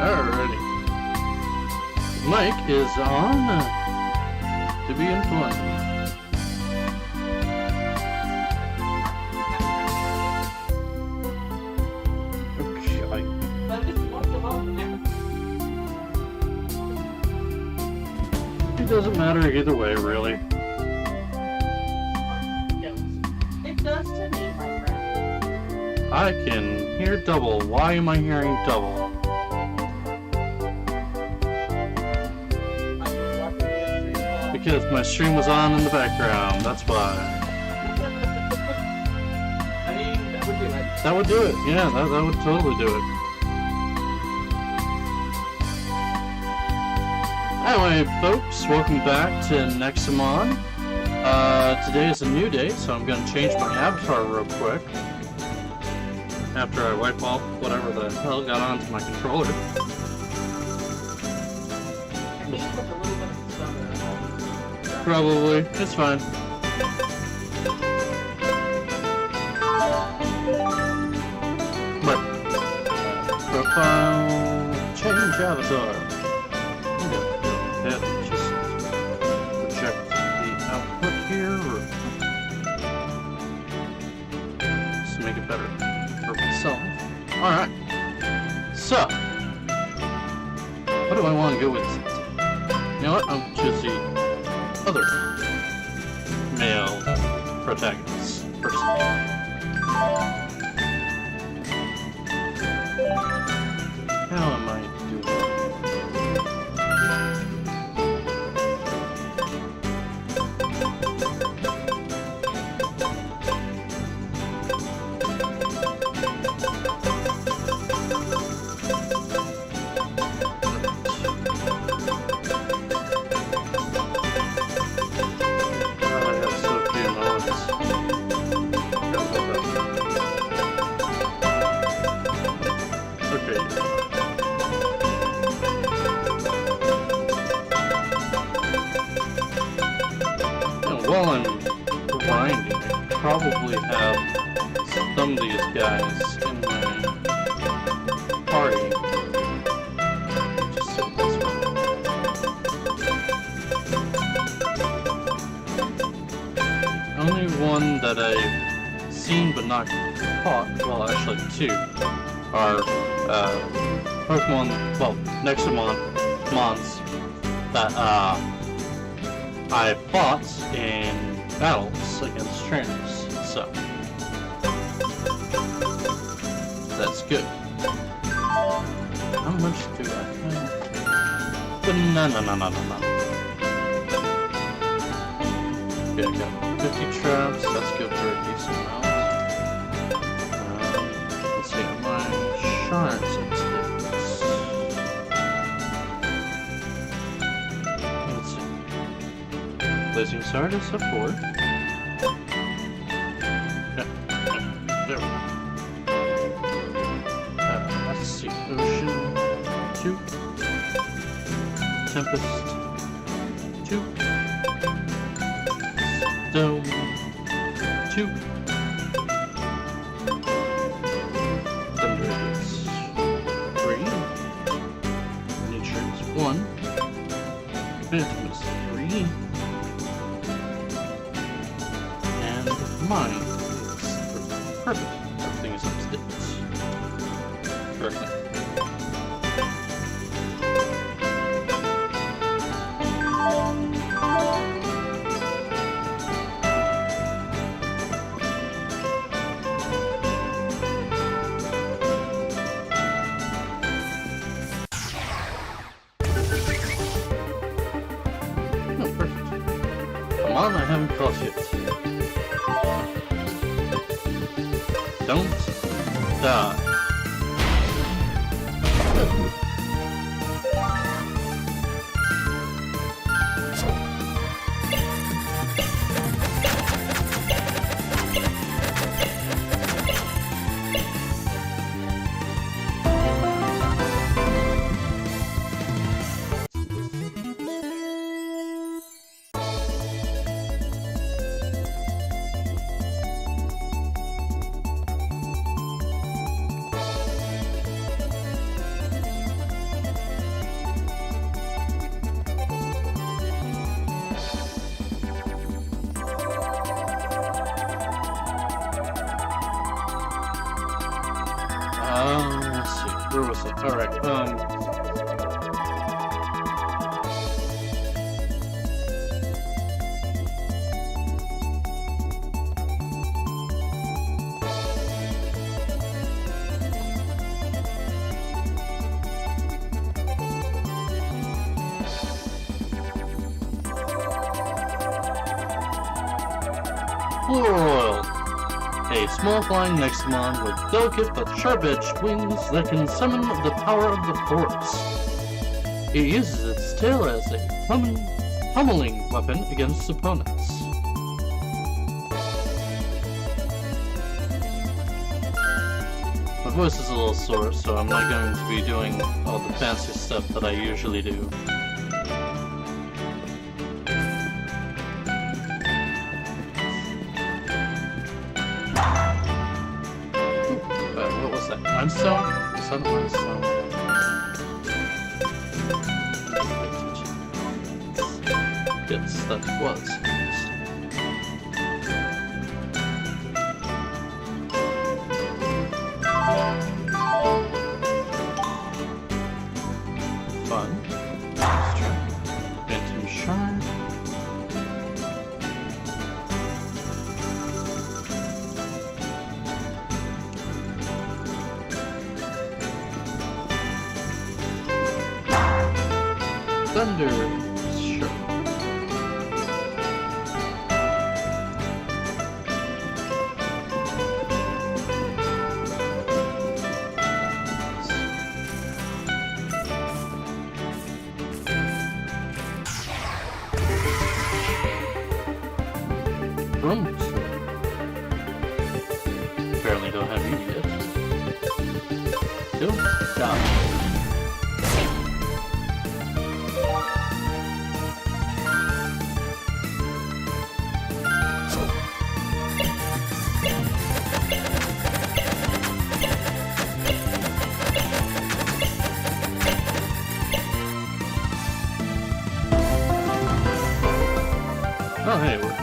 Alrighty. Mike is on to be informed. Okay. It doesn't matter either way, really. It does to me, my friend. I can hear double. Why am I hearing double? Because my stream was on in the background, that's why. I mean, that would do it. That would do it, yeah, that would totally do it. Anyway, folks, welcome back to Nexomon. Today is a new day, so I'm going to change my avatar real quick. After I wipe off whatever the hell got onto my controller. Probably. It's fine. But profile change avatar. Yeah, just project the output here. Just to make it better for myself. Alright. So what do I want to go with? You know what? I'll choose the other male protagonist person. How am I doing? While I'm grinding, I probably have some of these guys in my party. Just so this one. Only one that I've seen but not caught, well actually two, are Pokemon, well, Nexomon mons that I fought in battles against trainers, so that's good. How much do I have? No. Okay, I got 50 traps, that's good for a decent amount. Let's see, my shards upstairs. Blazing Sword is a 4. Yeah, there we go. Let's see. Ocean 2. Tempest 2. Dome 2. Thunder is 3. Nature is 1. Phantom is 3. Mine is perfect. Everything is up to date. Perfect. No, perfect. Come on, I haven't caught yet. Don't die. where was it? Alright, Oil. A small flying Nexomon with delicate but sharp-edged wings that can summon the power of the force. It uses its tail as a pummeling weapon against opponents. My voice is a little sore, so I'm not going to be doing all the fancy stuff that I usually do. Limestone? Is that limestone? Yes, that was. Fun. Phantom Shard. Thunder. Sure. Brooms. Apparently don't have you yet. Still down. Oh, hey, it worked.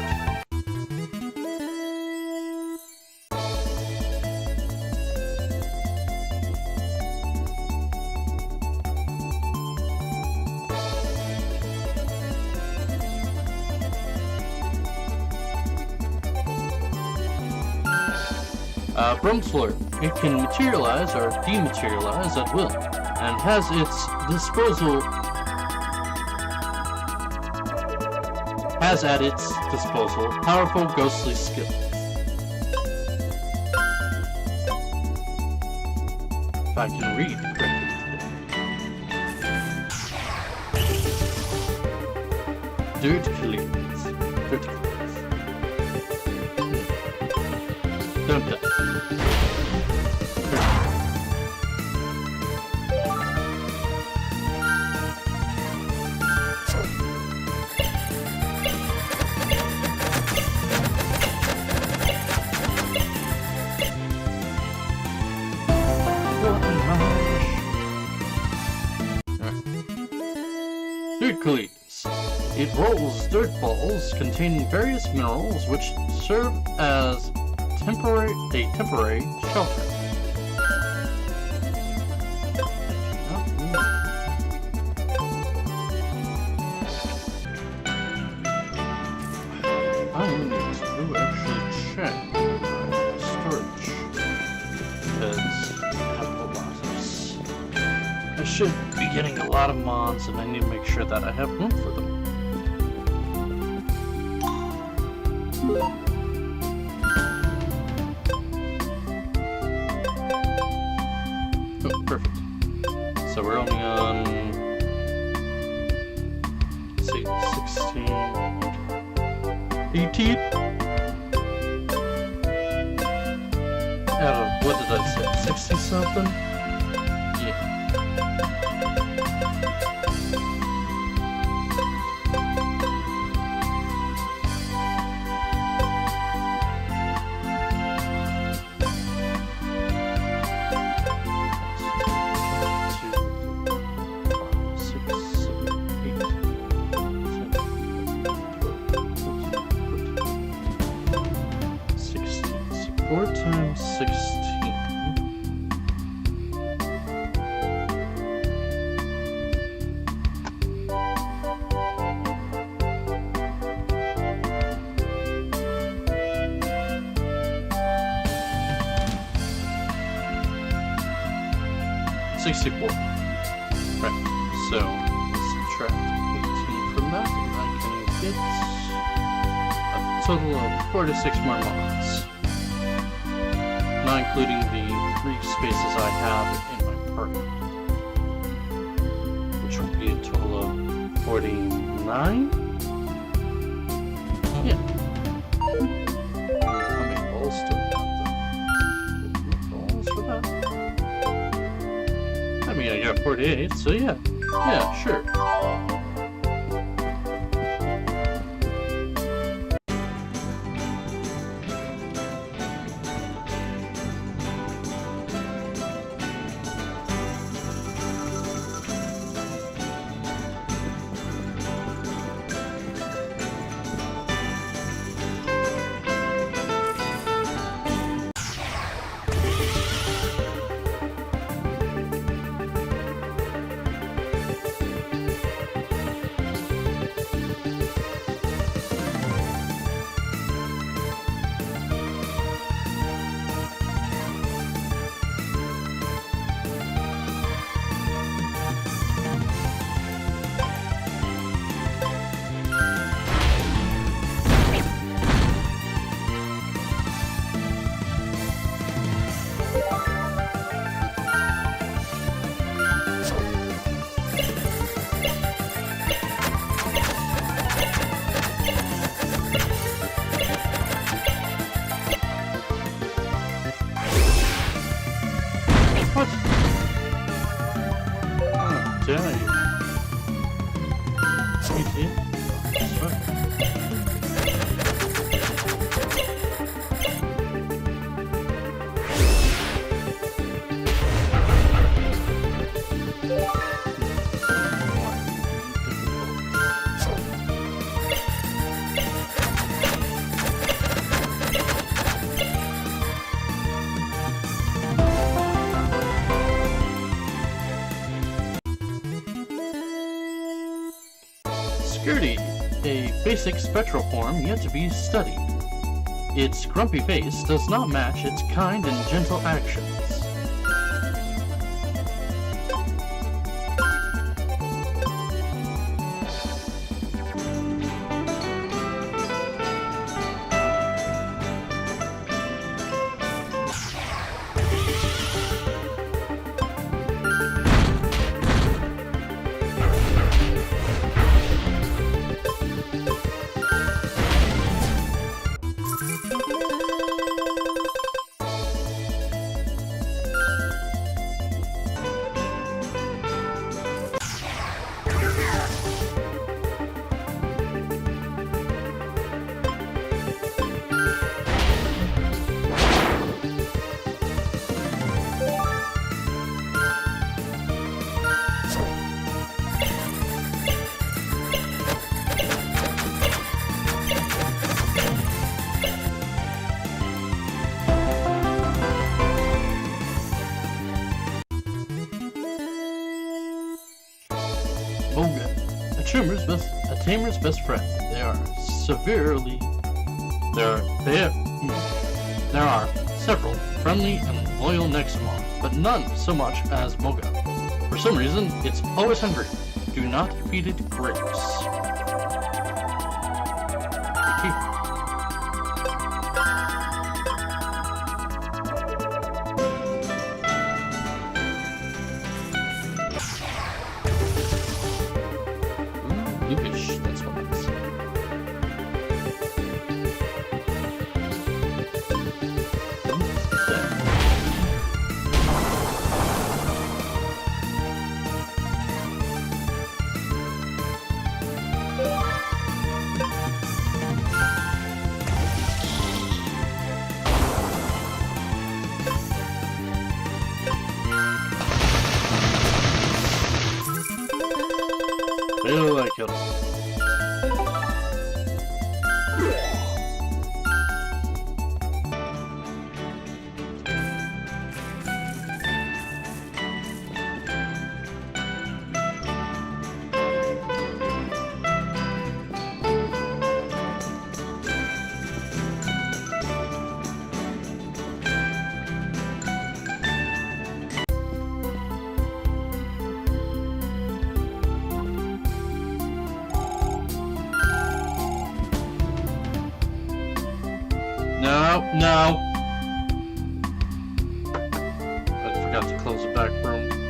Brumfleur. It can materialize or dematerialize at will, and has at its disposal powerful ghostly skills. If I can read correctly today. Dirt cleans. Dirt cleans. Don't die. Dirt cleans. It rolls dirt balls containing various minerals which serve as temporary shelter. I need to actually check my storage because I have a lot of this. I should be getting a lot of mods, and I need to make sure that I have room for them. Oh, perfect. So we're only on, let's see, 16, 18? Out of, what did I say, 60 something? Yeah. Four times 16. 64. Right, so subtract 18 from that, and I can get a total of 46 more mods. Not including the 3 spaces I have in my party. Which will be a total of 49? Yeah. How many balls do we have though? Balls for that? I mean, I got 48, so yeah. Yeah, sure. What? Oh, dare you? Skirty, a basic spectral form yet to be studied. Its grumpy face does not match its kind and gentle actions. A tamer's best friend. There are several friendly and loyal Nexomon, but none so much as Moga. For some reason, it's always hungry. Do not feed it grapes. Lupish, that's what it is. Feel like it. No, no. I forgot to close the back room.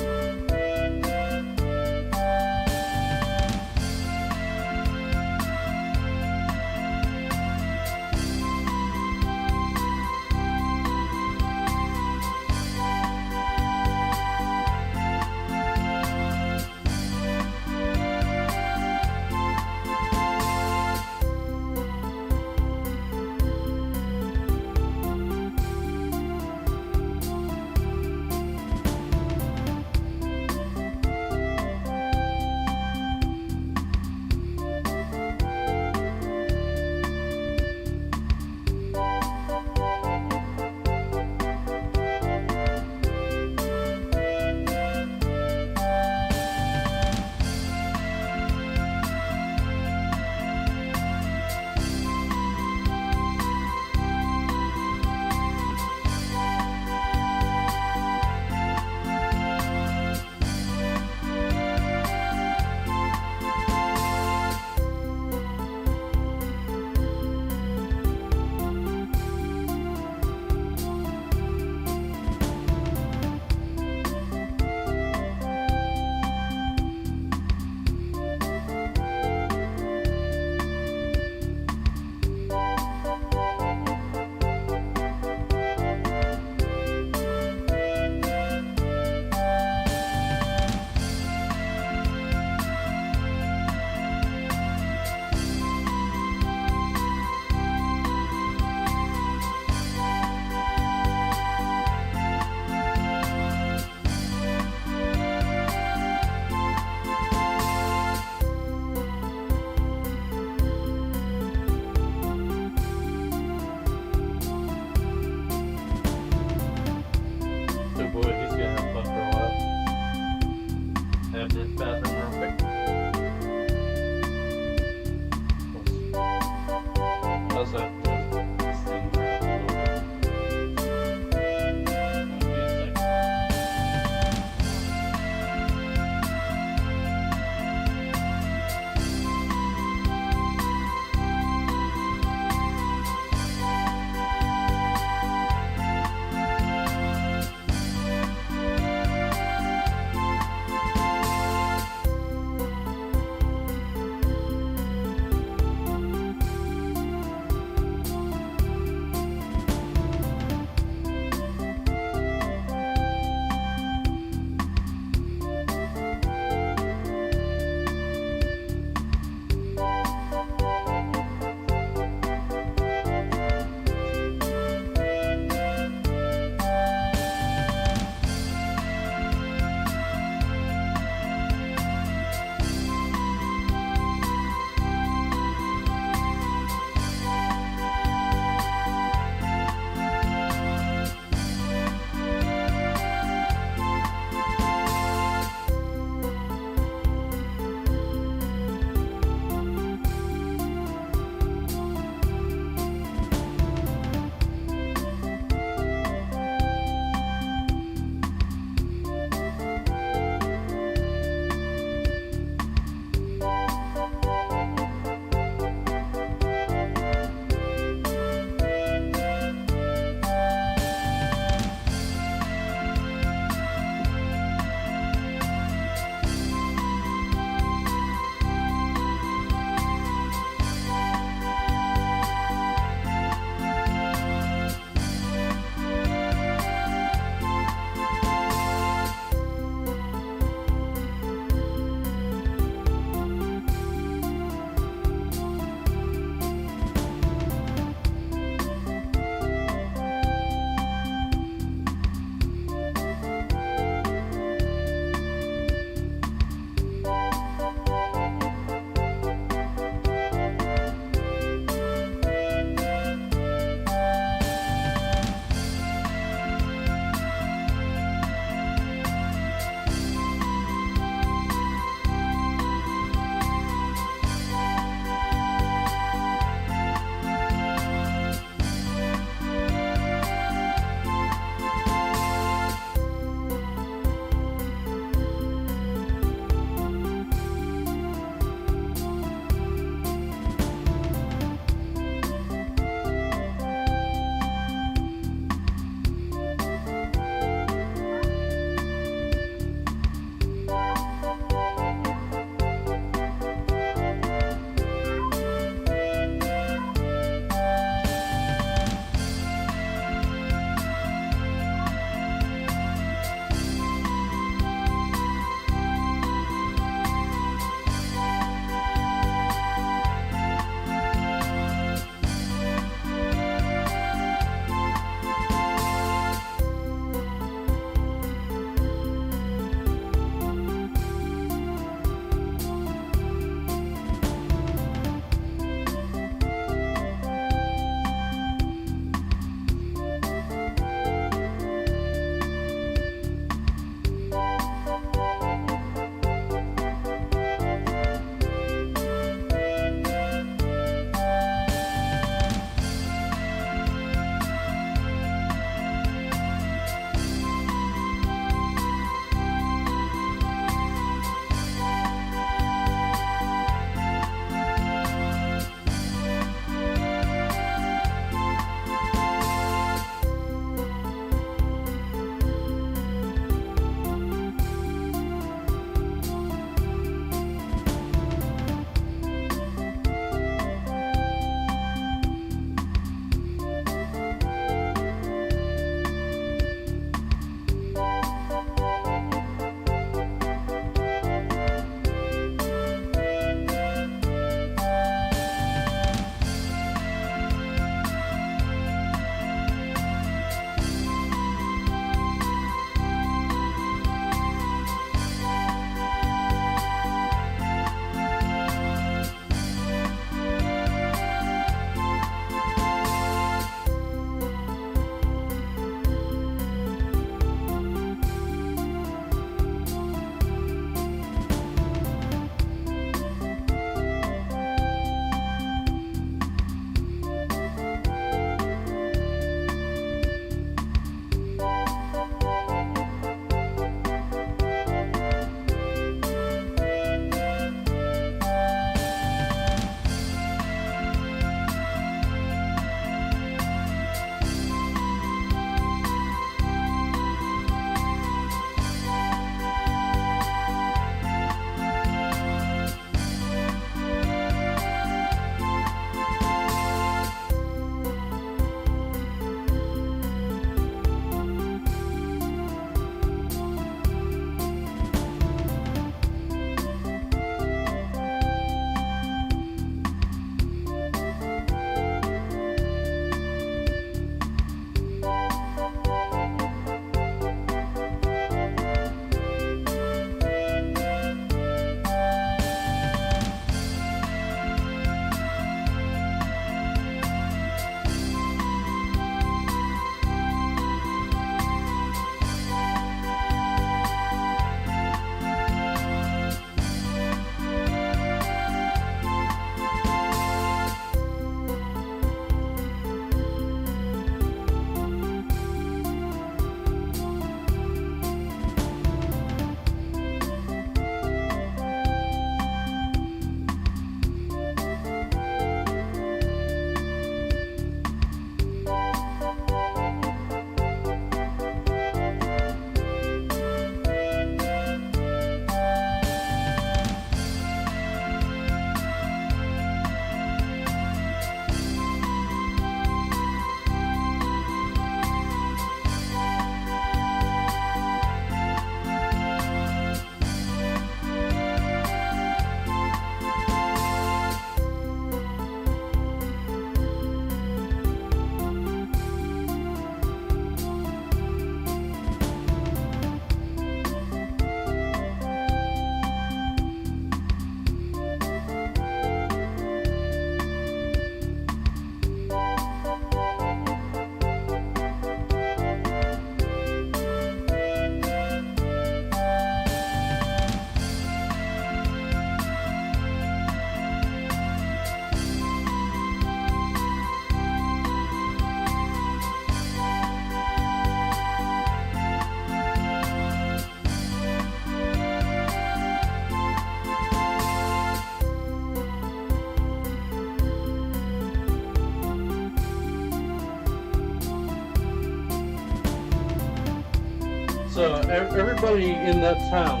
everybody in that town.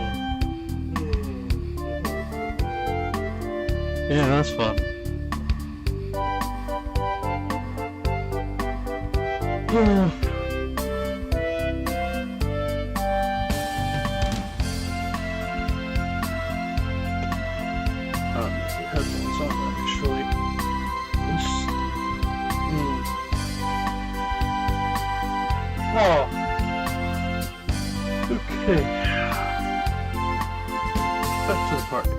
Yeah, that's fun. Headphones on actually. Oh. Okay. Back to the party.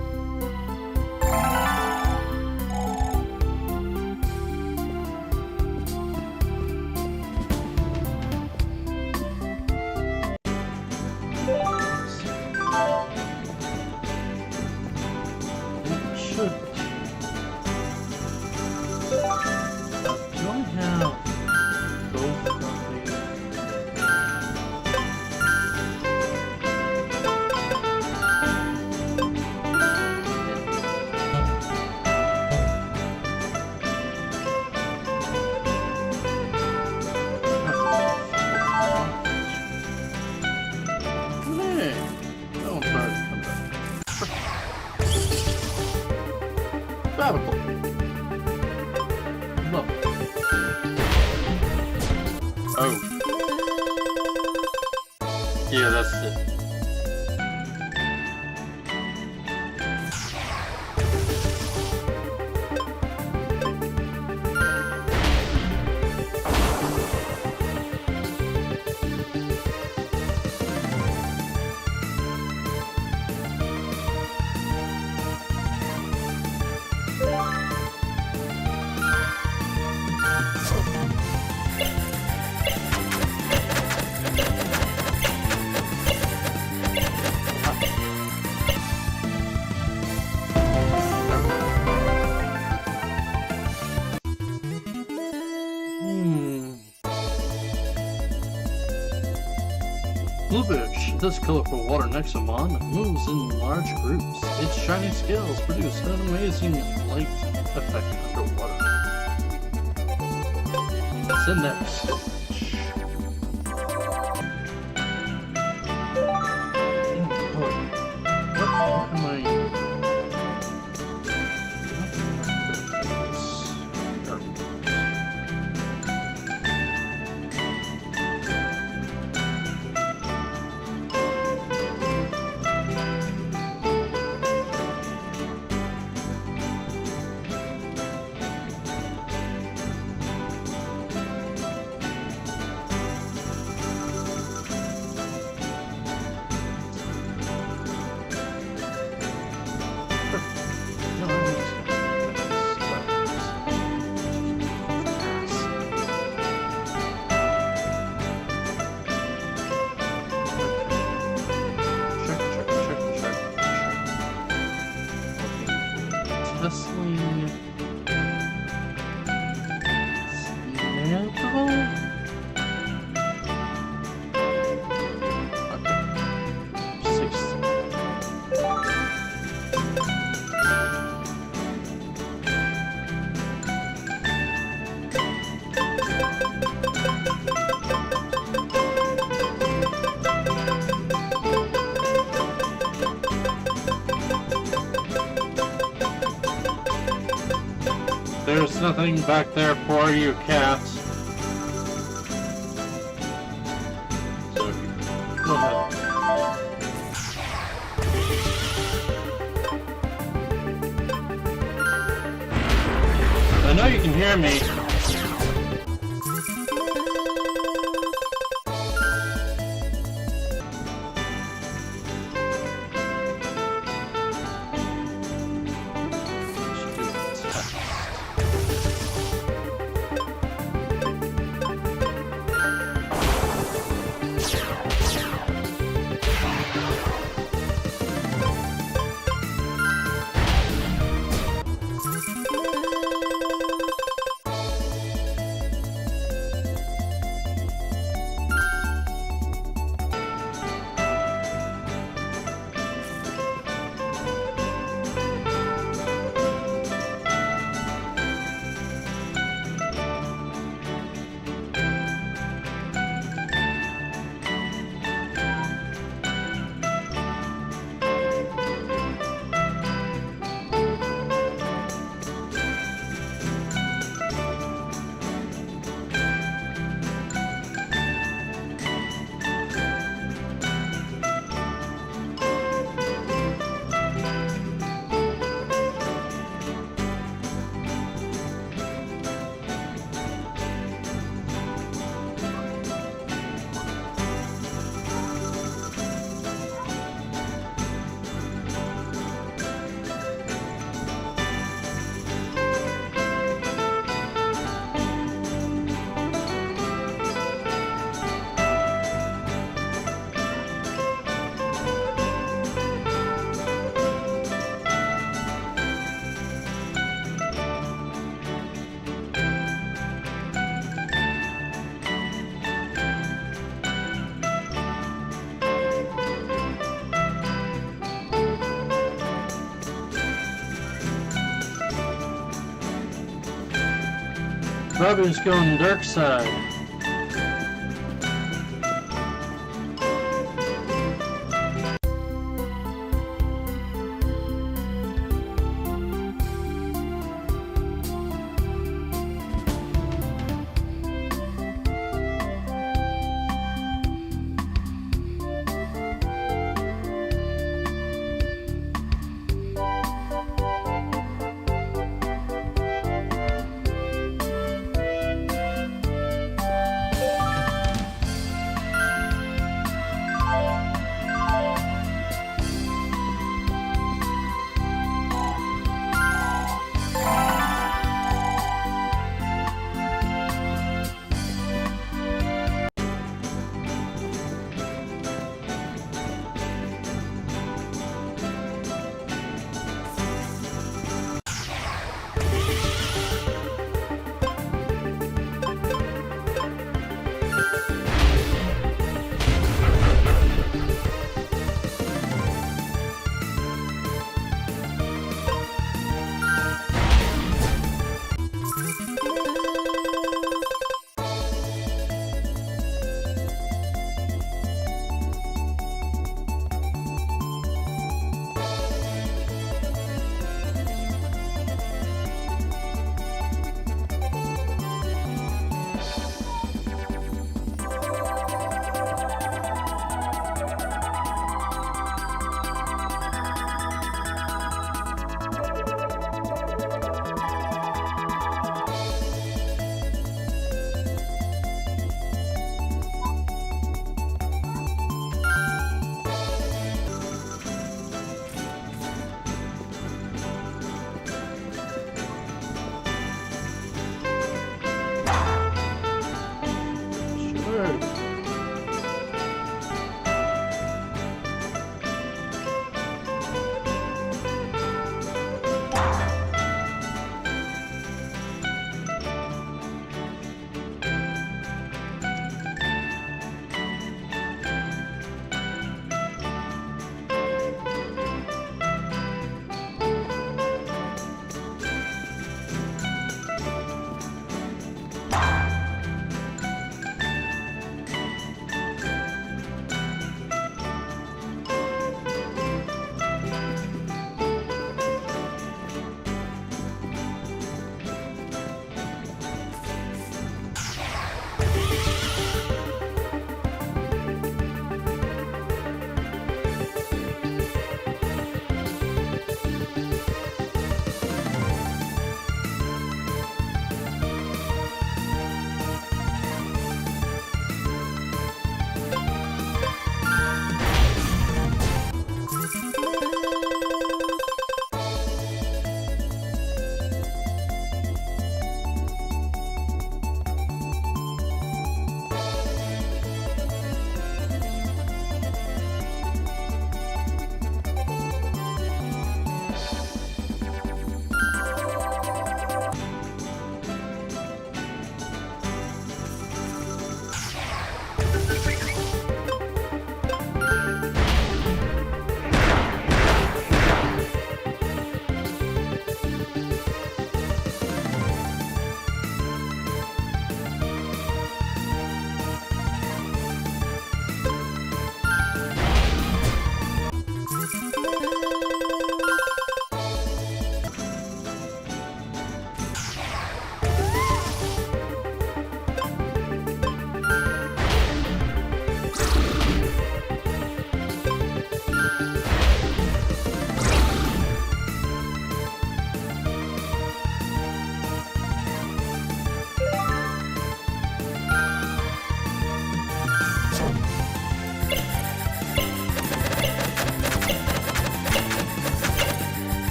Oh. Yeah, that's it. Bluefish, this colorful water Nexomon moves in large groups. Its shiny scales produce an amazing light effect underwater. Send next. What am I? There's nothing back there for you, cat. So, go ahead. I know you can hear me. Robbie's going dark side.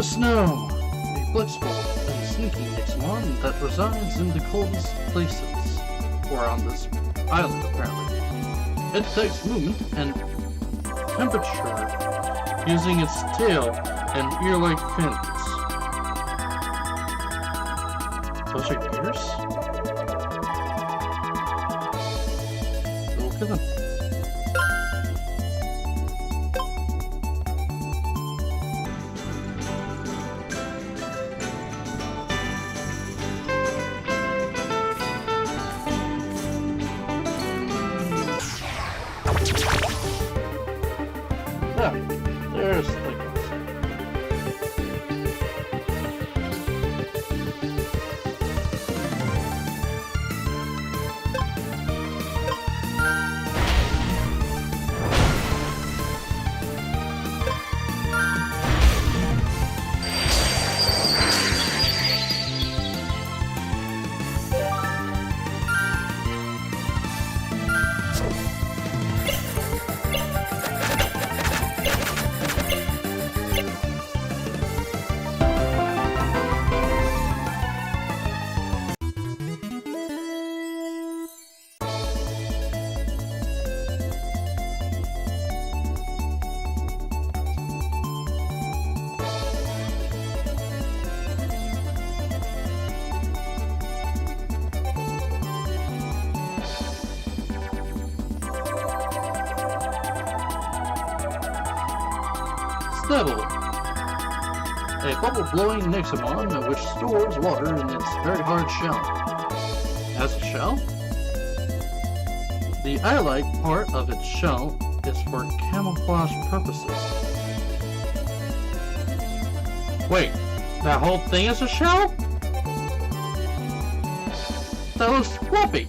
Snow, a flexible and sneaky Nexomon that resides in the coldest places, or on this island apparently. It detects movement and temperature using its tail and ear-like fins. Those are ears? Look at them. There's Lincoln. Stubble, a bubble-blowing Nexomon which stores water in its very hard shell. It has a shell? The eye-like part of its shell is for camouflage purposes. Wait, that whole thing is a shell? That looks fluffy.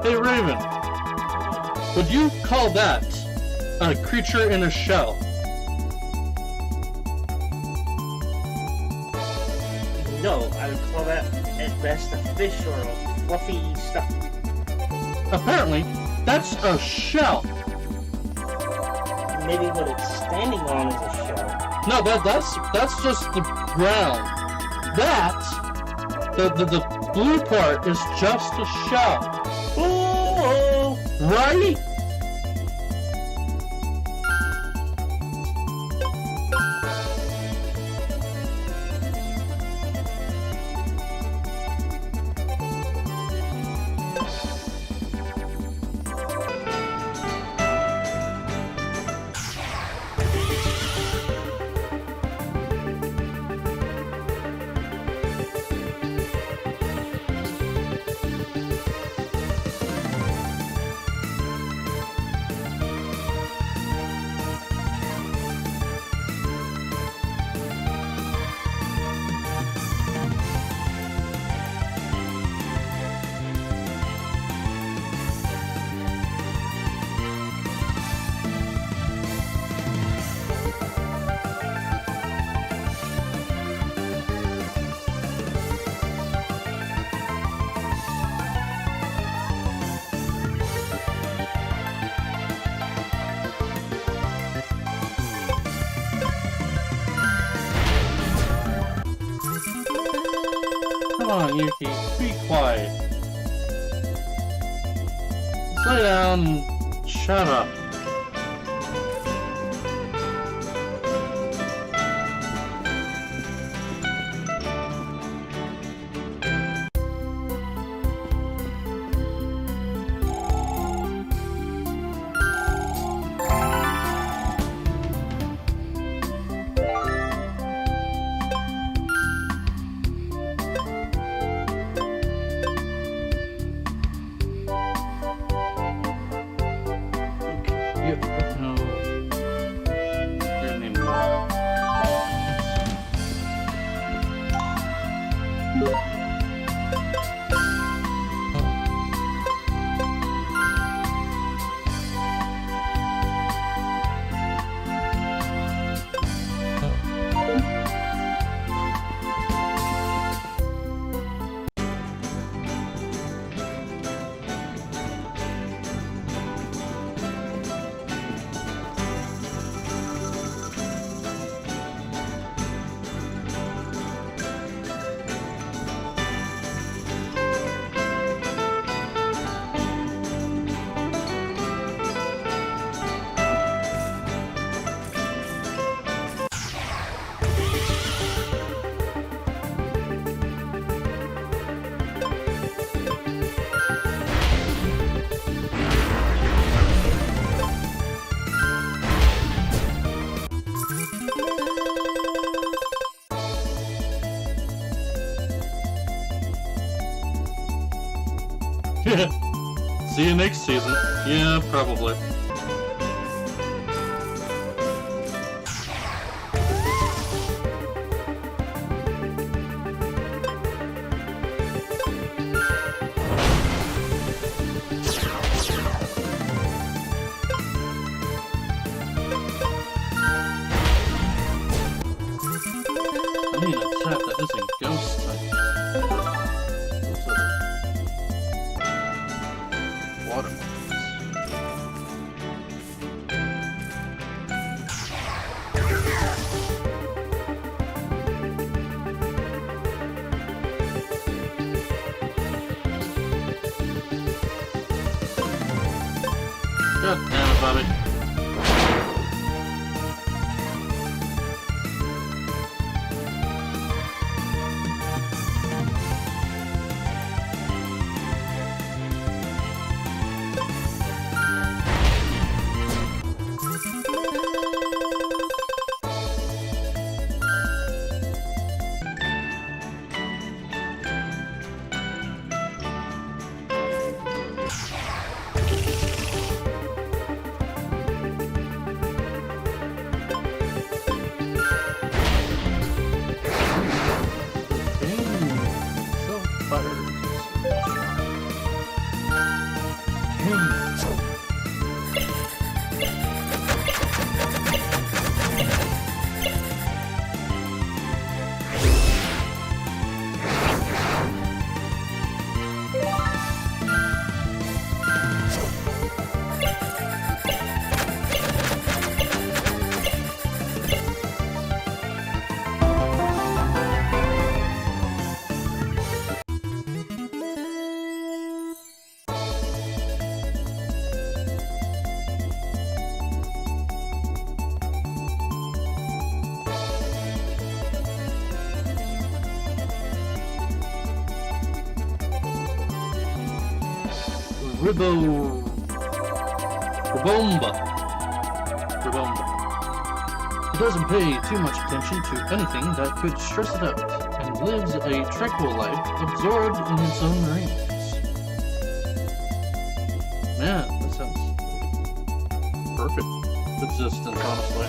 Hey Raven, would you call that a creature in a shell? No, I would call that at best a fish or a fluffy stuff. Apparently, that's a shell. Maybe what it's standing on is a shell. No, that's just the ground. That the blue part is just a shell. Oh! Right? Come on, Yuki, be quiet. Sit down and shut up. See you next season. Yeah, probably. I need an attack that isn't ghost type. What's other? Water. God damn it, Bobby. Ribomba. It doesn't pay too much attention to anything that could stress it out, and lives a tranquil life absorbed in its own dreams. Man, that sounds perfect existence, honestly.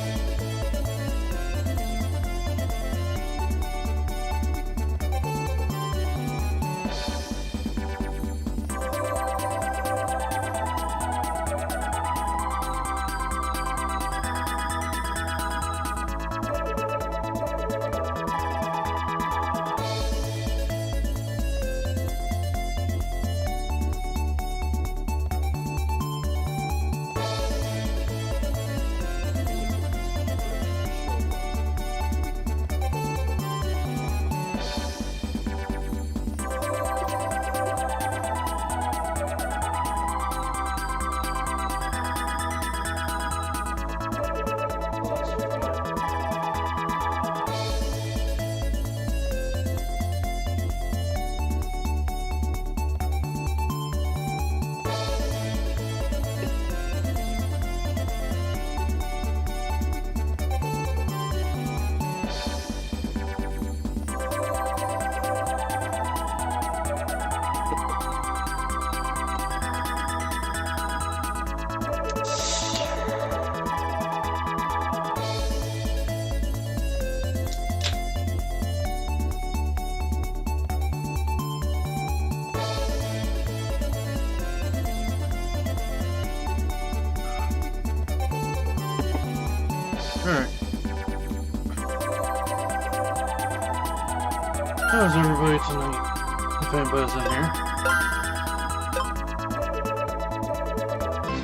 Alright. How's everybody tonight? If anybody's in here.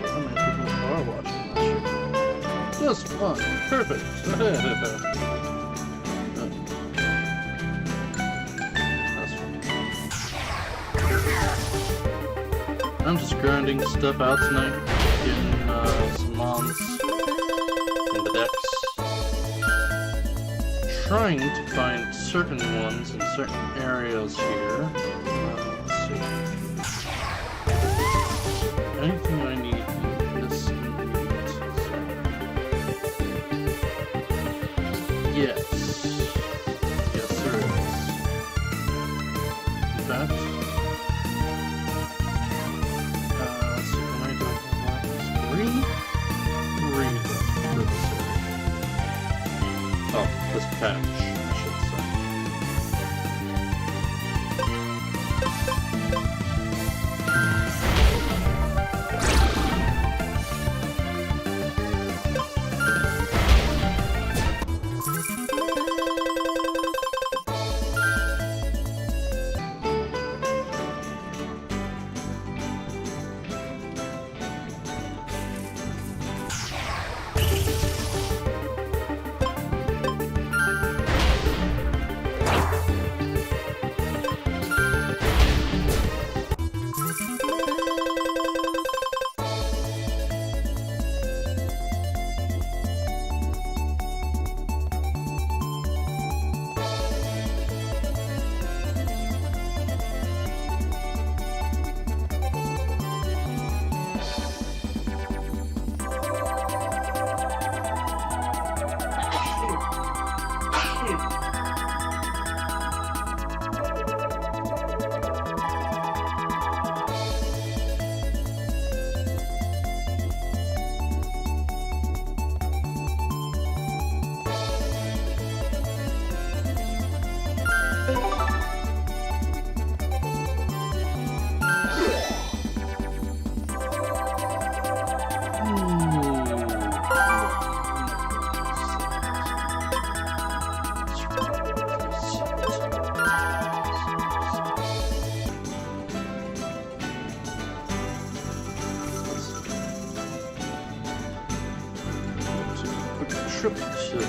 How many people are watching this? Just one. Perfect. I'm just grinding stuff out tonight. Getting some mons in the decks. Trying to find certain ones in certain areas here. Let's see. Anything I need in this unit? Yes. Yes, there is. In fact, trip to the store.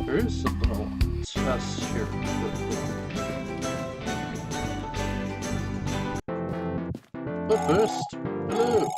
There is something I want to test here quickly. But first, hello!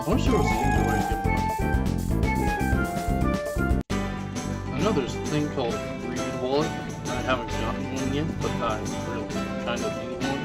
I wish there was an easy way to get one. I know there's a thing called Read Wallet. I haven't gotten one yet, but I really kind of need one.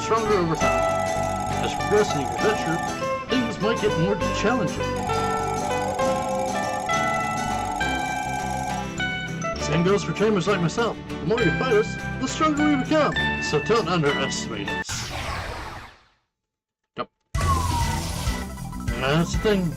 stronger over time. As you progress in your adventure, things might get more challenging. Same goes for trainers like myself. The more you fight us, the stronger we become. So don't underestimate us. Yep. That's the thing.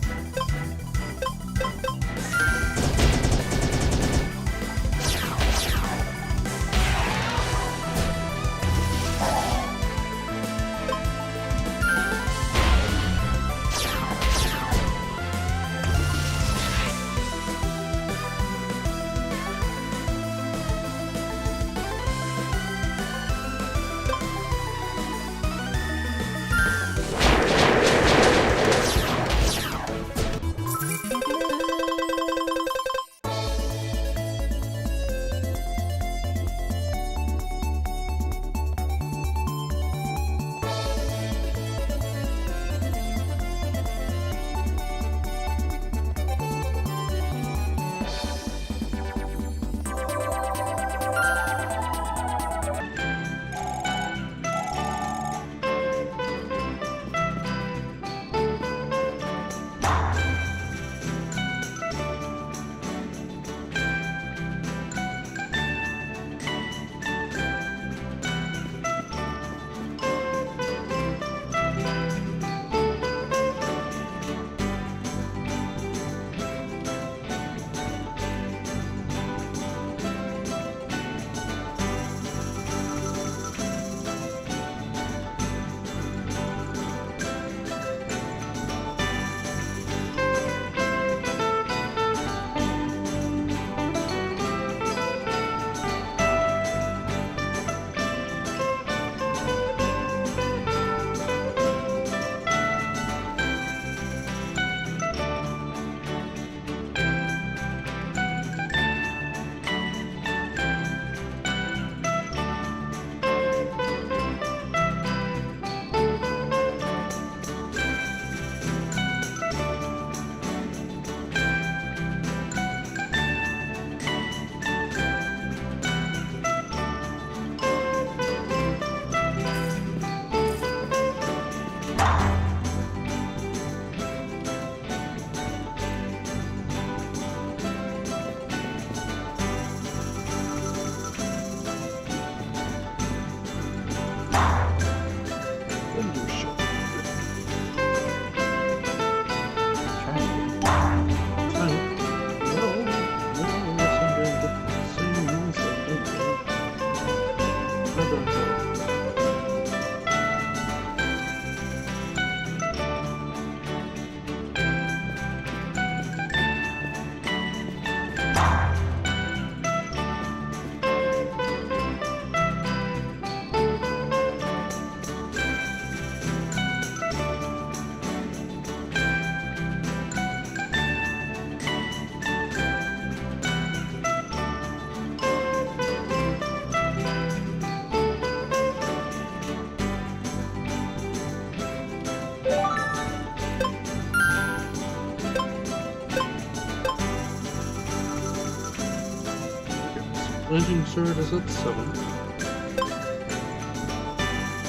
Legend Sword is at 7.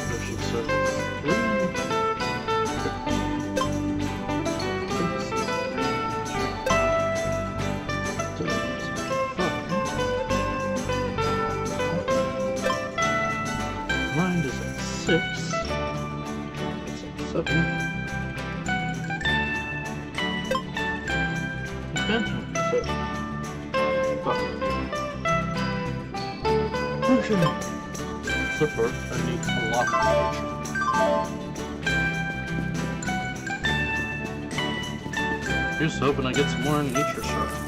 Legend Sword is 3. Mind is at 6. It's at 7. Phantom is at 5. Okay. So far, I need a lot of nature. Here's hoping I get some more nature shards.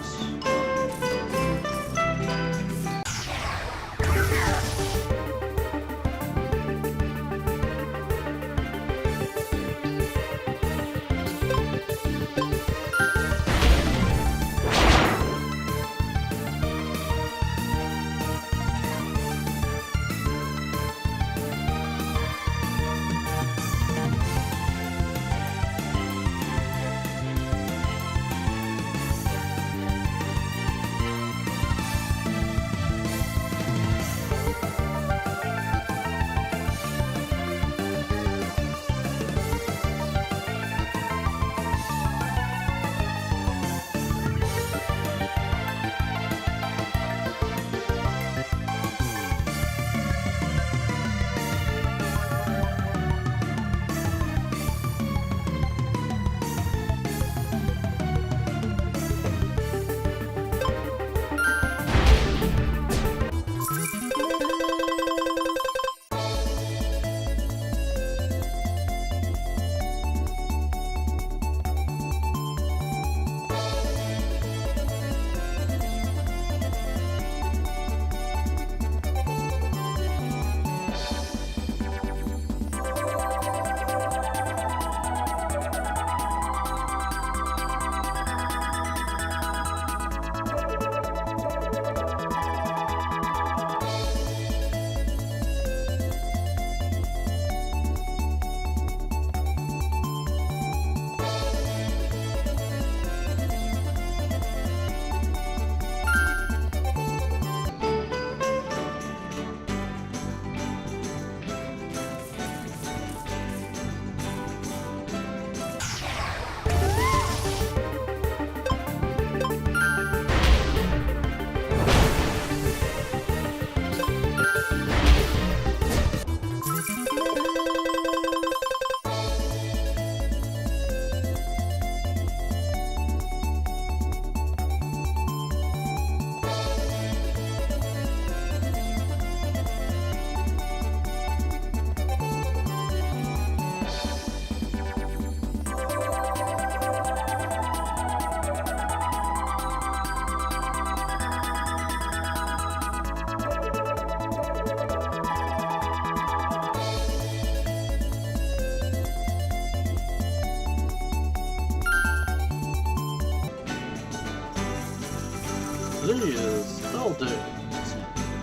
Today is Spell Day.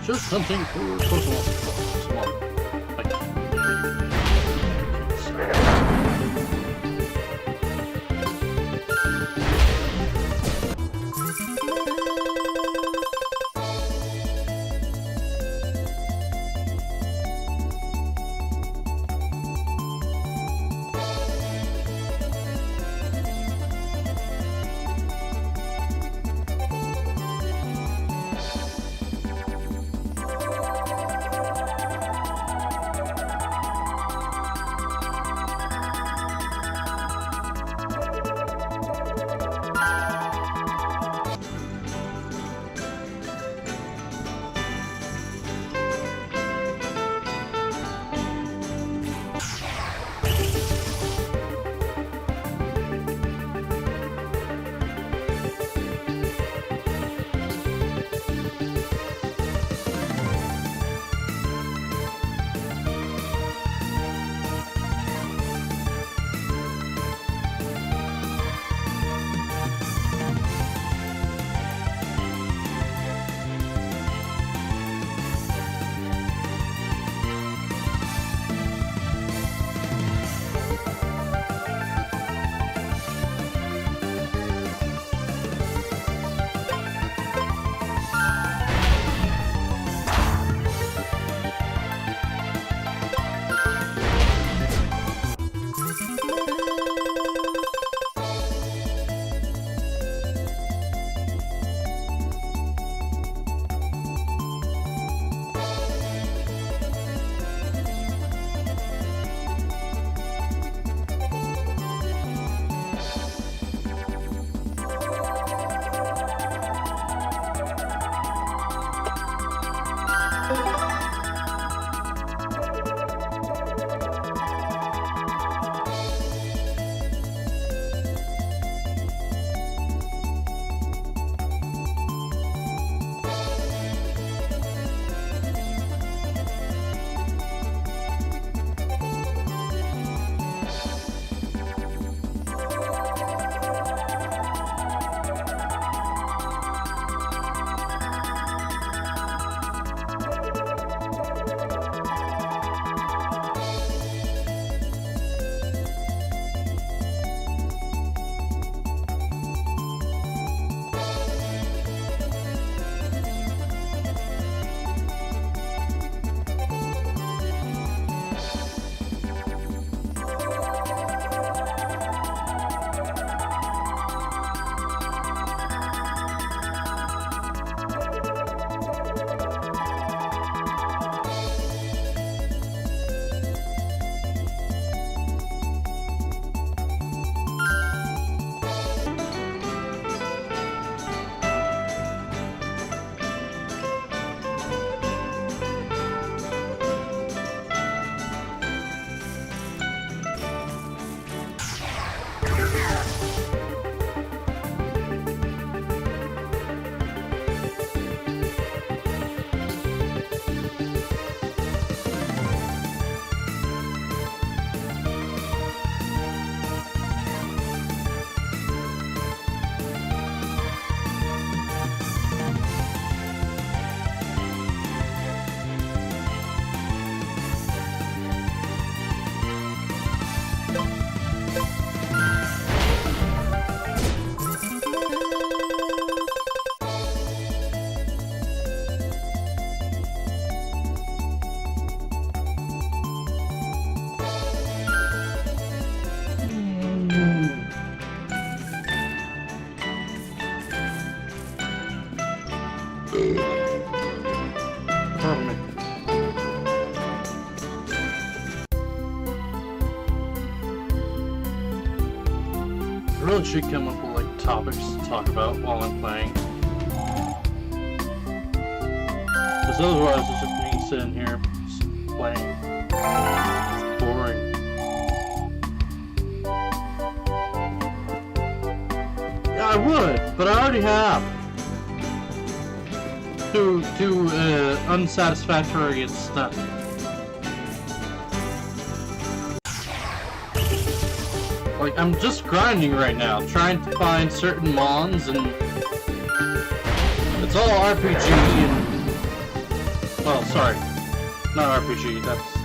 Just hunting for Pokemon. Come on. really should come up with like topics to talk about while I'm playing. Because otherwise it's just me sitting here just playing. It's boring. Yeah, I would, but I already have. To unsatisfactory extent. Like, I'm just grinding right now, trying to find certain mons, and it's all RPG and... Well, sorry. Not RPG, that's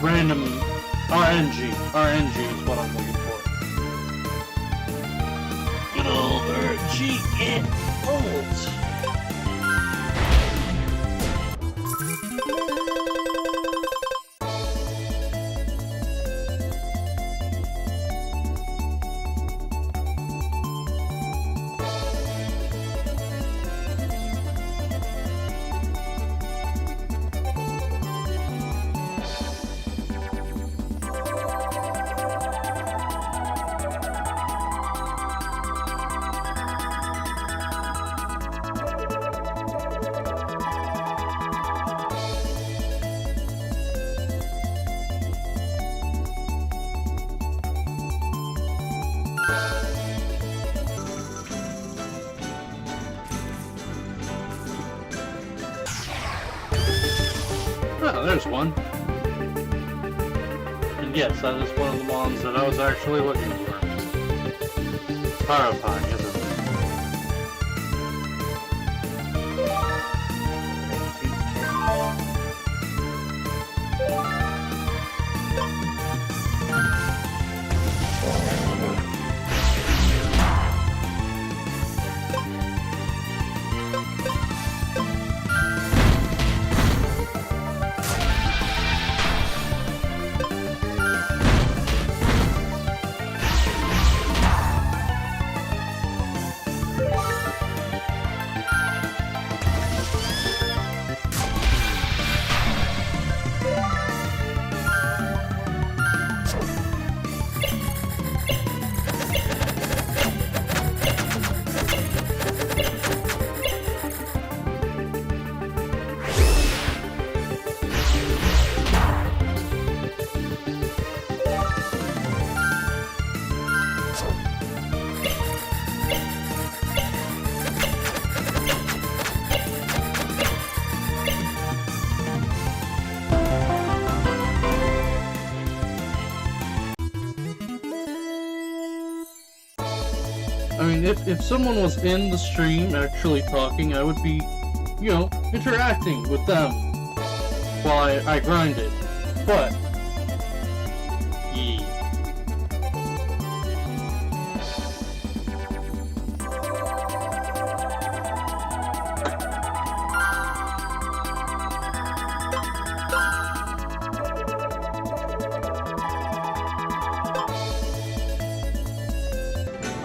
random RNG. RNG is what I'm looking for. Good old RG and old. Oh, there's one. And yes, that is one of the mons that I was actually looking for. It's horrifying, isn't it? I mean, if someone was in the stream actually talking, I would be, you know, interacting with them while I grinded. But, yeah.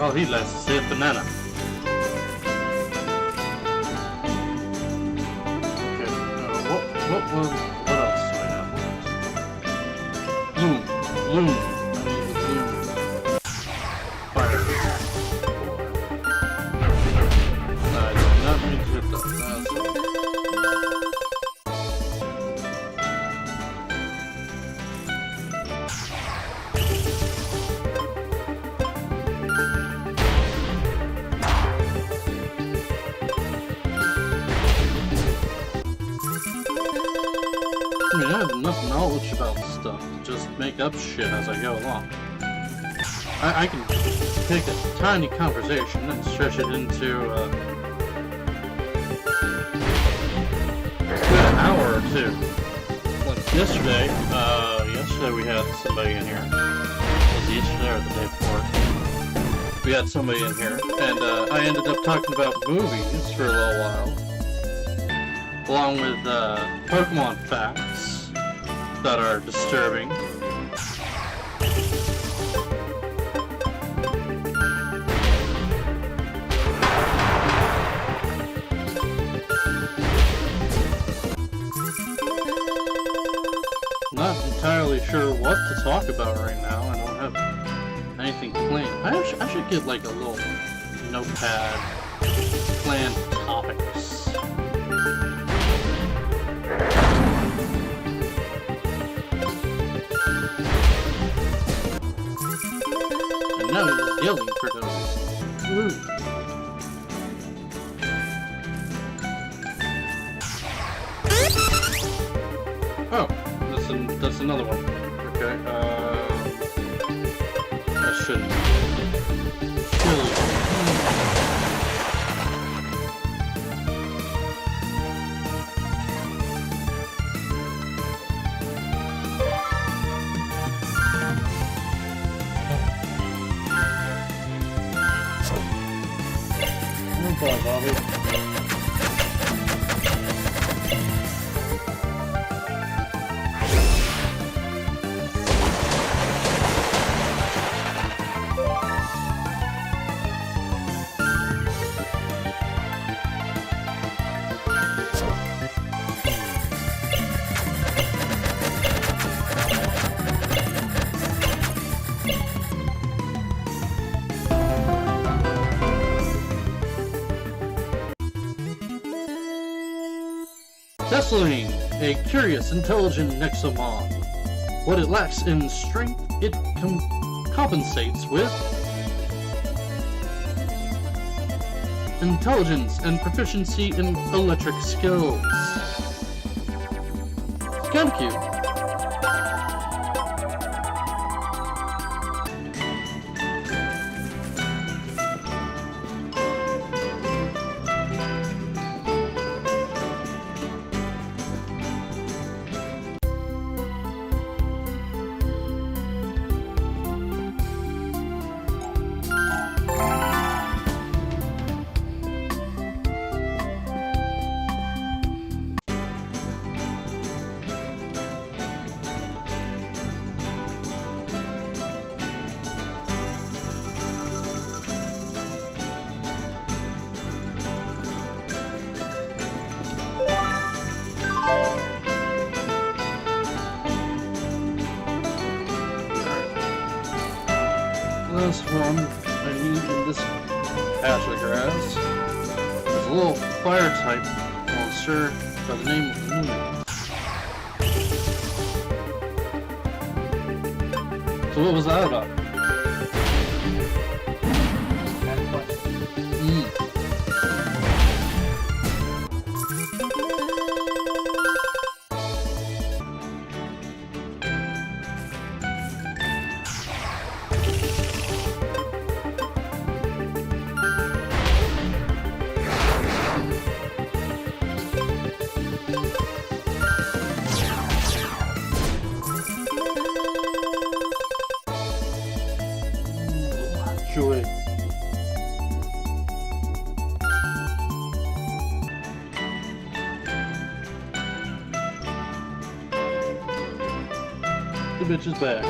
Oh, he likes to say banana. Okay, what else do I have? Loom. I need the loom. Fire. I do not need to hit that. I mean, I have enough knowledge about stuff to just make up shit as I go along. I can take a tiny conversation and stretch it into a good hour or two. Like yesterday we had somebody in here. Was it yesterday or the day before? We had somebody in here, and I ended up talking about movies for a little while. Along with Pokemon facts that are disturbing. Not entirely sure what to talk about right now. I don't have anything planned. I should get like a little notepad, planned topics. No, he's yelling for those. Ooh. Oh, that's another one. Okay, that shouldn't kill you. on, Bobby. Tesseline, a curious, intelligent Nexomon. What it lacks in strength, it compensates with intelligence and proficiency in electric skills. It's kinda cute. Last one I need in this patch of grass is a little fire type monster by the name of Moon. So what was that about? Joy. The bitch is back.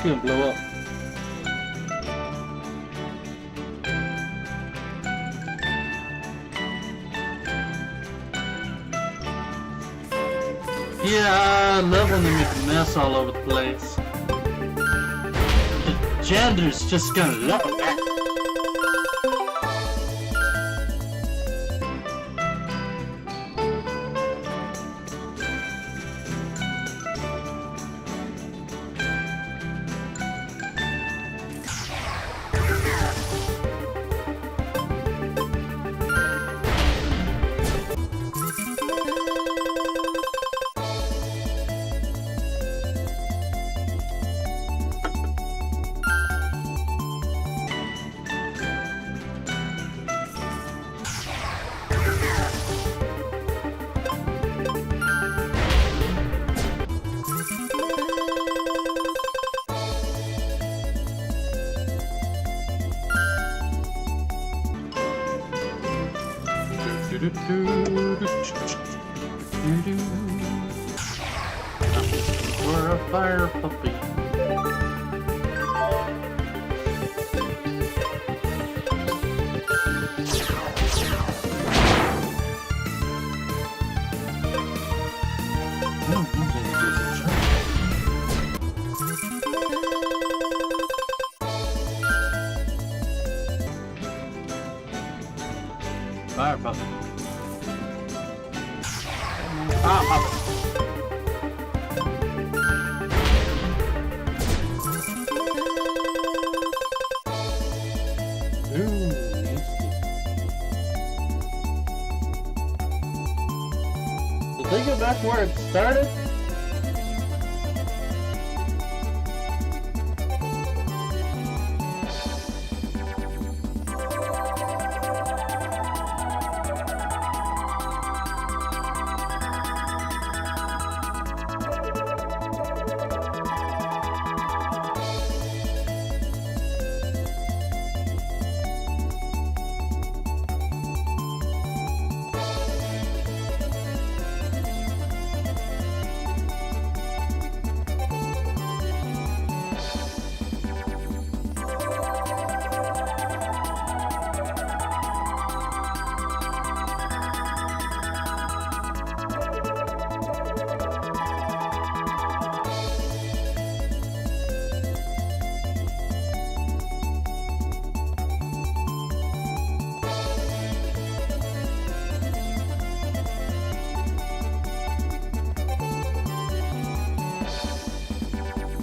gonna blow up. Yeah, I love when they make a mess all over the place. The gender's just gonna love that. We're a fire puppy. Fire puppy. Ooh, nasty. Did they go back where it started?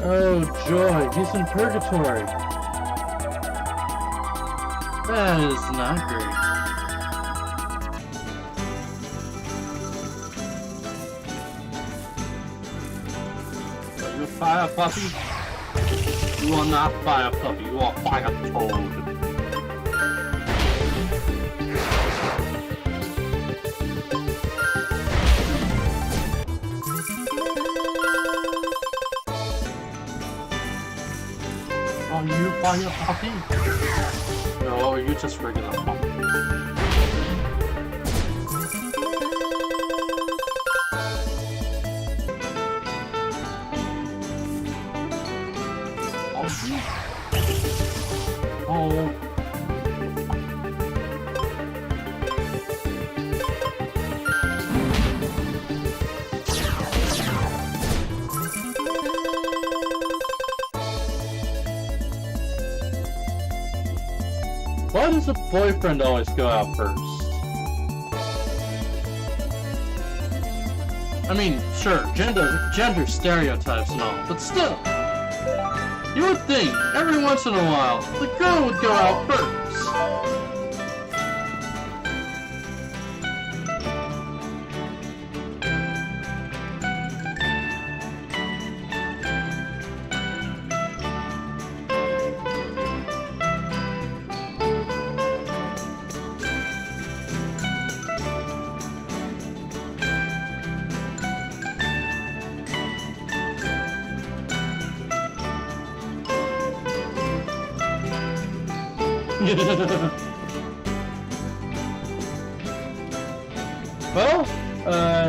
Oh joy, he's in purgatory. That is not great. Are you a fire puppy? You are not fire puppy, you are fire toad. Are you fire puppy? No, you're just regular puppy. Oh. Why does a boyfriend always go out first? I mean, sure, gender stereotypes and all, but still. You would think, every once in a while, the girl would go out first. Well,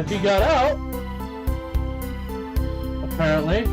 he got out. Apparently.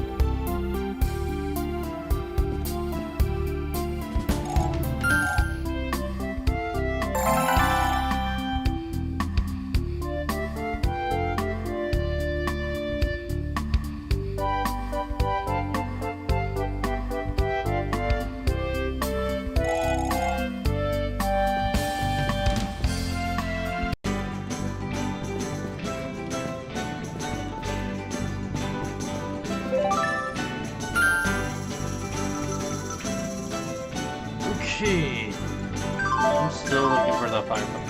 the fire button.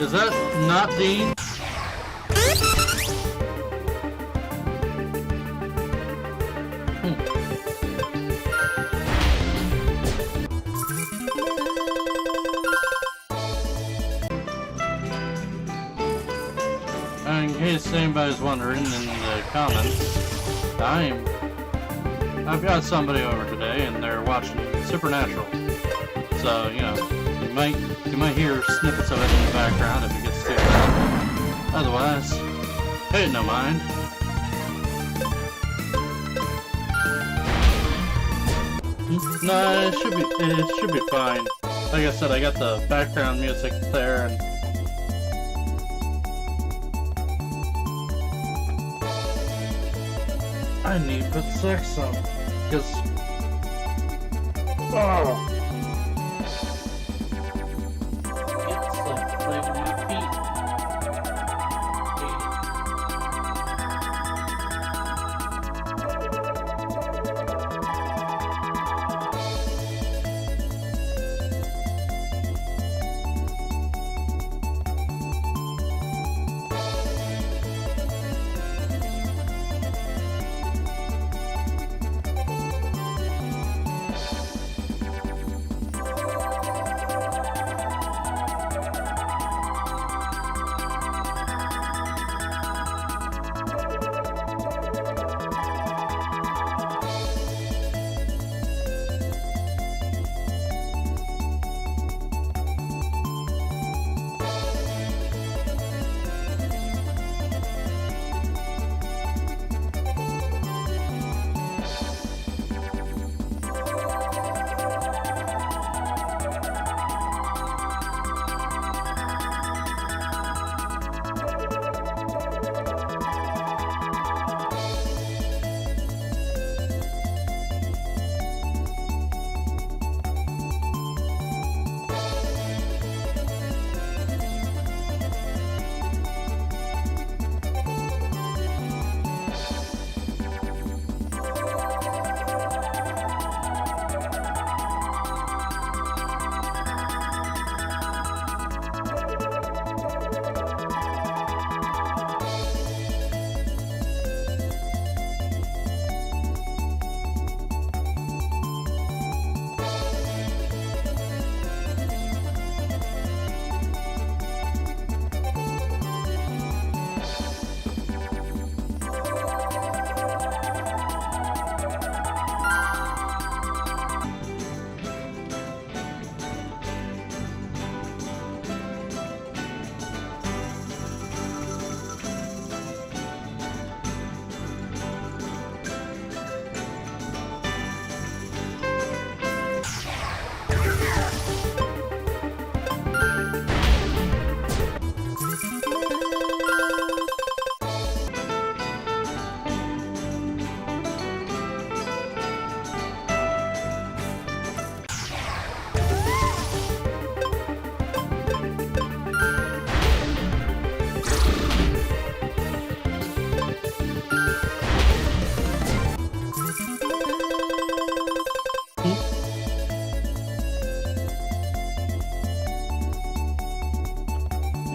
Is that not Dean? In case anybody's wondering in the comments, I've got somebody over today and they're watching Supernatural. So, you know, you might hear snippets of it in the background if it gets too loud. Otherwise, hey, no mind. No, it should be fine. Like I said, I got the background music there and I need to put sex on, because it's like dragging my feet.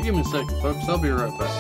give me a second, folks. I'll be right back.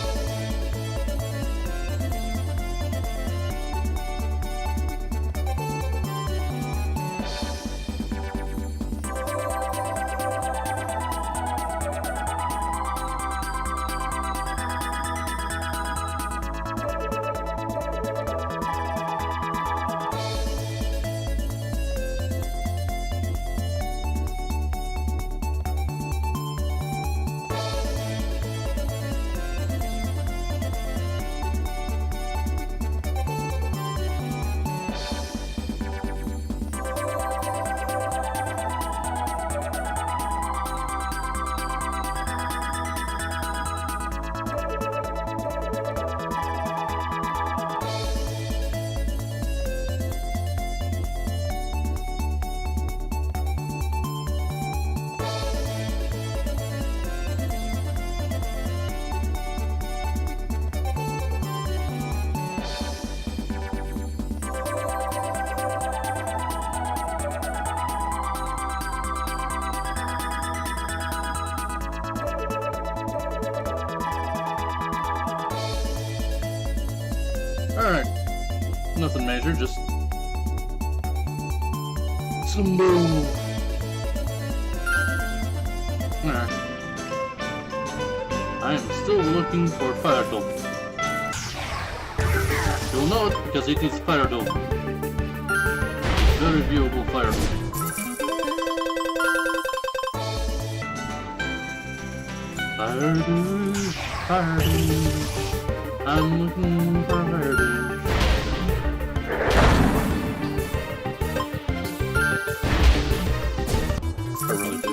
Alright. Nothing major, just some move. Alright. I am still looking for Fire Dolphin. You'll know it because it is Fire Dolphin. Very viewable Fire Dolphin. Fire Douche, Fire Douche. I'm looking for Fire Douche. I really do.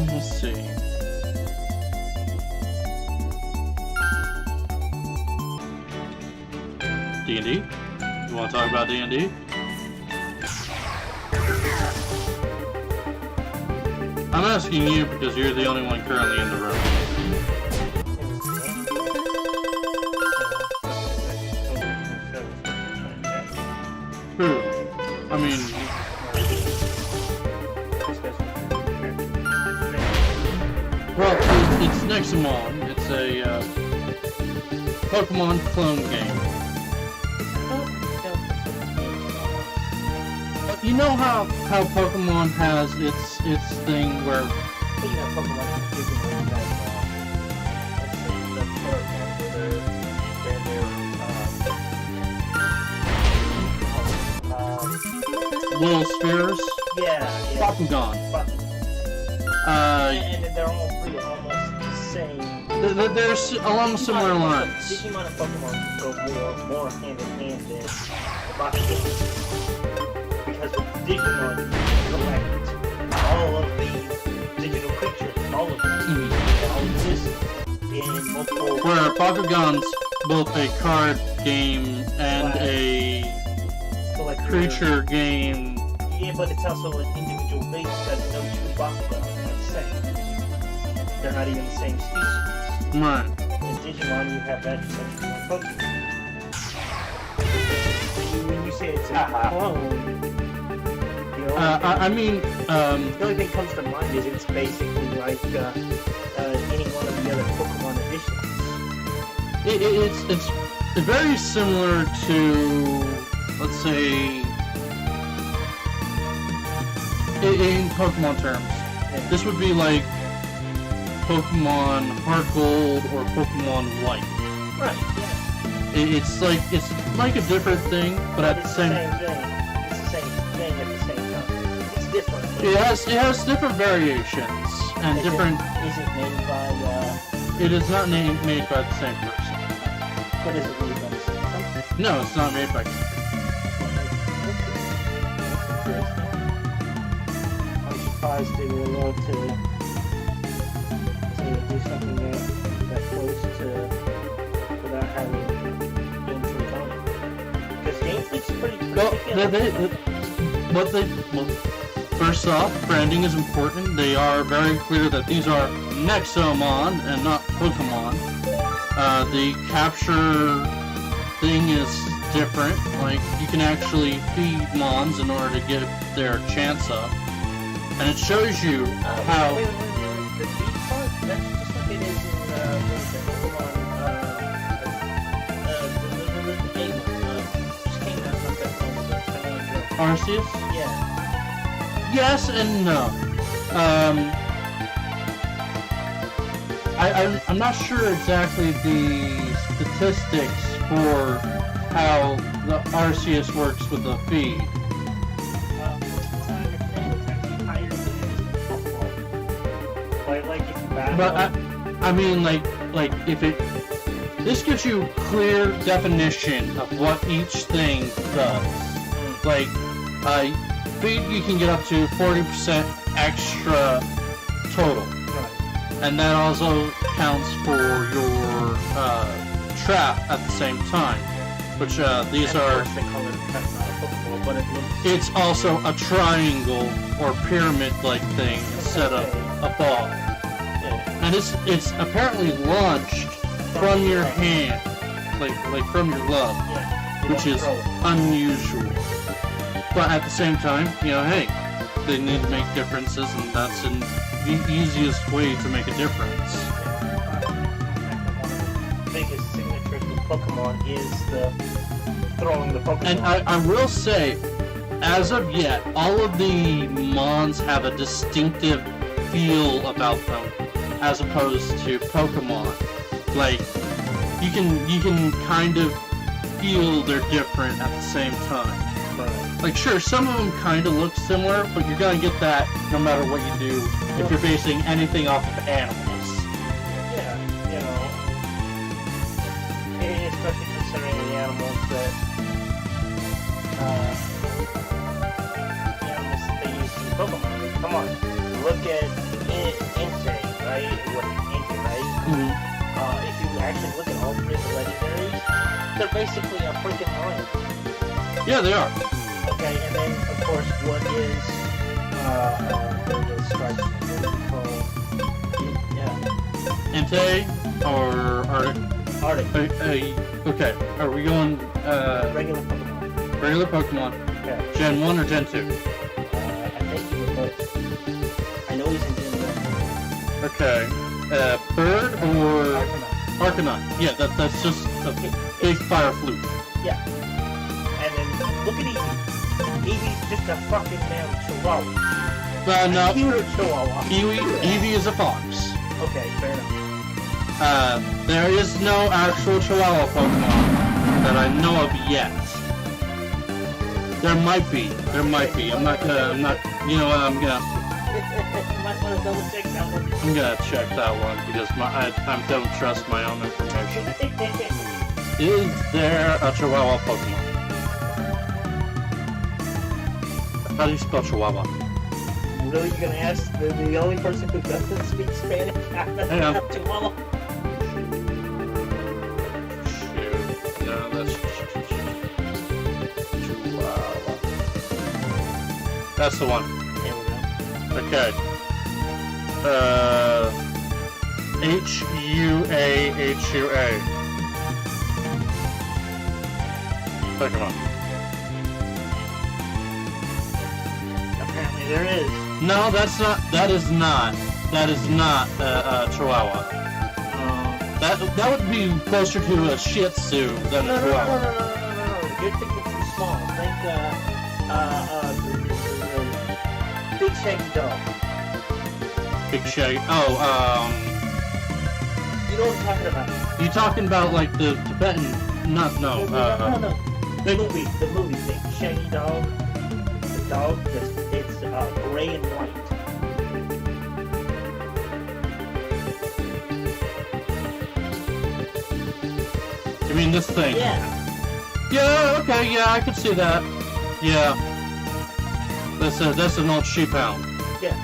Let's see. D&D? You want to talk about D&D? I'm asking you because you're the only one currently in the room. True. I mean... Well, it's Nexomon. It's a Pokemon clone game. You know how Pokemon has its thing where... little spheres? Yeah. Bakugan. And they're almost the same. They're along similar lines. Digimon and Pokemon go more hand in hand than the Bakugan. Because with Digimon, you collect all of these digital creatures, all of them. They all exist in multiple... Where Bakugan's both a card game and a creature game. Yeah, but it's also an individual base because no two Bakugan are the same. They're not even the same species. Right. In Digimon, you have that Pokemon. When you say it's a clone, I mean, the only thing that comes to mind is it's basically like any one of the other Pokemon editions. it's very similar to, let's say, in Pokemon terms. Yeah. This would be like Pokemon Heart Gold or Pokemon White. Right. Yeah. It's like a different thing, but at the same thing. It's the same thing at the same time. It's different. It has different variations and different. Is it made by? It is not made by the same person. But is it made by the same company? No, it's not made by. I'm surprised they were allowed to do something that close to without having Game Freak on it. Because Game Freak's pretty Well, first off, branding is important. They are very clear that these are Nexomon and not Pokemon. The capture thing is different. Like, you can actually feed Mons in order to get their chance up. And it shows you how... the feed part, that's just like it is in what is it, Pokemon, the game one, just came out not that long ago, kind of like Arceus? yeah. Yes and no. I'm not sure exactly the statistics for how the Arceus works with the feed. Like if you battle, But I mean, like if it, this gives you clear definition of what each thing does. Like, feed you can get up to 40% extra total, right. and that also counts for your trap at the same time. Which these And of are. course they call it a trap, not a Pokeball, but it looks. It's also a triangle or pyramid-like thing instead of a ball. Yeah. And it's apparently launched from your hand, like from your glove, Yeah. You which don't is throw it. unusual. But at the same time, you know, hey, they need to make differences, and that's the easiest way to make a difference. The biggest signatures with Pokemon is the throwing the Pokemon. And I will say, as of yet, all of the Mons have a distinctive feel about them, as opposed to Pokemon. Like, you can kind of feel they're different at the same time. Right. Like, sure, some of them kind of look similar, but you're gonna get that no matter what you do if you're basing anything off of animals. Yeah, you know, especially considering the animals that they use in Pokemon. Come on, look at Entei, right? What Entei, right? Mm-hmm. If you actually look at all three of the legendaries, they're basically a freaking lion. Yeah, they are. Okay, and then of course, what is the stripes called? Yeah, Entei or Arctic? Arctic. Okay, are we going Regular Pokemon. regular Pokemon? Okay. Gen 1 or Gen 2? I think he was both. I know he's in Gen 1. Okay. Bird or Arcanine. Arcanine? Yeah, that's just a big fire flute. Yeah. And then look at Eevee. Eevee's just a fucking damn chihuahua. No, A cute chihuahua. Eevee is a fox. Okay, fair enough. There is no actual Chihuahua Pokemon that I know of yet. There might be. I'm not, you know what, You might want to double check that one. I'm gonna check that one because I don't trust my own information. Is there a Chihuahua Pokemon? How do you spell Chihuahua? Really, you're gonna ask the only person who doesn't speak Spanish? Hang on. Chihuahua. Shoot. No, that's Chihuahua. That's the one. There we go. Okay. H-U-A. Pokemon. Apparently there is. No, that is not Chihuahua. That would be closer to a Shih Tzu than a No. Chihuahua. You're thinking too small. Think, the big shaggy dog. Big Shaggy. Oh, You know what I'm talking about? you talking about like the Tibetan? No. No. The movie, Big Shaggy Dog. The dog it's gray and white. You mean this thing? Yeah. Yeah. Okay. Yeah, I could see that. Yeah. That's an old sheep hound. Yeah.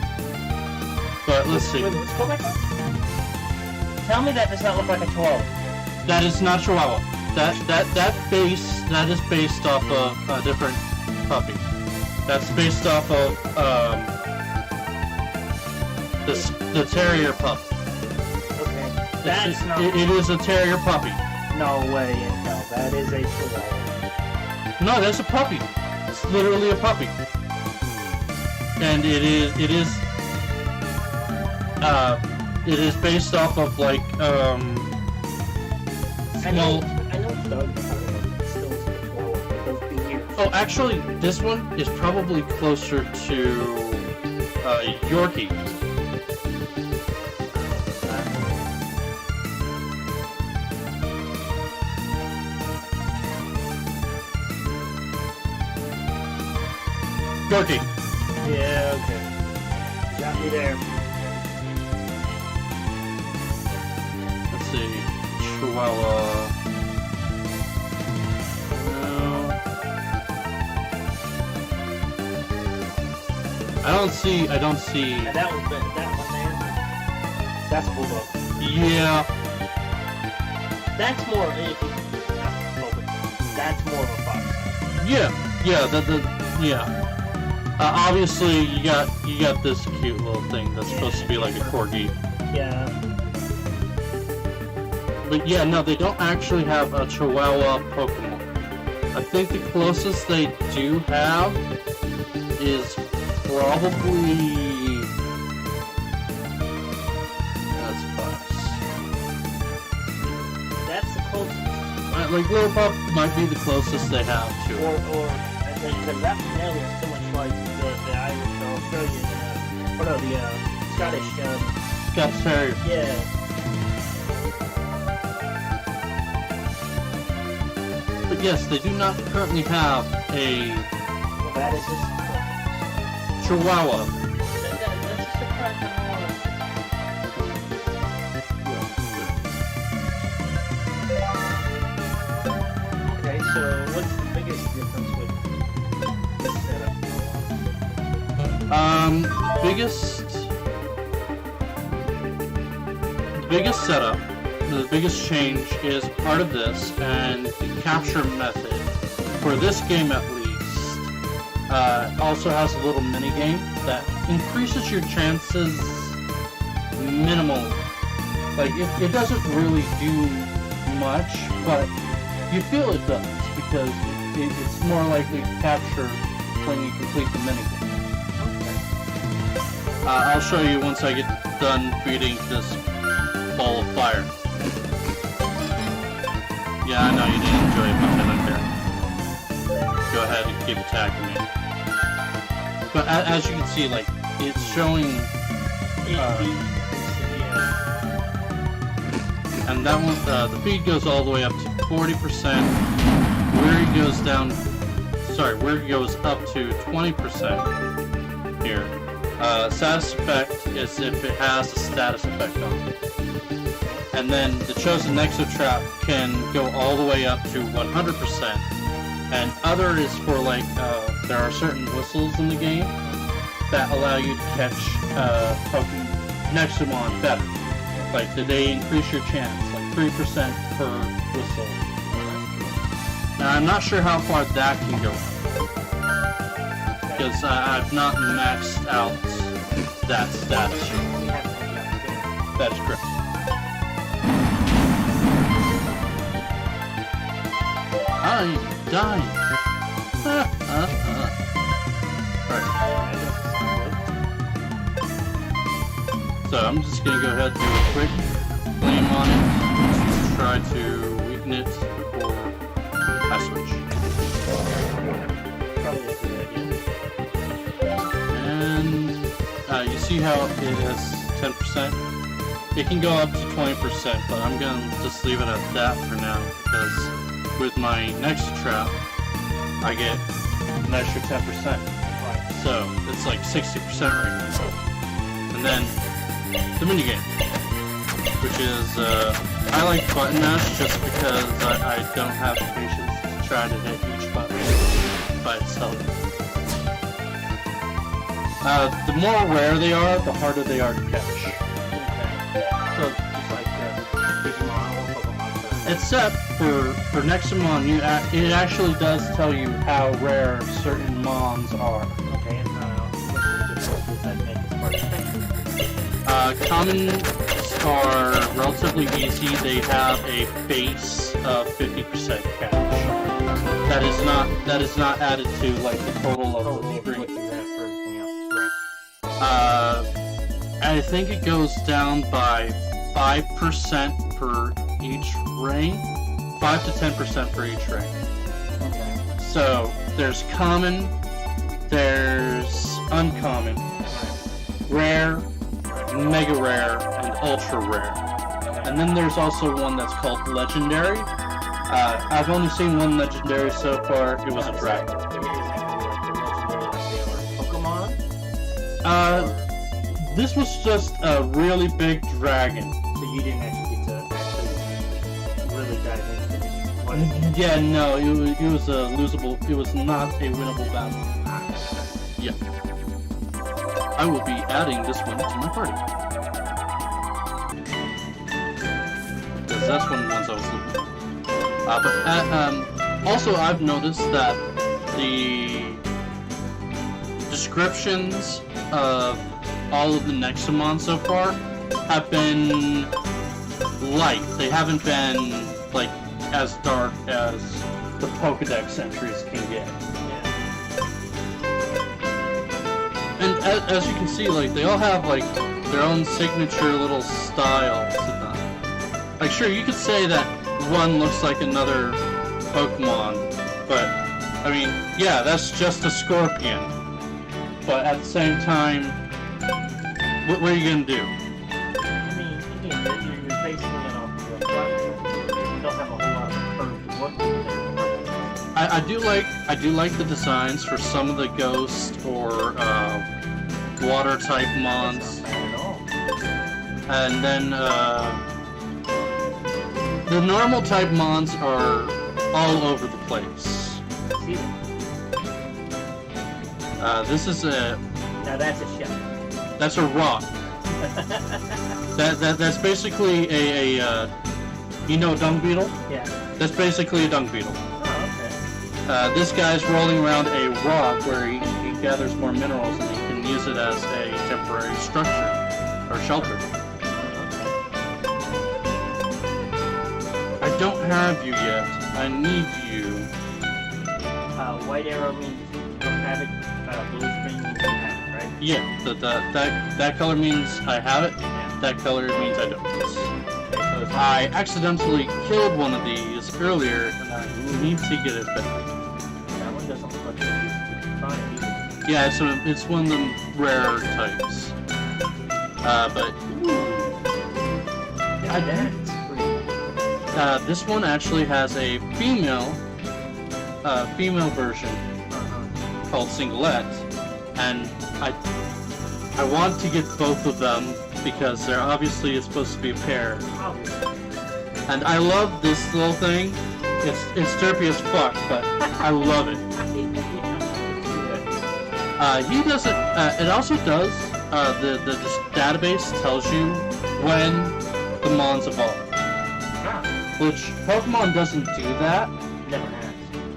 But let's see. Wait, let's go back up. Tell me that does not look like a 12. That is not Chihuahua. That is based off of a different puppy. That's based off of the terrier pup. Okay. That's not. It is a terrier puppy. No way in hell. That is a chihuahua. No, that's a puppy. It's literally a puppy. And it is it is based off of like I know well, it's dog, but still it's Chihuahua. Those big ears. oh, actually, this one is probably closer to Yorkie. Yorkie. Yeah, okay. Got me there. Let's see. Chihuahua. No. I don't see. And that one there. That's Bulldog. Yeah. That's more. That's more of a fox. Yeah. Yeah. Obviously, you got this cute little thing that's supposed to be like a corgi. Yeah. But yeah, no, they don't actually have a Chihuahua Pokemon. I think the closest they do have is probably... That's Fox. That's the closest. Like, Lillipup might be the closest they have to it. Or I think, because that Pinelli is so much like the Irish or Australian, or no, the Scottish, Scottish Terrier. yeah. But yes, they do not currently have a Well, that is just, Chihuahua. That's a surprise. okay, so what's the biggest difference with this setup? The biggest setup, the biggest change is part of this, and the capture method, for this game at least, also has a little mini game that increases your chances minimal. Like, it doesn't really do much, but you feel it does, because it's more likely to capture when you complete the mini game. I'll show you once I get done feeding this ball of fire. Yeah, I know you didn't enjoy it much, I don't care. Go ahead and keep attacking me. But as you can see, like, it's showing... and that one, the feed goes all the way up to 40%. Where it goes down... Sorry, where it goes up to 20% here. Status effect is if it has a status effect on it. And then the chosen Nexo Trap can go all the way up to 100%. And other is for like, there are certain whistles in the game that allow you to catch Pokemon Nexomon better. Like, they increase your chance, like 3% per whistle. Now, I'm not sure how far that can go, because I've not maxed out that status yet. That's correct. I'm dying. Alright. So I'm just gonna go ahead and do a quick flame on it to try to weaken it before I switch. And you see how it is 10%? It can go up to 20%, but I'm gonna just leave it at that for now, because with my next trap, I get an extra 10%. Right. So it's like 60% right now. And then the minigame, which is I like button mash just because I don't have the patience to try to hit each button by itself. The more rare they are, the harder they are to catch. Okay. So just like Digimon or Pokemon. Except for Nexomon, it actually does tell you how rare certain mons are. Okay, and that make this part Commons are relatively easy. They have a base of 50% catch. That is not added to like the total of the what green. you have for everything else, right? I think it goes down by 5% per each ring. 5 to 10% for each ring. Okay. So there's common, there's uncommon, rare, mega rare, and ultra rare. And then there's also one that's called legendary. I've only seen one legendary so far. It was a dragon. It is actually like the legendary Pokemon. This was just a really big dragon. So you didn't actually get to actually really dive into what it is. Yeah, no, it was a losable. It was not a winnable battle. Yeah. I will be adding this one to my party. Because that's one of the ones I was looking for. But also, I've noticed that the descriptions of all of the Nexomon so far have been light. They haven't been, like, as dark as the Pokedex entries can get. And as you can see, like, they all have, like, their own signature little styles to them. Like, sure, you could say that one looks like another Pokemon, but, I mean, yeah, that's just a Scorpion. But at the same time, what are you gonna do? I mean, again, you're basing it off of a platform. You don't have a whole lot of curve to work with. I do like the designs for some of the ghost or water type mons, That's not bad at all. and then the normal type mons are all over the place. See them? This is a Now that's a shell. that's a rock. That's basically a you know, dung beetle. Yeah. That's basically a dung beetle. Oh, okay. This guy's rolling around a rock where he gathers more minerals and he can use it as a temporary structure or shelter. I don't have you yet. I need you. White arrow means you don't have it. Blue string means you have it, right? Yeah, that color means I have it. Yeah. That color means I don't. Okay, so it's I accidentally killed one of these earlier, and I need to get it back. that one doesn't look like it's fine either. Yeah, so it's one of the rarer types. But Yeah, that's pretty. this one actually has a female version called Singlet, and I want to get both of them because they're obviously supposed to be a pair. Obviously. And I love this little thing. It's derpy as fuck, but I love it. He doesn't. It also does. The database tells you when the mons evolve, which Pokemon doesn't do that. Never has.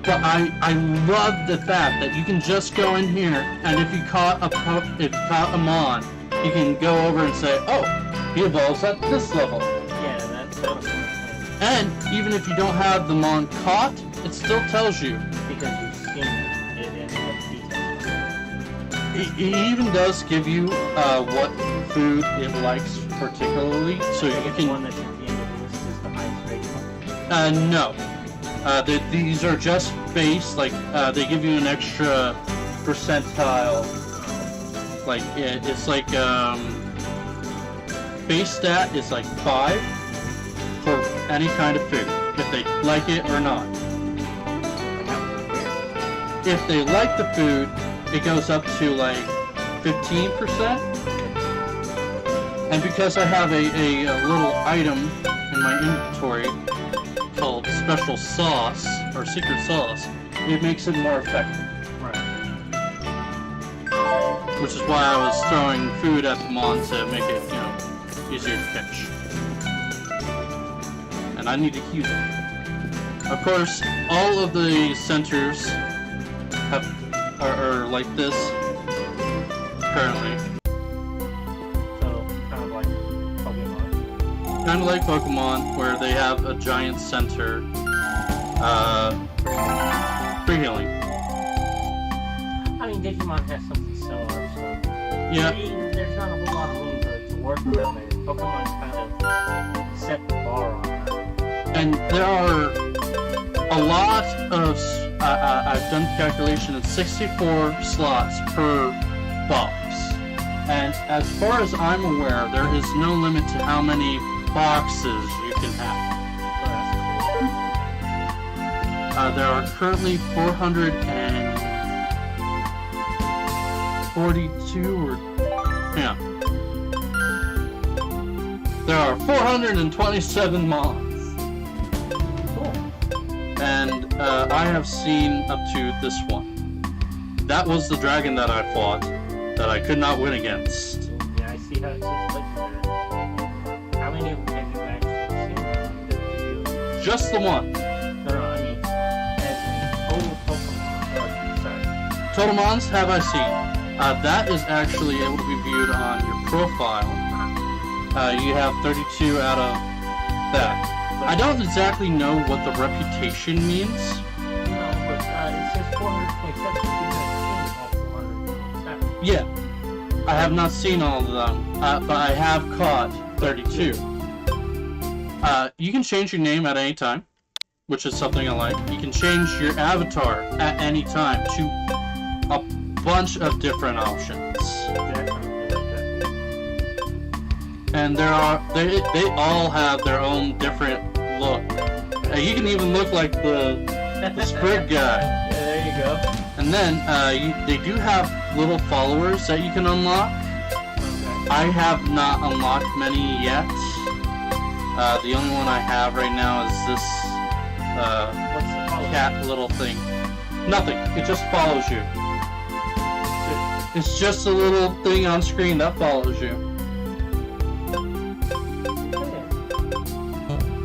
But I love the fact that you can just go in here, and if you caught a mon, you can go over and say, oh, he evolves at this level. Yeah, that's nice. And even if you don't have the mon caught, it still tells you. Because you've seen it in the details. It even does give you what food it likes particularly, so you The can. one that's at the end of the list is the highest rated one. No. These are just base, like, they give you an extra percentile. Like, it's like, base stat is like 5 for any kind of food, if they like it or not. If they like the food, it goes up to like 15%. And because I have a little item in my inventory called special sauce or secret sauce, it makes it more effective. Right. Which is why I was throwing food at the mon to make it, you know, easier to catch. And I need to heal it. Of course, all of the centers are like this currently. So, kind of like Pokemon. Kind of like Pokemon, where they have a giant center for healing. I mean, Digimon has something similar, so... Yeah. I mean, there's not a whole lot of room to Well, man, Pokemon kind of set the bar on that. And there are a lot of, I've done the calculation of 64 slots per box. And as far as I'm aware, there is no limit to how many boxes you can have. There are currently 442 or, yeah. There are 427 mons. Cool. And I have seen up to this one. That was the dragon that I fought, that I could not win against. Yeah, I see how it says legendary. How many of them have you actually seen? Just the one. No, I mean, as in total Pokemon. Sorry. Total mons have I seen. That is actually able to be viewed on your profile. You have 32 out of that. I don't exactly know what the reputation means. No, but it says 427. Yeah, I have not seen all of them, but I have caught 32. You can change your name at any time, which is something I like. You can change your avatar at any time to a bunch of different options. And there are they all have their own different look. You can even look like the Sprig guy. Yeah, there you go. And then they do have little followers that you can unlock. Okay. I have not unlocked many yet. The only one I have right now is this What's the follow? cat little thing. Nothing. It just follows you. It's just a little thing on screen that follows you.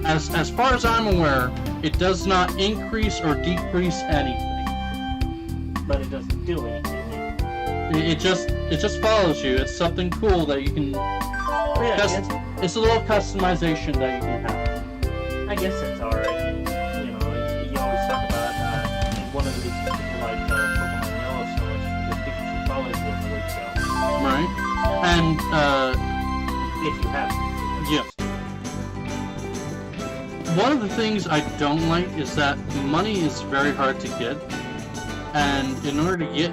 As far as I'm aware, it does not increase or decrease anything. But it doesn't do anything. It just follows you. It's something cool that you can. Yeah, It's a little customization that you can have. I guess it's alright. You know, you always talk about one of the reasons people like Pokemon Yellow so much because Pikachu follows you everywhere you go. Right. And If you have to. yes. One of the things I don't like is that money is very hard to get, and in order to get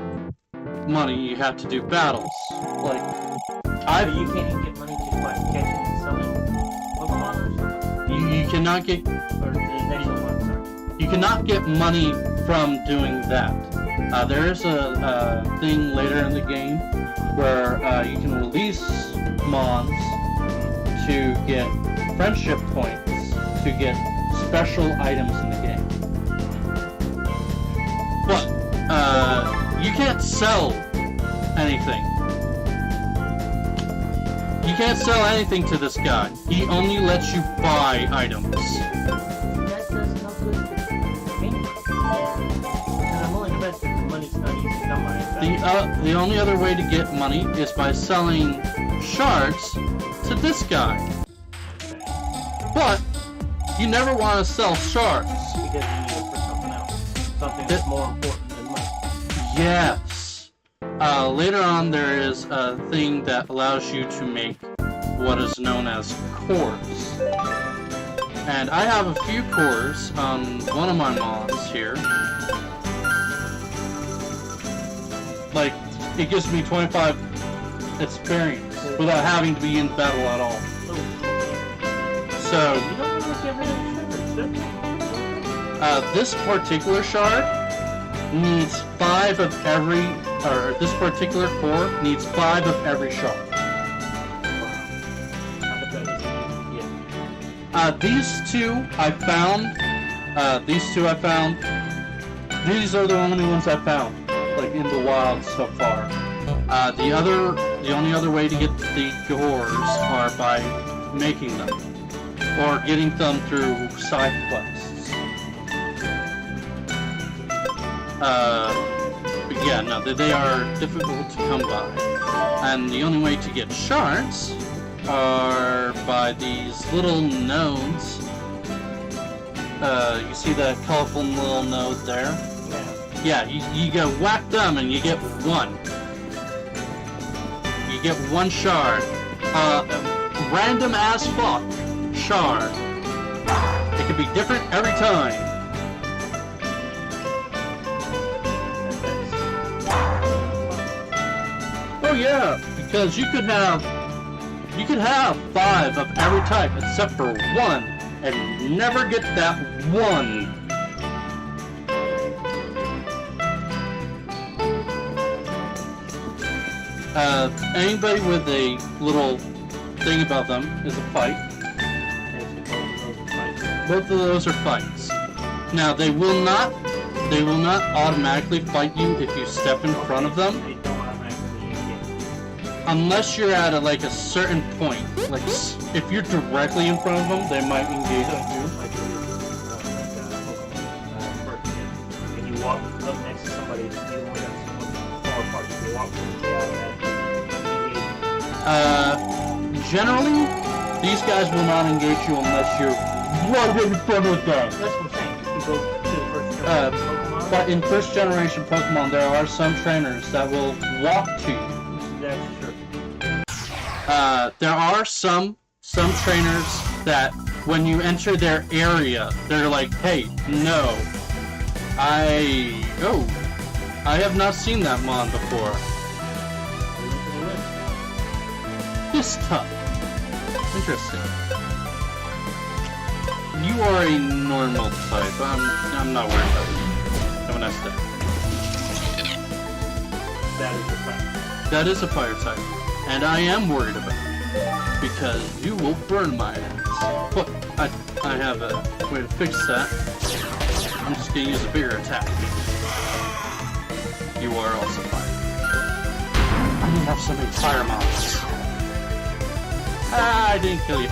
money, you have to do battles. Like, You can't even get money just by catching and selling Pokemon or something? you cannot get Or Nexomon, sorry. you cannot get money from doing that. There is a thing later in the game where you can release mons to get friendship points to get special items in the game. But you can't sell anything. You can't sell anything to this guy. He only lets you buy items. That does no good for me. And I'm willing to bet that the money's not easy to come by. The only other way to get money is by selling shards to this guy. But you never want to sell shards. Because you need it for something else. Something that's more important than money. Yes. Later on, there is a thing that allows you to make what is known as cores. And I have a few cores on one of my mons here. Like, it gives me 25 experience without having to be in battle at all. So, You don't really get rid of triggers, do you? this particular shard needs 5 of every, or this particular core needs 5 of every shard. These two I found. These are the only ones I found, like in the wild so far. The only other way to get the cores are by making them, or getting them through side quests. But yeah, no, they are difficult to come by. And the only way to get shards are by these little nodes. You see that colorful little node there? Yeah, you go whack them and you get 1. You get 1 shard. random as fuck shard. It could be different every time. Oh yeah, because you could have 5 of every type except for 1, and you never get that 1. Anybody with a little thing about them is a fight. Both of those are fights. Now they will not automatically fight you if you step in front of them. Unless you're at a certain point. Like if you're directly in front of them, they might engage on you. And you walk up next to somebody, you only got someone far apart. You walk from the Generally, these guys will not engage you unless you're right in front of them. That's what I'm saying. You go to the first generation Pokemon. But in first generation Pokemon, there are some trainers that will walk to you. That's true. There are some trainers that when you enter their area, they're like, hey, no. I have not seen that mon before. This tough. Interesting. You are a normal type. I'm not worried about you. Have a nice day. That is a fact. That is a fire type. And I am worried about it. Because you will burn my ass. But I have a way to fix that. I'm just gonna use a bigger attack. You are also fire. I don't have so many fire mobs. I didn't kill you.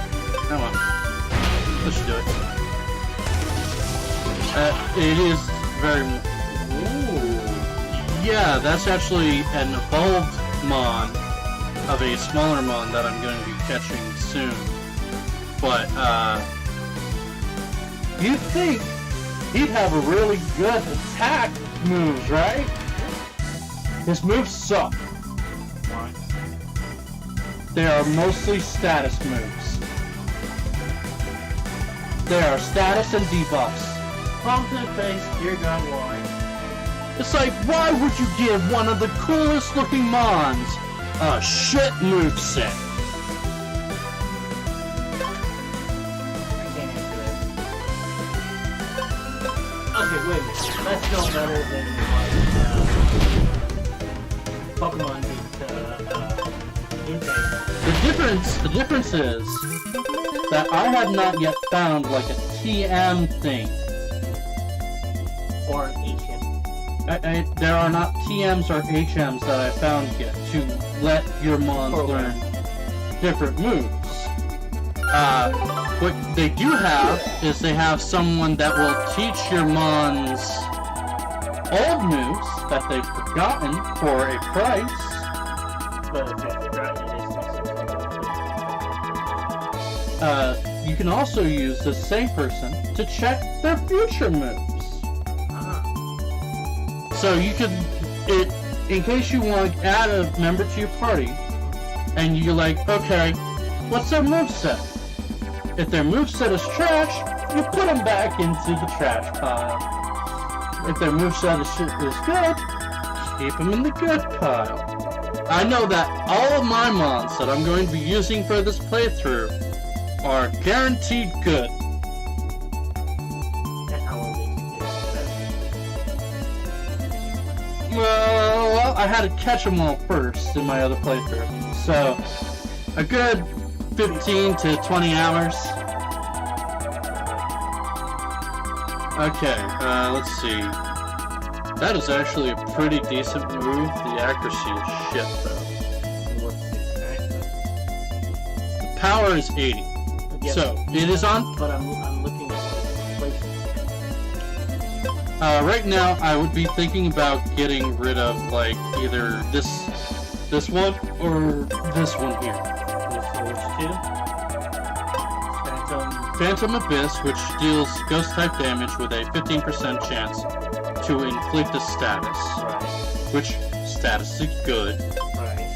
Oh well. Let's do it. It is very... Ooh. Yeah, that's actually an evolved mon of a smaller mon that I'm going to be catching soon. But, you'd think he'd have a really good attack moves, right? His moves suck. Why? They are mostly status moves. They are status and debuffs. Palm to the face, dear God, why? It's like, why would you give one of the coolest looking mons a shit moveset? I can't answer that. Okay, wait a minute. That's no better than Pokemon beat Insane. The difference is that I have not yet found like a TM thing. Or an HM. There are not TMs or HMs that I found yet to let your mons learn different moves. What they do have is they have someone that will teach your mons old moves that they've forgotten for a price. But if they've forgotten it, it's not You can also use the same person to check their future moves. So you could, in case you want to add a member to your party, and you're like, okay, what's their moveset? If their moveset is trash, you put them back into the trash pile. If their moveset is good, keep them in the good pile. I know that all of my mons that I'm going to be using for this playthrough are guaranteed good. And how long they can Well, I had to catch them all first in my other playthrough. So, a good 15 to 20 hours. Okay, let's see. That is actually a pretty decent move. The accuracy is shit, though. The power is 80. Yes. So, it is on... But I'm looking at places. Right now, I would be thinking about getting rid of, like, either this one or this one here. Which two? Phantom Abyss, which deals ghost-type damage with a 15% chance to inflict a status. Right. Which status is good. Right.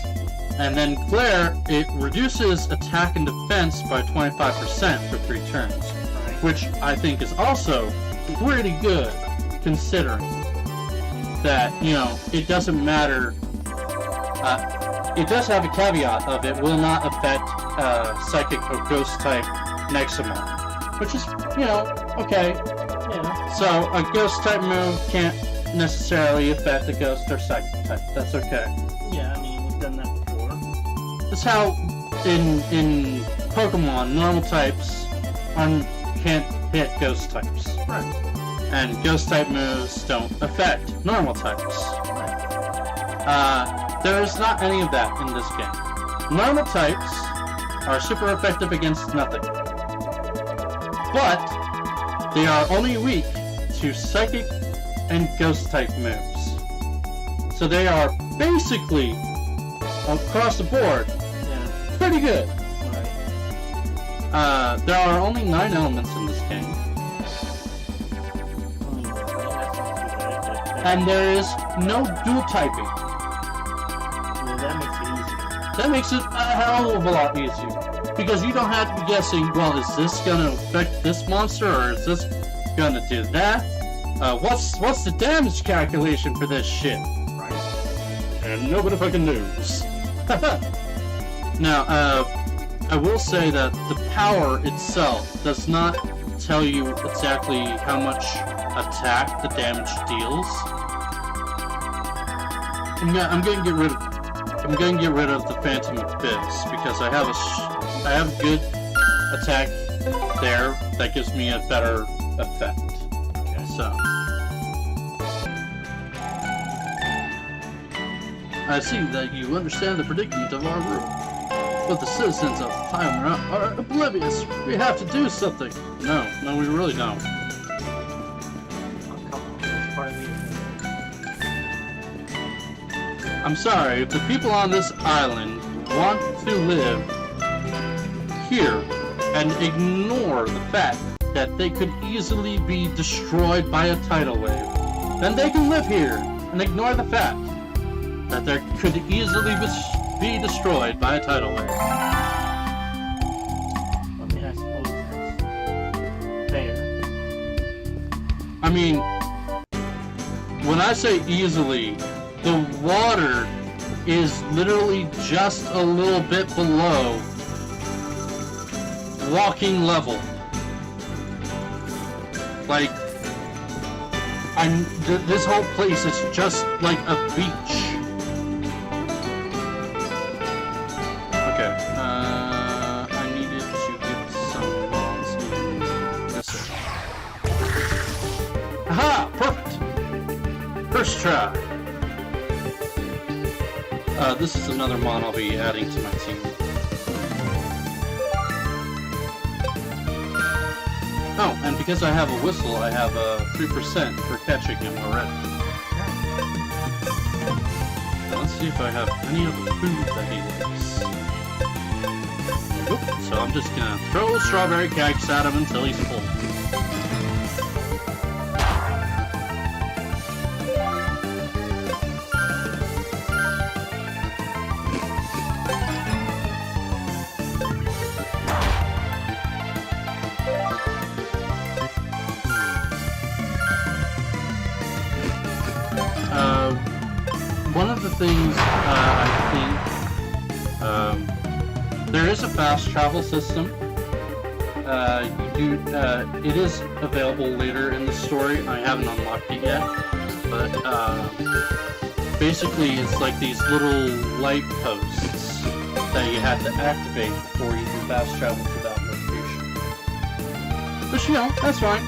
And then Glare, it reduces attack and defense by 25% for 3 turns, which I think is also pretty good, considering that, you know, it doesn't matter. It does have a caveat of it will not affect Psychic or Ghost type Nexomon, which is, you know, okay. Yeah. So a Ghost type move can't necessarily affect a Ghost or Psychic type. That's okay. Yeah, I mean, we've done that before. That's how in Pokemon normal types can't hit Ghost types. Right. And Ghost type moves don't affect normal types. Right. There is not any of that in this game. Normal types are super effective against nothing. But they are only weak to Psychic and Ghost type moves. So they are basically, across the board, pretty good. Right. There are only 9 elements in this game. And there is no dual typing. Well, that makes it easy. That makes it a hell of a lot easier. Because you don't have to be guessing, well, is this gonna affect this monster, or is this gonna do that? What's the damage calculation for this shit? Right. And nobody fucking knows. Now, I will say that the power itself does not tell you exactly how much attack the damage deals. I'm going to get rid of the Phantom Abyss because I have a good attack there that gives me a better effect. Okay, so I see that you understand the predicament of our rule, but the citizens of Pyramid are oblivious. We have to do something. No, we really don't. Oh, come on. That's part of me. I'm sorry, if the people on this island want to live here and ignore the fact that they could easily be destroyed by a tidal wave, then they can live here and ignore the fact that they could easily be destroyed by a tidal wave. I mean, I suppose that's fair. I mean, when I say easily, the water is literally just a little bit below walking level. Like, this whole place is just like a beach. Okay, I needed to get some mons in this area. Aha! Perfect! First try. This is another mon I'll be adding to my team. Oh, and because I have a whistle, I have 3% for catching him already. Now let's see if I have any of the food that he likes. Oop, so I'm just gonna throw strawberry cakes at him until he's full. One of the things I think there is a fast travel system. It is available later in the story. I haven't unlocked it yet, but basically it's like these little light posts that you have to activate before you can fast travel to that location. But you know, that's fine.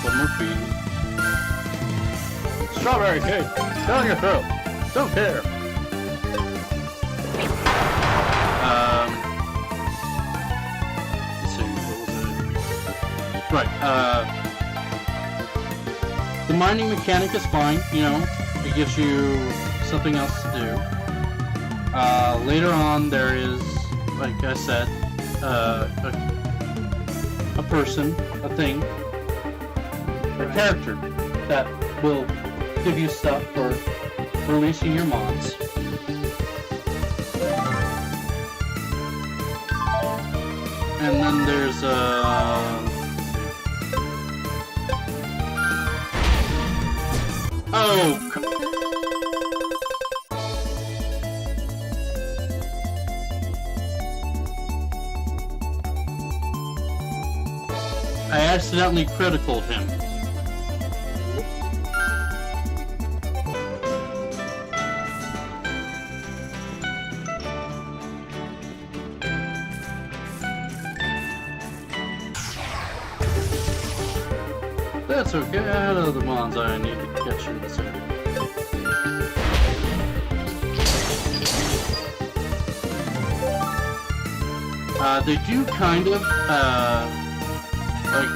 One more feed. Strawberry cake! Down your throat! Don't care! Let's see, what was it? Right, the mining mechanic is fine, you know, it gives you something else to do. Later on there is, like I said, a person, a thing, a character that will give you stuff for releasing your mods. And then there's I accidentally criticaled him. That's okay, I had other mons I need to catch in this area. They do kind of, like,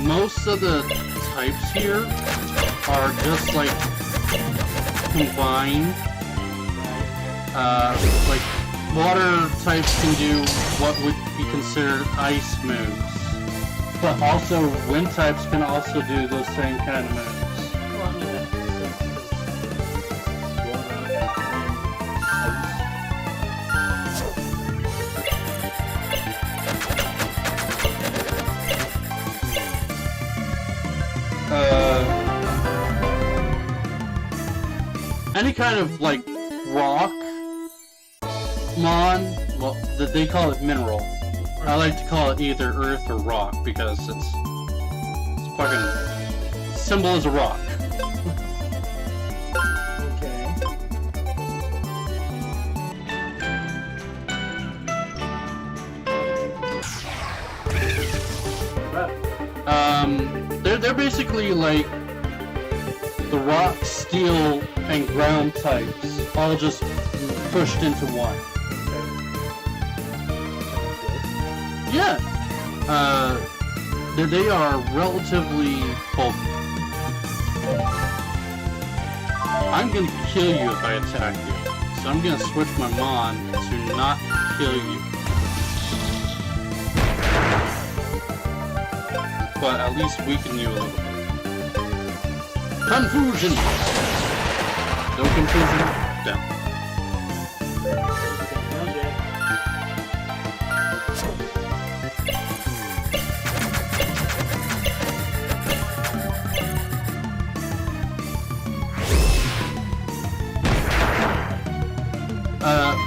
most of the types here are just, like, combined. Like, water types can do what would be considered ice moves. But also, wind types can also do those same kind of moves. Well, I mean, that's any kind of, like, rock mon, well, they call it mineral. I like to call it either earth or rock because it's fucking symbol is a rock. okay. They're basically like the rock, steel, and ground types all just pushed into one. Yeah. They are relatively bulky. I'm gonna kill you if I attack you, so I'm gonna switch my mon to not kill you. But at least weaken you a little bit. Confusion! No confusion, down.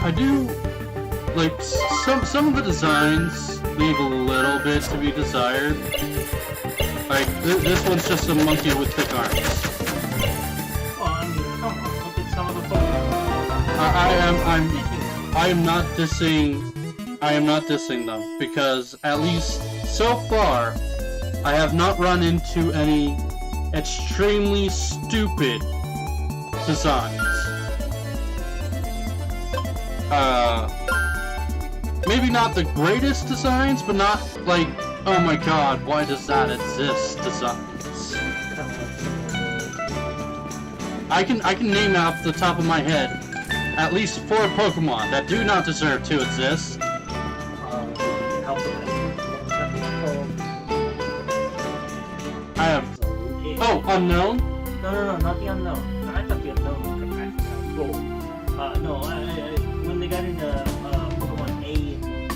I do, like, some of the designs leave a little bit to be desired. Like, this one's just a monkey with thick arms. Well, I mean, come on, look at some of the photos. I am not dissing them, because at least so far, I have not run into any extremely stupid designs. Maybe not the greatest designs, but not like, oh my god, why does that exist designs. I can name off the top of my head at least 4 Pokemon that do not deserve to exist. I have... Oh, Unknown? No, not the Unknown. I thought the Unknown was kind of cool. No, when they got into Pokemon A and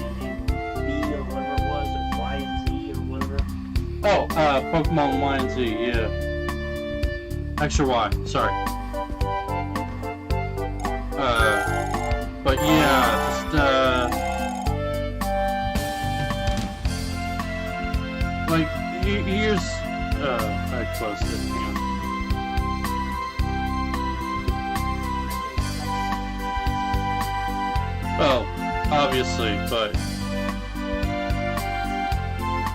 B or whatever it was, or Y and Z or whatever. Oh, Pokemon Y and Z, yeah. Extra Y, sorry. But yeah, just, like, here's, I closed it, hang on. Well, obviously, but...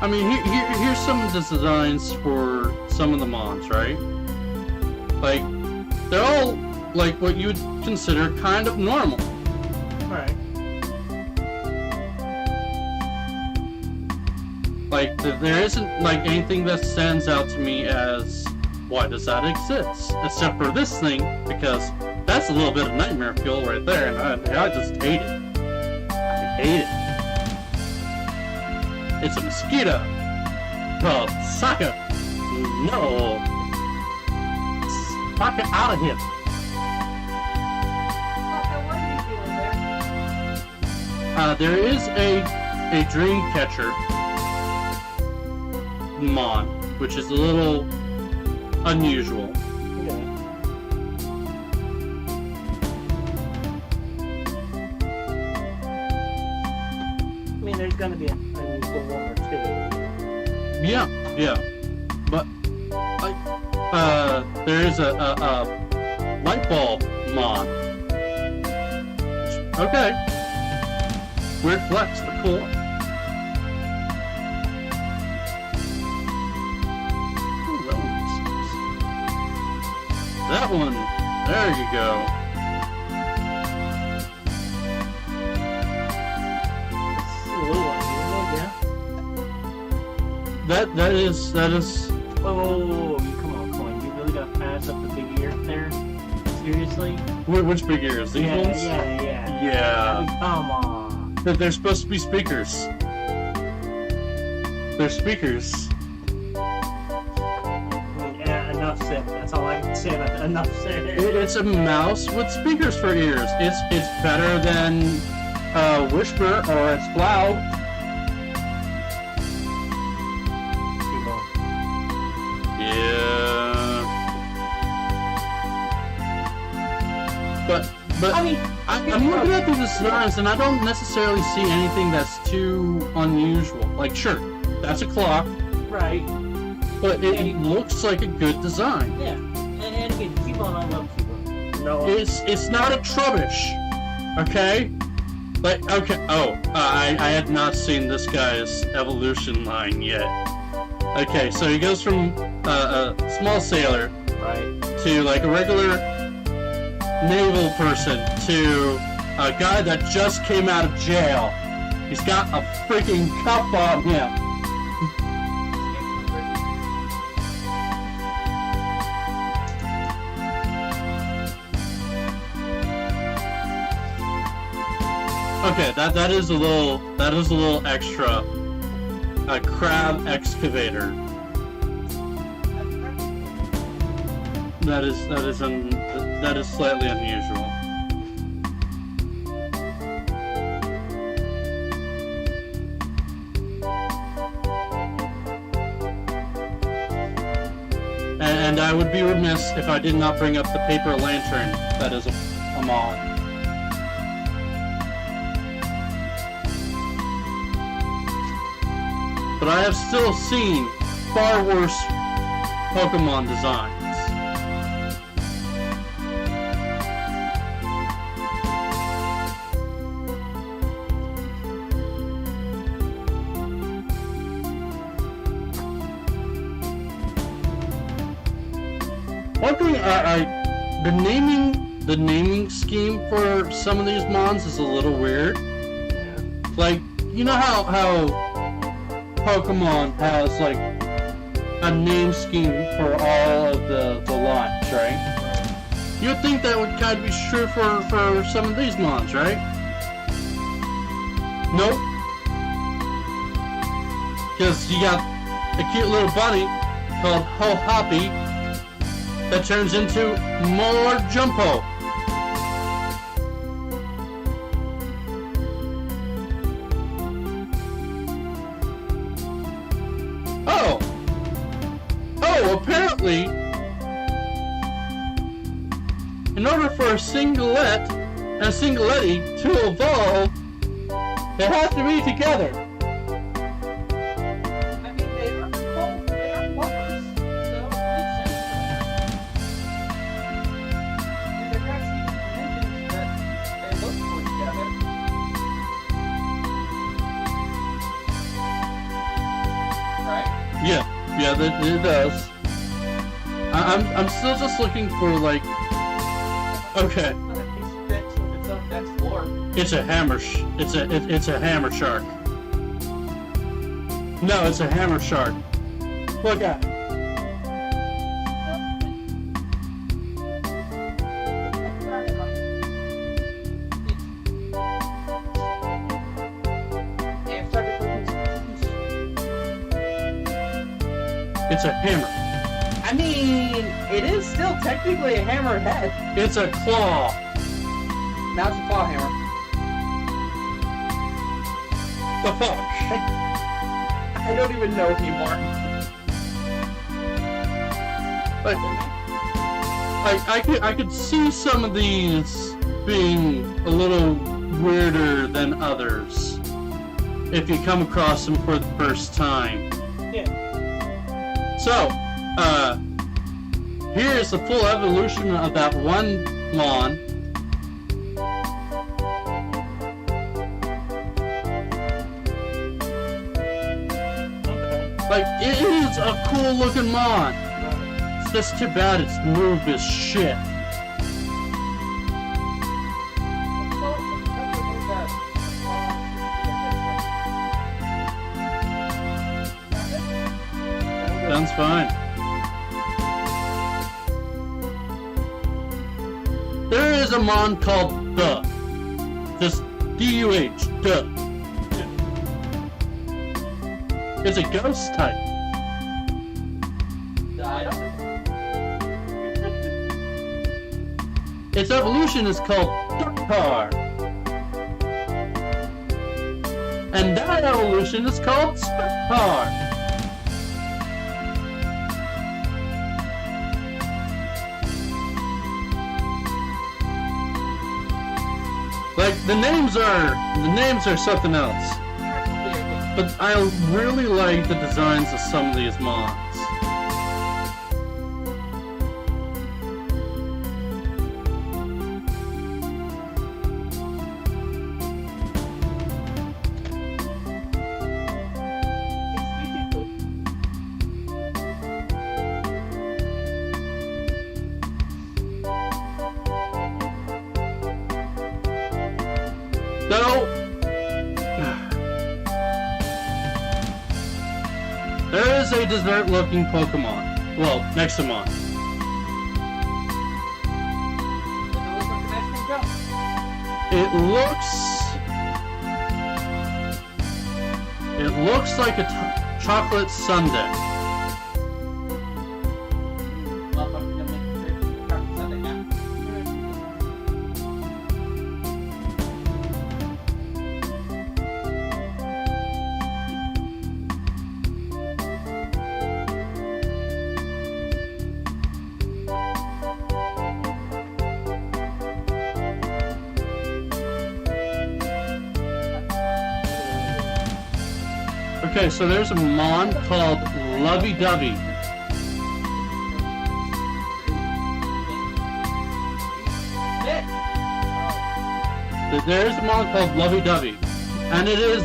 I mean, here's some of the designs for some of the mons, right? Like, they're all, like, what you would consider kind of normal. Right. Like, there isn't, like, anything that stands out to me as, why does that exist? Except for this thing, because that's a little bit of nightmare fuel right there, and I just hate it. I hate it. It's a mosquito called Saka. No! Knock it out of him! Papa, what are you doing there? There is a dream catcher mon, which is a little unusual. Yeah. I mean, there's gonna be an unusual one or two. Yeah, yeah. But there is a light bulb mon. Okay. Weird flex, but cool. Ooh, that one. There you go. It's a little unusual, yeah. That is. Oh, come on. You really gotta pass up the big ear there? Seriously? Which big ears? These ones? Yeah. Yeah. I mean, come on. They're supposed to be speakers. They're speakers. Yeah, enough said. That's all I can say about that. Enough said. It's a mouse with speakers for ears. It's better than Whisper or it's loud. Yeah. But I mean, I'm looking at the designs and I don't necessarily see anything that's too unusual. Like, sure, that's a clock, right. but it looks like a good design. Yeah. And again, Cubone, I love Cubone. No. It's not a trubbish, okay? Like, okay, I had not seen this guy's evolution line yet. Okay, so he goes from a small sailor Right. to like a regular naval person to a guy that just came out of jail. He's got a freaking cup on him. Okay, that is a little extra. A crab excavator. That is slightly unusual. And I would be remiss if I did not bring up the paper lantern that is a mon. But I have still seen far worse Pokemon designs. One thing the naming scheme for some of these mons is a little weird. Like, you know how Pokemon has like a name scheme for all of the lines, right? You would think that would kind of be true for some of these mons, right? Nope. Because you got a cute little bunny called Ho Hoppy that turns into more Jumpo. Apparently, in order for a Singlet and a Singletti to evolve, they have to be together. I mean, they are lovers, so it makes sense for that. And there has even mentions that they look for each other. Right? Yeah, it does. I'm still just looking for like. Okay, it's a hammer. It's a hammer shark. No, it's a hammer shark. Look at it. It's a hammer. I mean, it is still technically a hammerhead. It's a claw. Now it's a claw hammer. The fuck? I don't even know anymore. I could see some of these being a little weirder than others if you come across them for the first time. Yeah. So, here's the full evolution of that one Mon. Okay. Like, it is a cool looking Mon. It's just too bad its move is shit. Sounds fine. There is a Mon called Duh. Just D-U-H, Duh. It's a ghost type. Its evolution is called Ducktar. And that evolution is called Spectar. Like, the names are something else. But I really like the designs of some of these Mons. So, there is a dessert-looking Pokemon. Well, Nexomon. It looks like a chocolate sundae. Okay, so there's a Mon called Lovey-Dovey. There's a Mon called Lovey-Dovey. And it is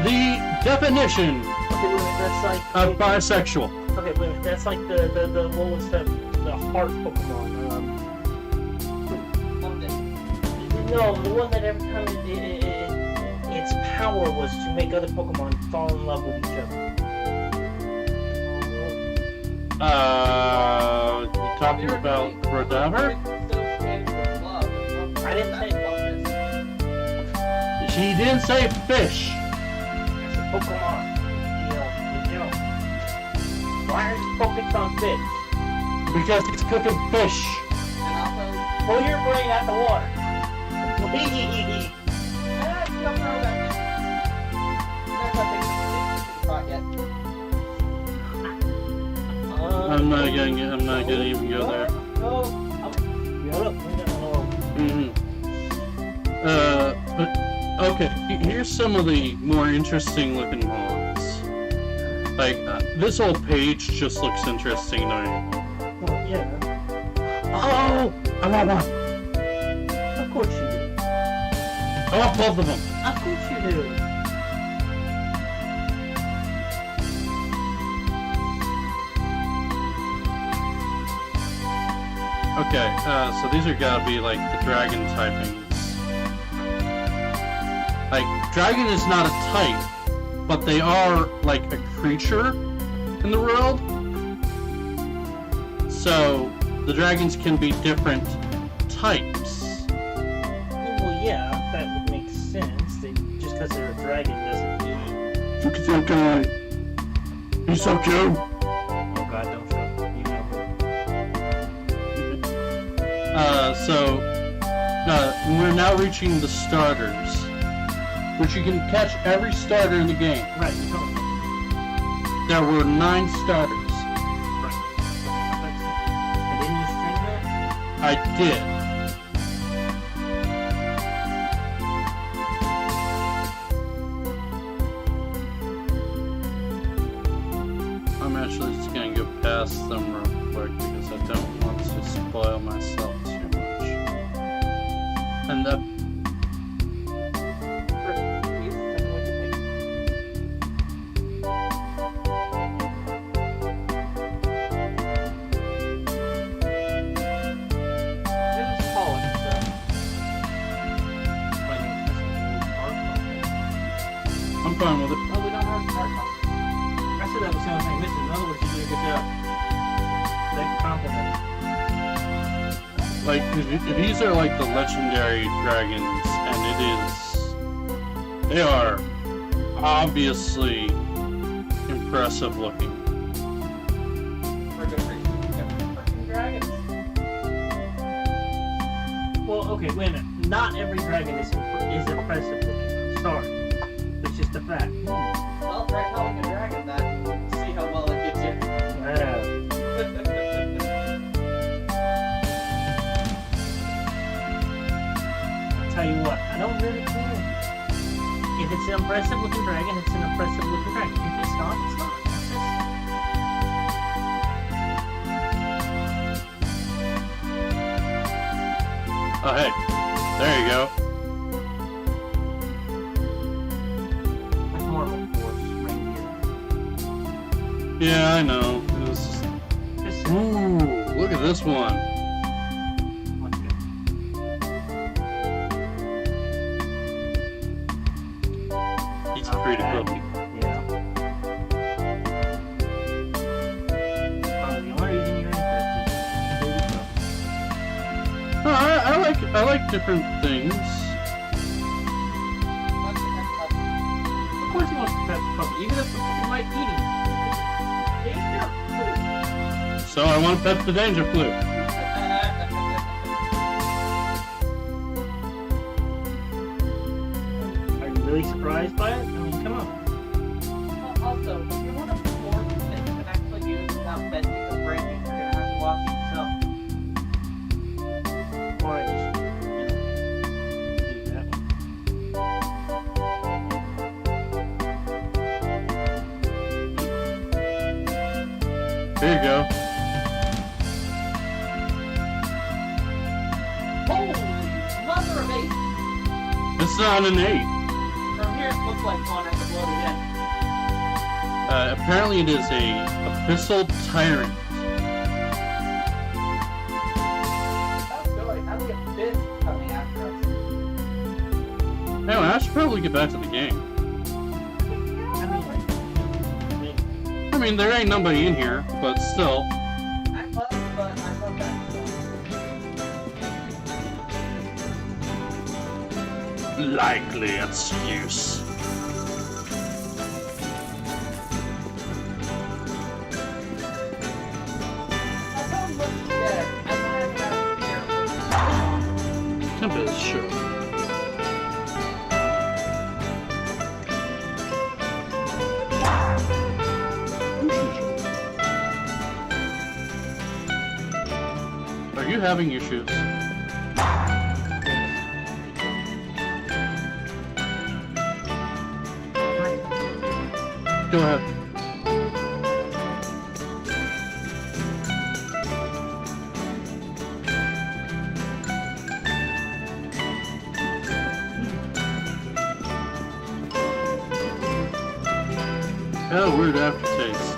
the definition Okay, wait a minute, that's like... of bisexual. Okay, wait a minute, that's like the what was the heart Pokemon, No, the one that every time its power was to make other Pokemon fall in love with each other. You talking about Rodaver? I didn't say She didn't say fish. I said Pokemon. You know. Why are you focused on fish? Because it's cooking fish. Pull your brain out the water. I'm not gonna even go there. But okay, here's some of the more interesting looking Mons. Like, this whole page just looks interesting to me. Well, yeah. Oh! I want one! Of course you do. I want both of them! Of course you do. Okay, so these are gotta be like the dragon typings. Like, dragon is not a type, but they are like a creature in the world. So, the dragons can be different types. Well, yeah, that would make sense. Just because they're a dragon doesn't mean... Look at that guy! He's so cute! Oh god, don't show. You know who. We're now reaching the starters, which you can catch every starter in the game. Right, you told me. There were 9 starters. Right. And didn't you string that? I did. I'm actually just gonna go past them real quick because I don't want to spoil myself too much. And that. Please tell me what you think. It is polished, so. I'm fine with it. Oh, we don't have card copies. I said that was the only thing missing. In other words, you did a good job. Thank compliment. Like, these are like the legendary dragons, and they are obviously impressive looking. For good reason. They're freaking dragons. Well, okay, wait a minute. Not every dragon is impressive looking. I'm sorry. It's just a fact. Well, try calling a dragon that. See how well it gets you. I'll tell you what, I don't really care. If it's an impressive looking dragon, it's an impressive looking dragon. If it's not, it's not. Oh, hey. There you go. That's more of a force reindeer. Yeah, I know. It was just... Just Ooh, look at this one. much good. He's pretty cool. Yeah. Probably the only reason you're interested. No, I like different things. What's the next puppy? Of course he wants to pet the puppy, even if the puppy might eat him. Danger Flute. So I want to pet the danger flute. Are you really surprised by it? I mean, come on. Also, if you want to perform that you can actually use without bending the brain, you're gonna have to watch it yourself. Or I just, do that one. Here you go. Holy mother of eight! It's not an 8. From here, it looks like one at the bloated end. Apparently it is a abyssal tyrant. That's good. How do we get this coming after us? Anyway, I should probably get back to the game. I mean, there ain't nobody in here, but still. I love, but I love that. Likely excuse. Someone looks dead. I'm not here. Tempest show. Are you having issues? Go ahead. Oh, weird aftertaste.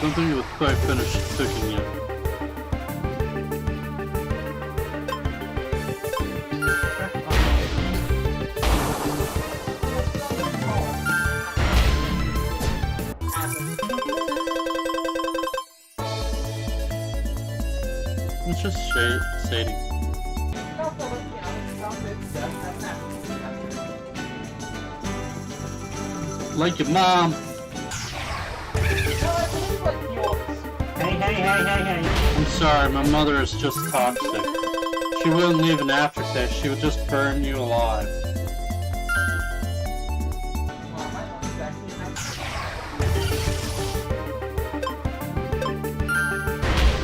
Don't think it was quite finished cooking yet. It's just shading. Also, let's be honest, some good stuff that's not. Like your mom. Well, I believe like yours. Hey, hey, hey. I'm sorry, my mother is just toxic. She wouldn't leave an aftertaste, she would just burn you alive. Well, my mom's actually nice.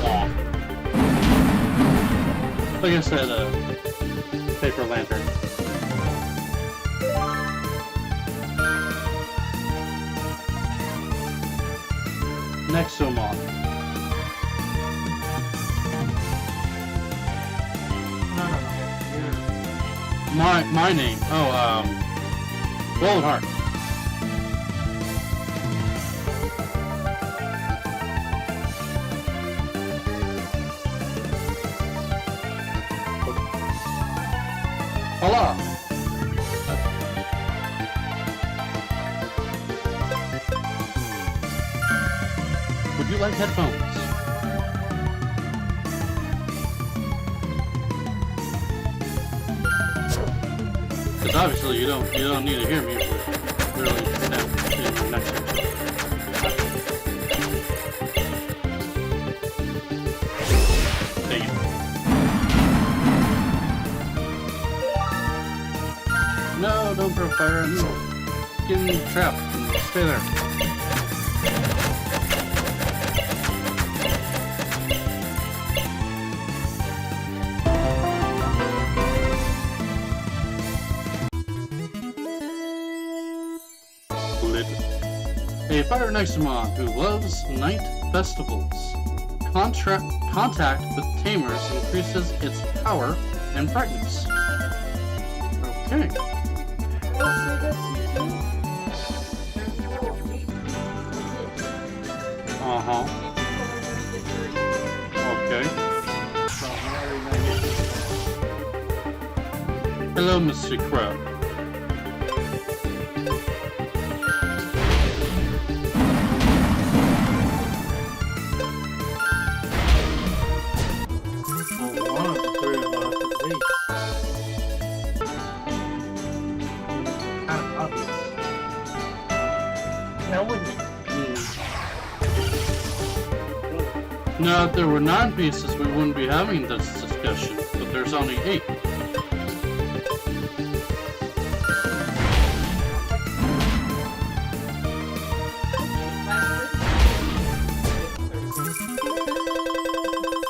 Yeah. Like I said, paper lantern. Nexomon. No. My name. Oh, Golden Heart. Hola. Would you like headphones? Because obviously you don't need to hear me with really snap in next to Dang it. No, don't throw fire at me. Get in the trap and stay there. A fire Nexomon who loves night festivals. Contact with tamers increases its power and brightness. Okay. Uh-huh. Okay. Hello, Mr. Crow. One of the three of us at least. Kind of obvious. Now wouldn't it? Now, if there were 9 pieces, we wouldn't be having this discussion, but there's only 8.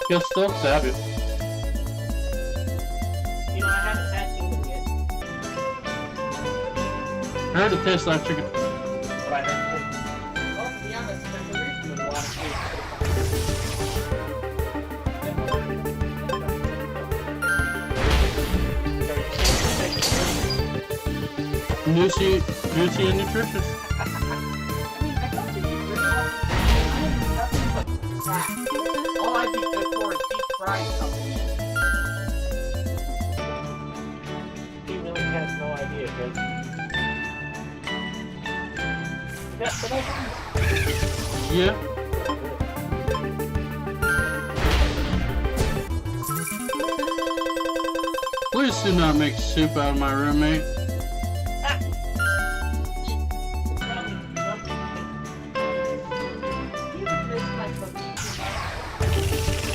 Guess they'll stab you. You know, I haven't had human yet. I heard it tastes like chicken. But I heard Well, to be honest, there's a reason there's a lot of Juicy and nutritious. I mean, I don't think you really have to. I am nothing but crap. All I'd be good for is deep frying something in. He really has no idea, because... Yeah, but Yeah. Please do not make soup out of my roommate. You would miss my cooking too much.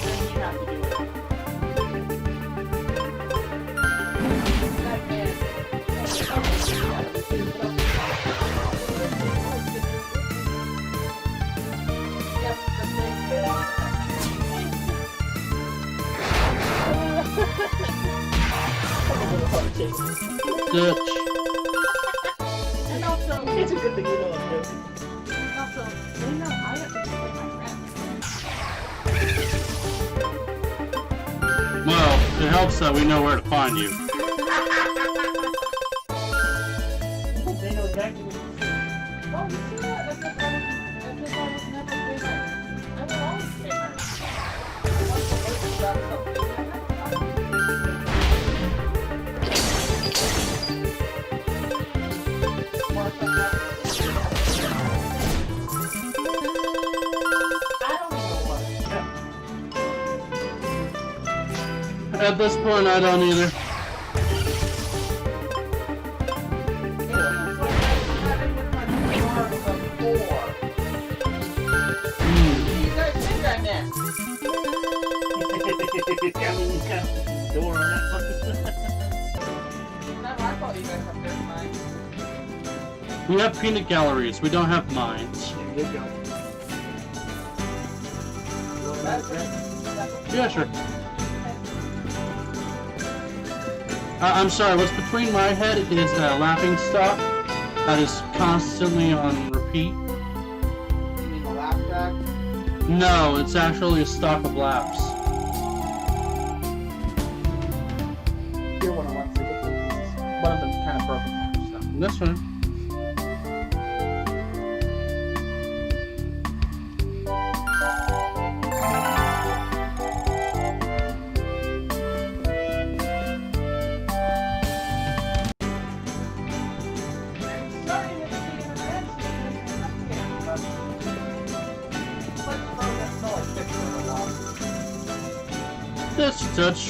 Then you have to do it. That man. Yes, the thing. Dutch. And also, it's a good thing you know I'm joking. also, they know I have to do with my friends. Well, it helps that we know where to find you. They know exactly what you're saying. Oh, you see that? As if I was never bigger. I will always pay my rent. I want to work about something that I never thought. Martha, I don't even know what. At this point, I don't either. It seems like I was having with my car before. Hmm. Do you guys think I missed? I mean, you got the door on that one. No, I thought you guys had their mine. We have peanut galleries. We don't have mines. There you go. Yeah, sure. I'm sorry, what's between my head is a laughing stock that is constantly on repeat. You mean the laugh track? No, it's actually a stock of laughs. You're one of ones that get pieces. One of them's kind of broken. So. That's fine. Just a touch.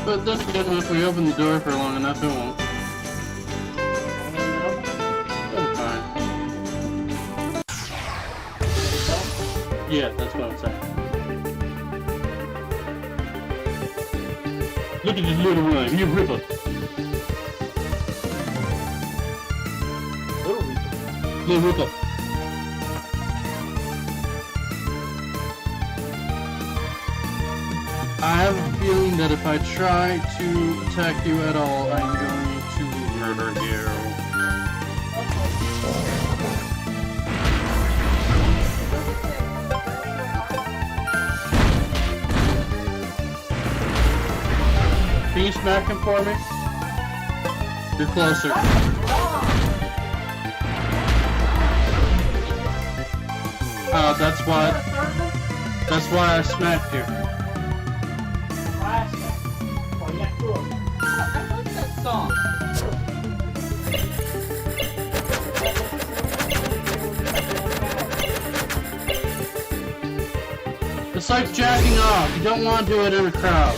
But then again, if we open the door for long enough, it won't. It'll be fine. Yeah, that's what I'm saying. Look at this little one. He's a ripper. Little ripper. I have a feeling that if I try to attack you at all, I'm going to murder you. Can you smack him for me? You're closer. That's why I smacked you. I like that song. It's like jacking off. You don't want to do it in a crowd.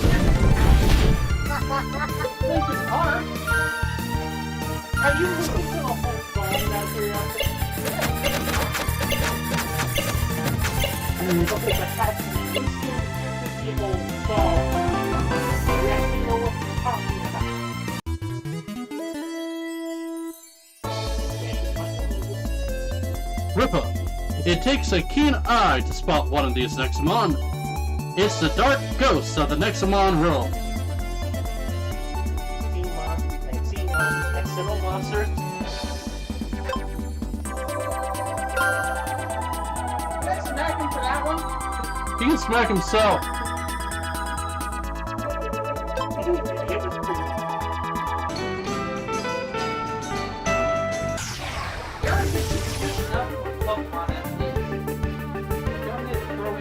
Linkin Park. Have you listened to the whole song out curiosity? Okay, but have you listened to the whole song? We actually know what we're talking about. Ripper. It takes a keen eye to spot one of these Nexomon. It's the dark ghosts of the Nexomon realm. Nexomon monster. Can I smack him for that one? He can smack himself. It was pretty. Yours is just enough for Pokemon as it is. Don't need to throw in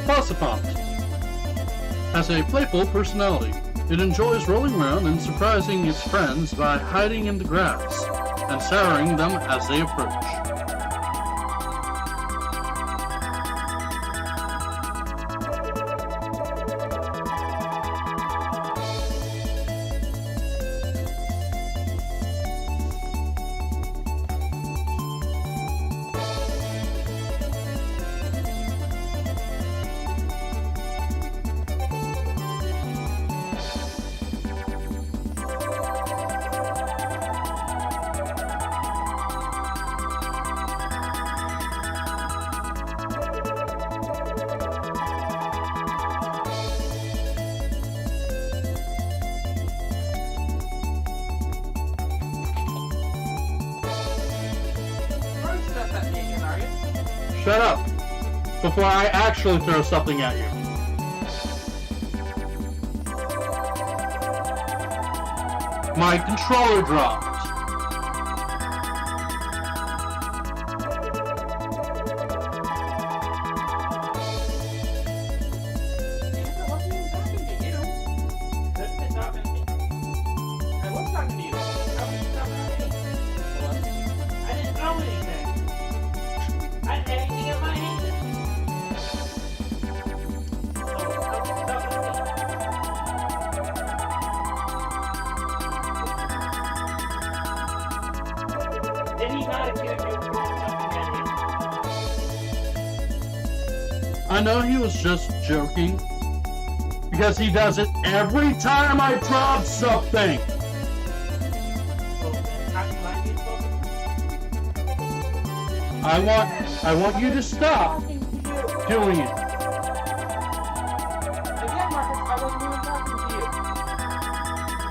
Possipont has a playful personality. It enjoys rolling around and surprising its friends by hiding in the grass and souring them as they approach. upset at me again, are you? Shut up! Before I actually throw something at you. My controller dropped. I wasn't even talking to you. Couldn't have been talking to me. I was talking to you. I wasn't talking to me. I didn't know anything. I had anything in my hand. So, I was talking to me. Did he not accuse you of throwing something at him? I know he was just joking. Because he does it every time I drop something. So then, how can I be spoken? I want you to stop Talking to you. doing it. Again, Marcus, I wasn't even talking to you.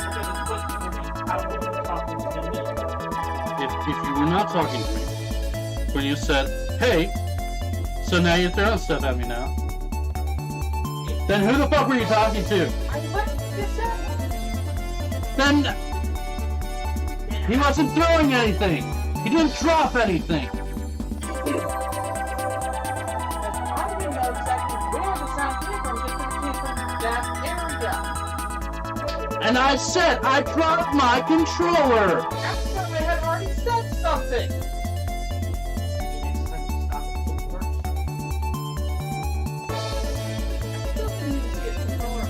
Okay, the question will be, how were you talking to me? If you were not talking to me, when you said, hey, so now you're throwing stuff at me now, then who the fuck were you talking to? I what you said. Then he wasn't throwing anything. He didn't drop anything. I didn't know exactly where the sound came from, just that it came from that area. And I said, I dropped my controller. After I had already said something. Still didn't even see a controller.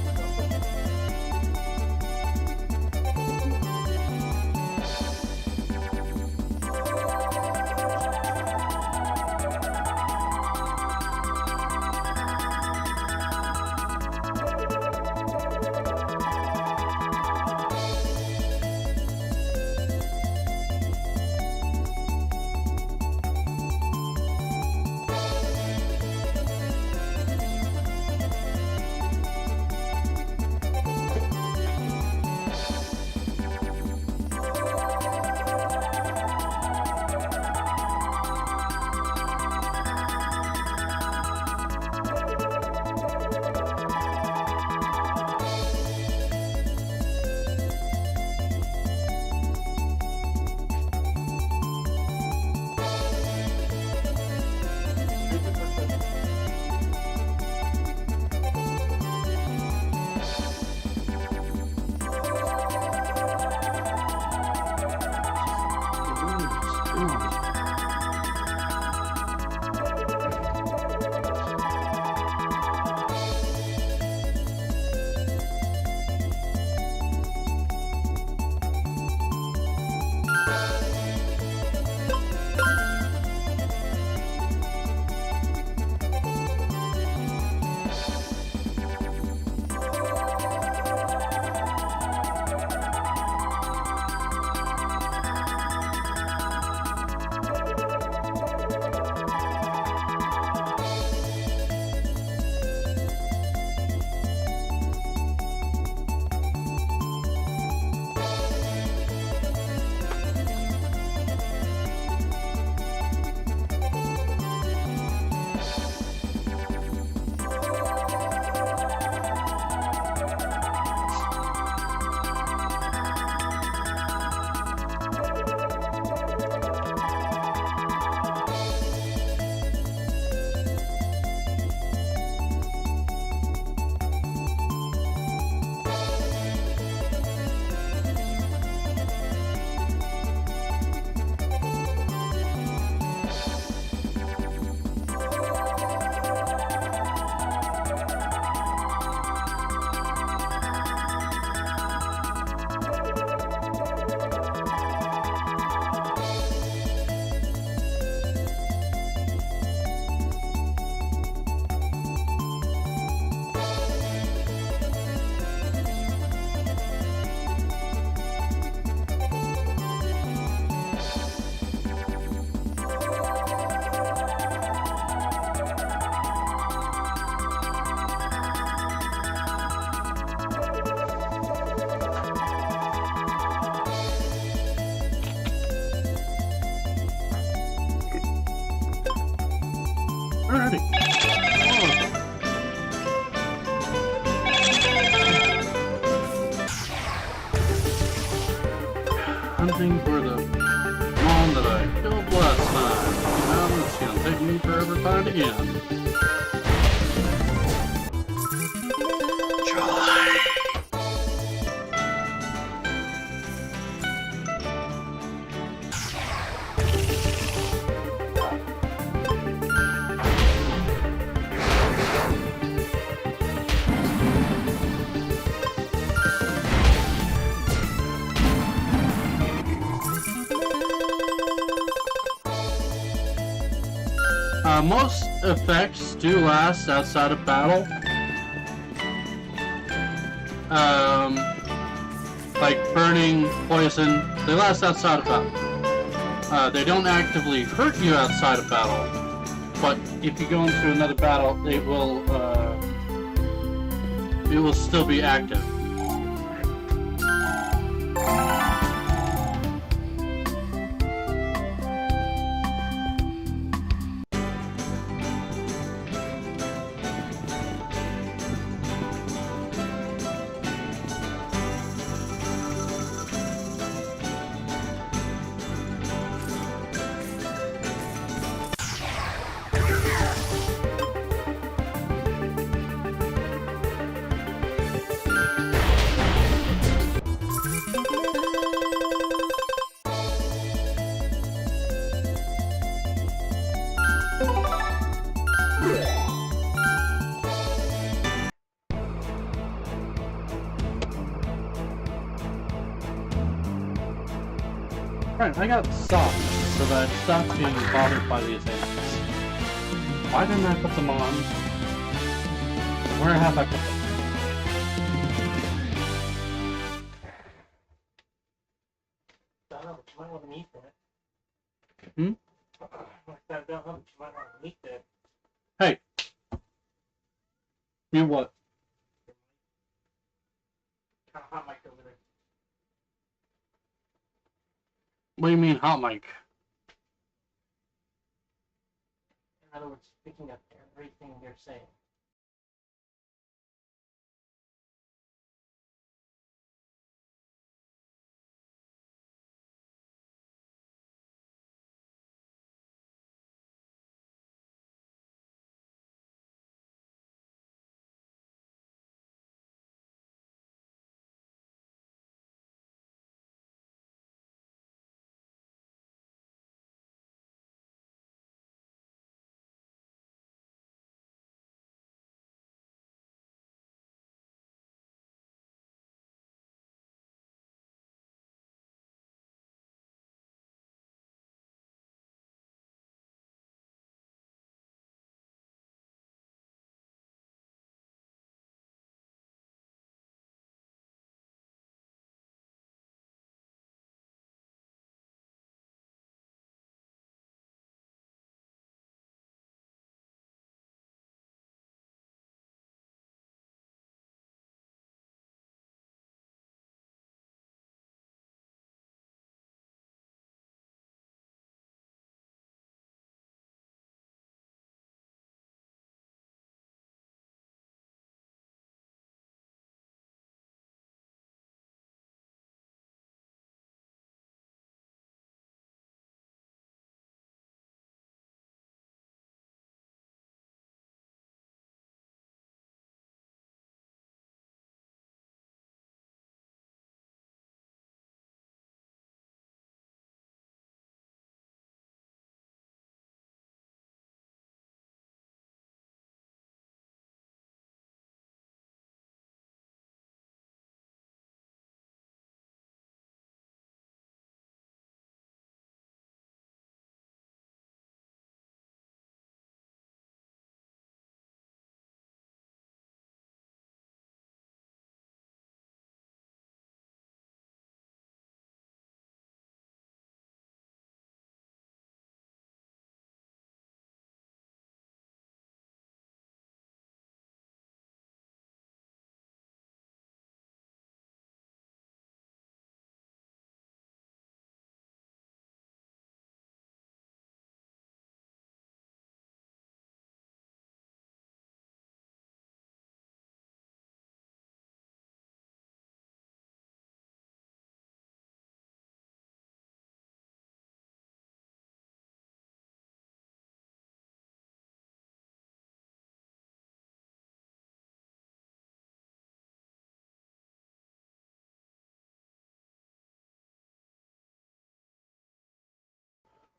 gonna take me forever to find again. Most effects do last outside of battle. Like burning, poison, they last outside of battle. They don't actively hurt you outside of battle, but if you go into another battle, it will still be active. Right, I got socks so that I stopped being bothered by these ants. Why didn't I put them on? Where have I put them? I don't know, but you might want to meet that. Hmm? I don't know, but you might want to meet that. Hey! You what? Kind of hot mic over there. What do you mean hot mic? In other words, picking up everything they're saying.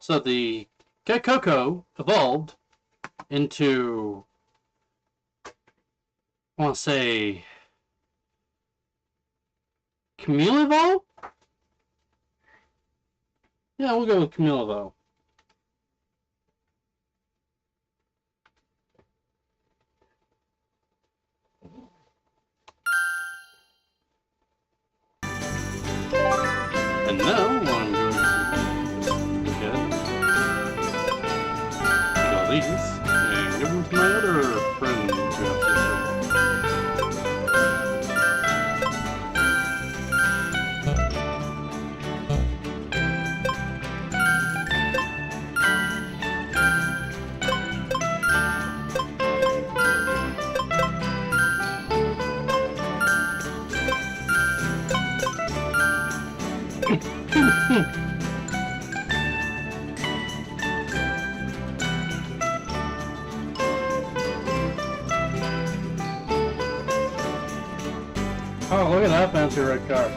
So the Gekoko evolved into, I want to say, Camillevo? Yeah, we'll go with Camillevo. And now I'm going to look at these and give them to my other friends who have this. Oh, look at that fancy red car.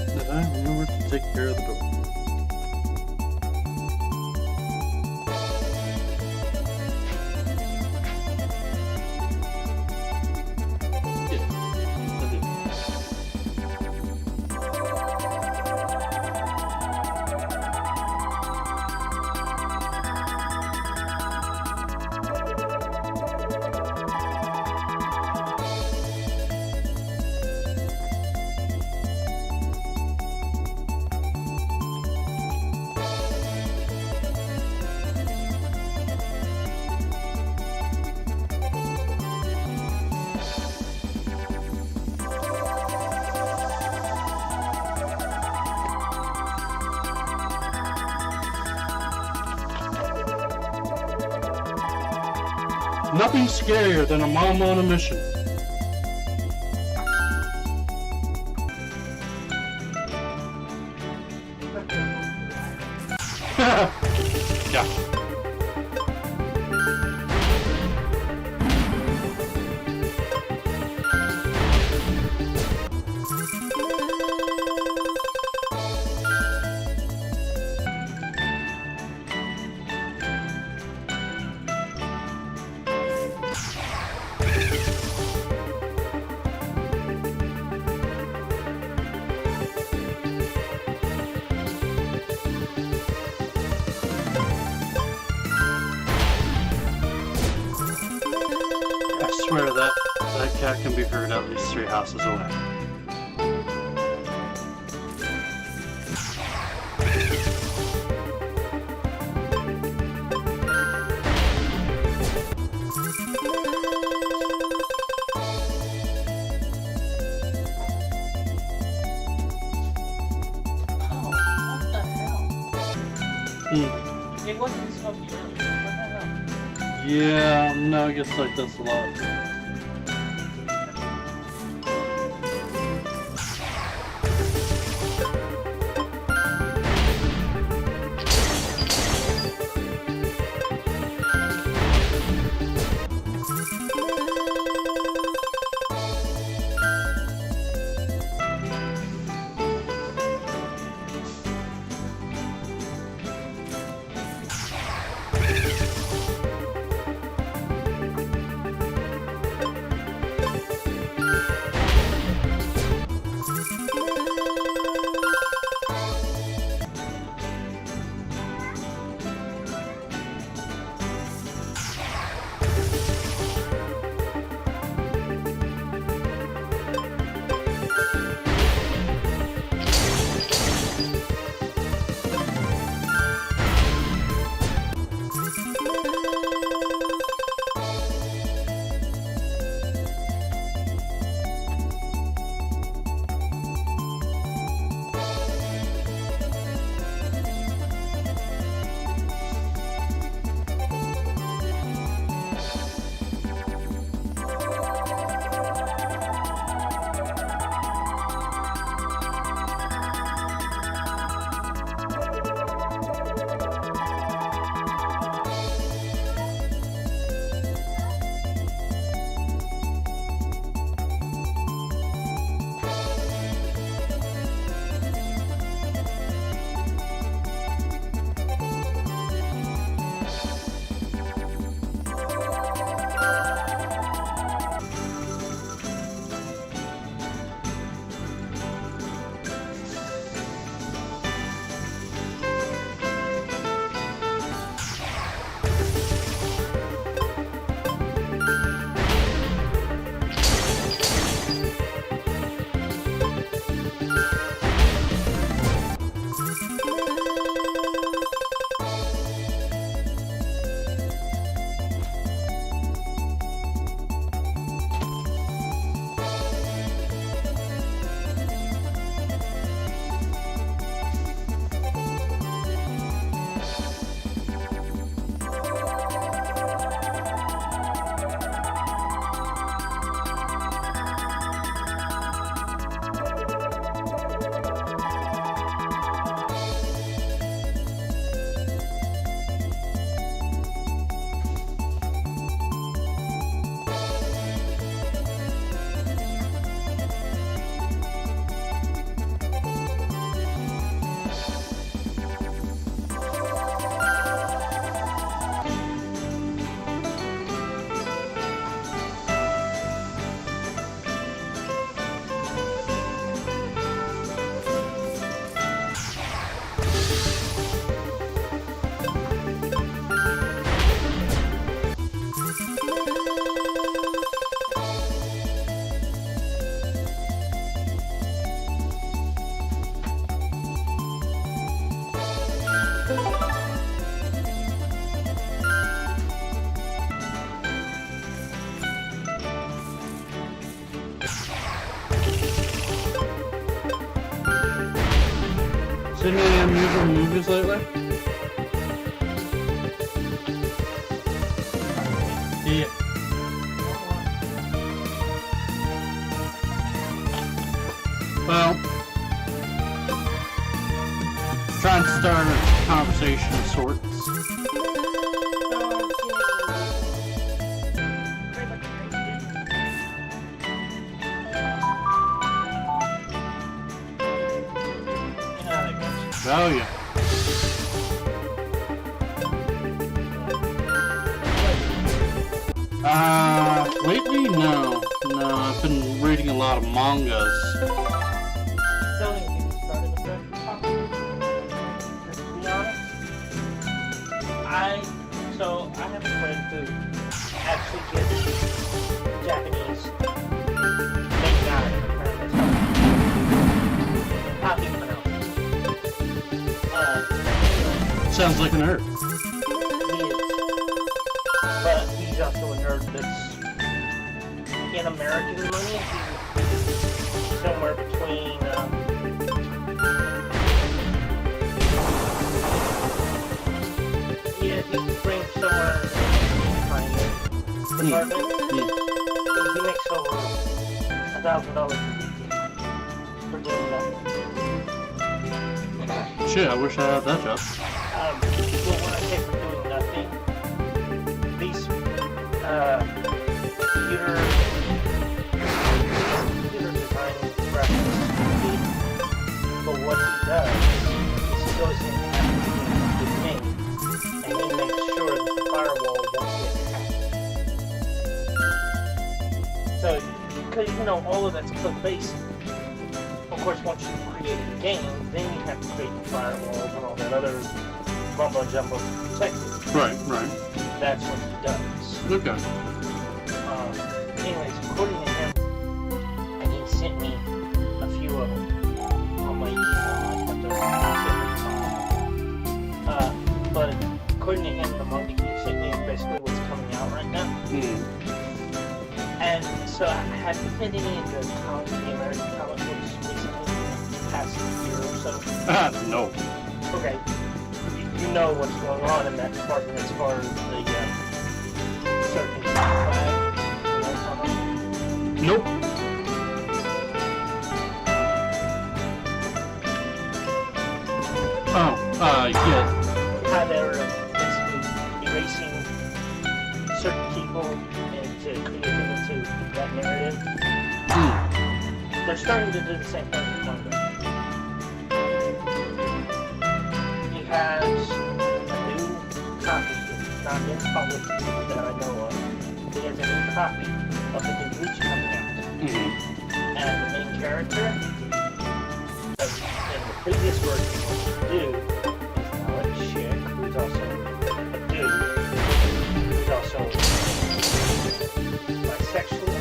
Did I remember to take care of the door? Yeah, I did. Nothing scarier than a mom on a mission. Yeah. I swear that cat can be heard at least 3 houses away. Oh, what the hell? Hmm. It wasn't smoky earlier. What the hell? Yeah, no, it gets like this a lot. Seen any unusual movies lately? Yeah. Well, trying to start a conversation of sorts. Oh yeah. Lately, no. No, I've been reading a lot of mangas. So I have a friend who actually gets Japanese manga, apparently. How do you pronounce it? Sounds like a nerd. He is. But he's also a nerd that's in American money. He's somewhere between he brings somewhere in the finance department. He makes over $1,000 for doing that. Shit, I wish I had that job. Well, when I say for doing nothing, these computer design graphics, but what he does is he goes in with me, and he makes sure that the firewall won't get hacked. So, because you know, all of that's code-based. Of course, once you create a game, then you have to create the firewalls and all that other mumbo-jumbo to protect it. Right, right. That's what he does. Okay. Anyways, according to him, and he sent me a few of them on my email. I have to but according to him, the manga he sent me is basically what's coming out right now. And so, have you been any of the American comic books recently, past year or so? No. Okay. You know what's going on in that department as far as the certain flag? Nope. Oh, yeah. How they're basically erasing certain people and to create them into that narrative. They're starting to do the same thing with manga. He has a new copy, it's not in public that I know of. He has a new copy of the new Bleach coming out. And the main character, in the previous version, what you do is now a chick who's also a dude, who's also bisexual,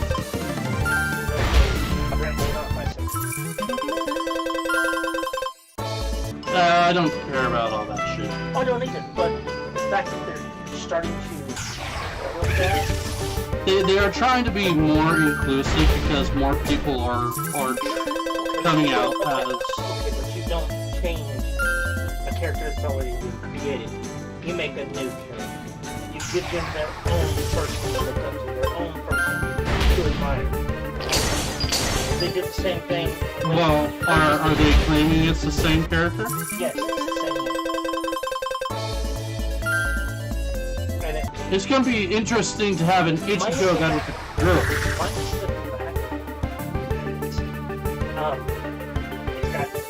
apparently not bisexual. I don't care about all that shit. I don't either, but the fact that they're starting to go with that. They are trying to be more inclusive because more people are coming out as... Okay, but you don't change a character that's already been created. You make a new character. You give them their own person to look up to, their own person to admire. They did the same thing. Well, are they claiming it's the same character? Yes, it's the same one. And It's gonna be interesting to have an Ichigo guy with a girl. minus the fact it's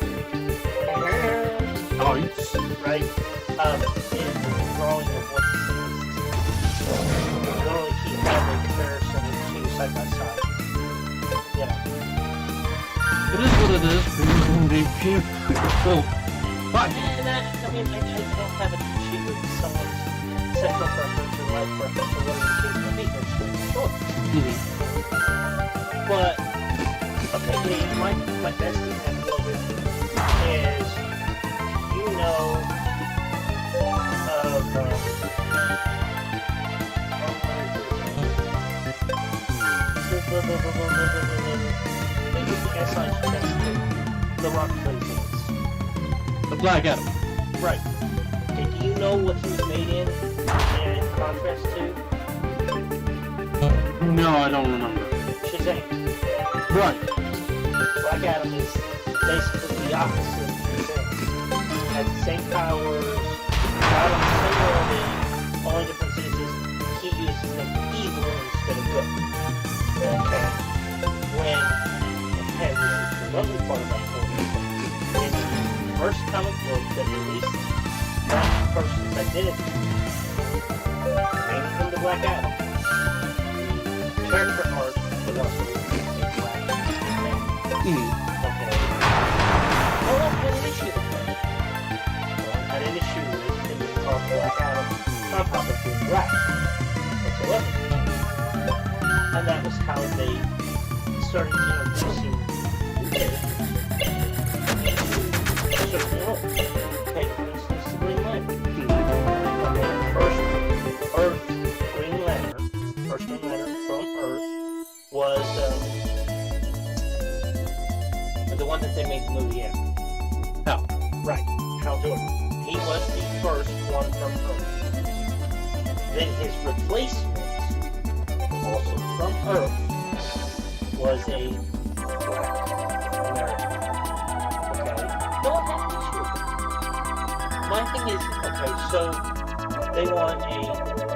got hair, Nice. right? In the drawing of what this is. Literally, he had a comparison of the two side by side. Yeah. It is what it is. People can be beautiful. But And that, I mean, I don't have an issue with someone's sexual preference or life preference or whatever the case may be. That's really short. But, okay, my best example of it is, you know, of, they did the SI test, the rock places. The Black Adam. Right. Okay, do you know what he was made in contrast to? No, I don't remember. Shazam. Right. Black Adam is basically the opposite of Shazam. Has the same powers, not on the same level. Only difference is he uses them evil instead of good. Okay. When, and this is the lovely part about Thor, in the first comic book that released that person's identity, naming him the Black Adam, character art was also a black man. Okay. No one had an issue with that. No one had an issue with him being called Black Adam on top of being black whatsoever. And that was how they started introducing certain roles. Take, for instance, the Green Lantern. Okay, first Earth Green Lantern, first Green Lantern from Earth, was the one that they made the movie in. Hal. Right, Hal Jordan. He was the first one from Earth. Then his replacement, also from Earth, was a black American. Okay? No one had an issue with it. My thing is, okay, so they want a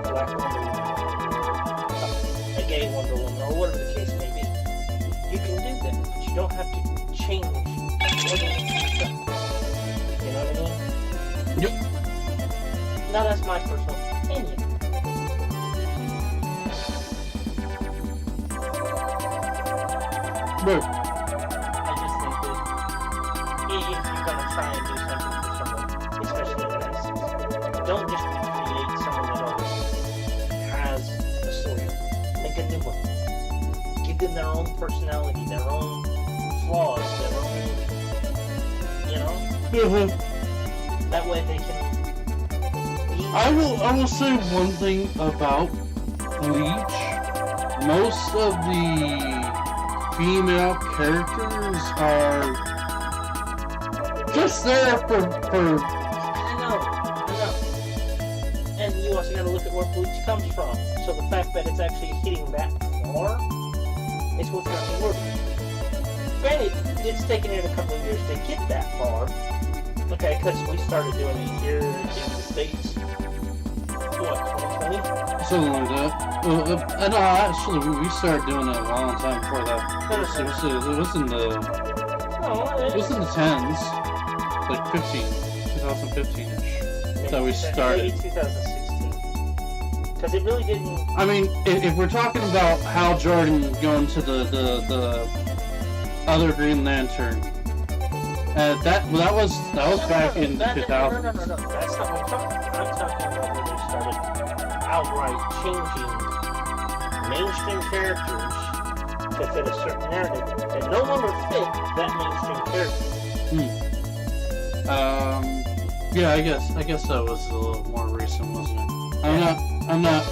black Wonder Woman, or a gay Wonder Woman, or whatever the case may be. You can do that, but you don't have to change everything stuff. You know what I mean? Yep. Now that's my personal opinion. Right. I just think that if you're gonna try and do something for someone, especially in that sense, don't just recreate someone that already has a story. Make a new one. Give them their own personality, their own flaws, their own, you know? Mm-hmm. That way they can be... I will say one thing about Bleach. Most of the female characters are just there for I know. And you also gotta look at where Bleach comes from. So the fact that it's actually hitting that far is what's not the word. Granted, it's taken it a couple of years to get that far. Okay, because we started doing it here in the States, what, 2020? something like that. No, actually, we started doing it a long time before that. It was in the it was in the 10s, like 2015-ish, that we started. Maybe 2016. Because it really didn't... I mean, if we're talking about Hal Jordan going to the other Green Lantern, that was back in the 2000s. No, that's not what I'm talking about. I'm talking about when they started outright changing mainstream characters to fit a certain narrative that no longer fit that mainstream character. Yeah, I guess that was a little more recent, wasn't it? I'm not.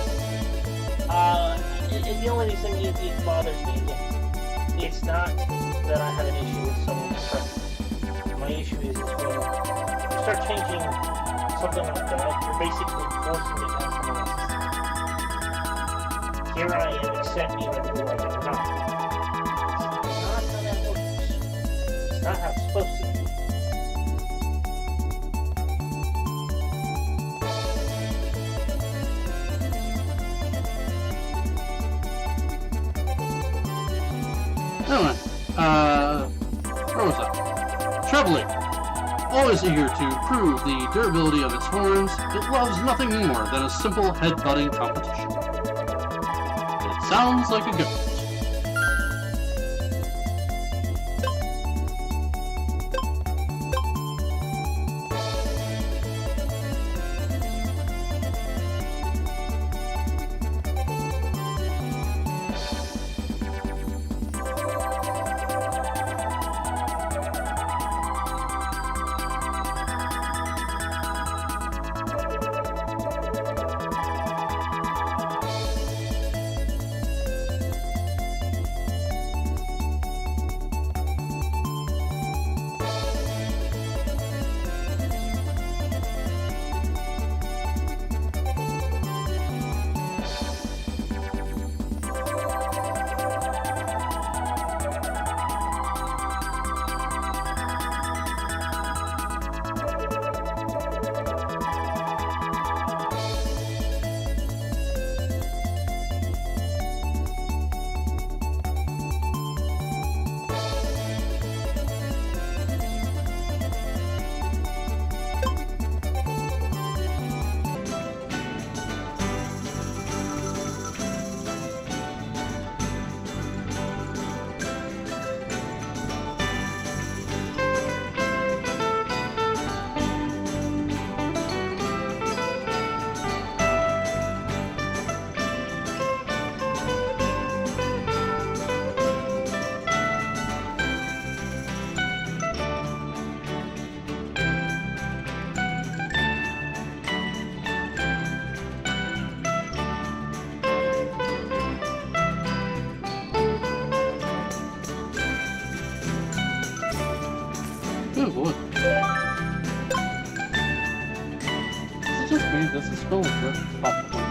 The only reason it bothers me again, it's not that I have an issue with someone's preference. My issue is when you start changing something like that, you're basically forcing it on someone else's. Here I am, accept me whether you like it or not. It's not how that works. It's not how it's supposed to be. Anyway, where was that? Trebly. Always eager to prove the durability of its horns, it loves nothing more than a simple head-butting competition. It sounds like a goat. Good boy. Is it just me? This is filled with good popcorn.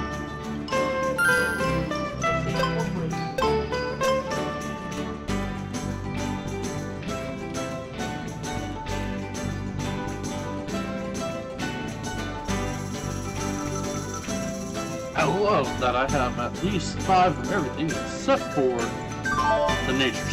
I love that I have at least 5 of everything except for the nature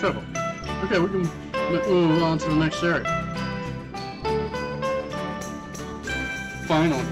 circle. Okay, we can move on to the next area. Finally.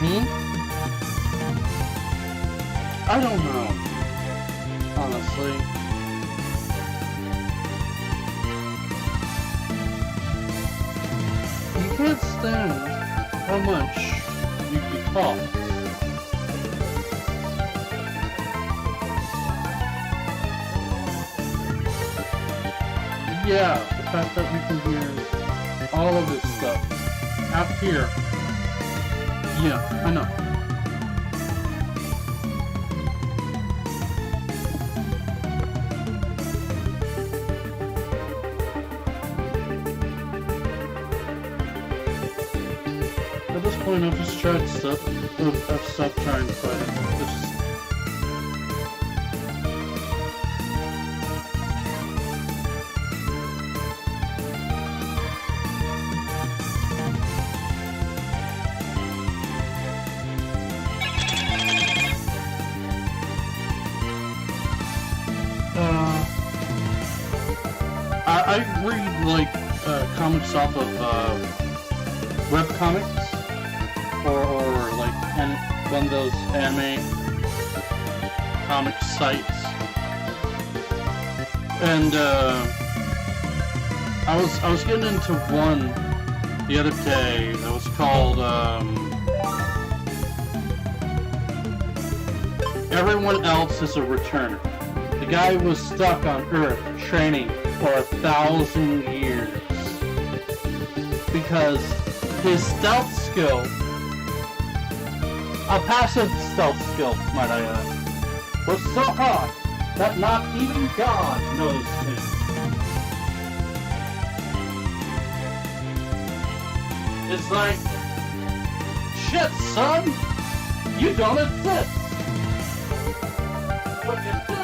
Hmm? I don't know. Honestly. You can't stand how much you can talk. Yeah, the fact that we can hear all of this stuff out here. Yeah, I know. At this point, I've just tried stuff. I've stopped trying to fight it. It's just... I read like comics off of web comics or like one of those anime comic sites, and I was getting into one the other day that was called Everyone Else is a Returner. The guy was stuck on Earth training for 1,000 years because his stealth skill, a passive stealth skill, might I add, was so high that not even God noticed him. It's like, shit, son, you don't exist. What you do?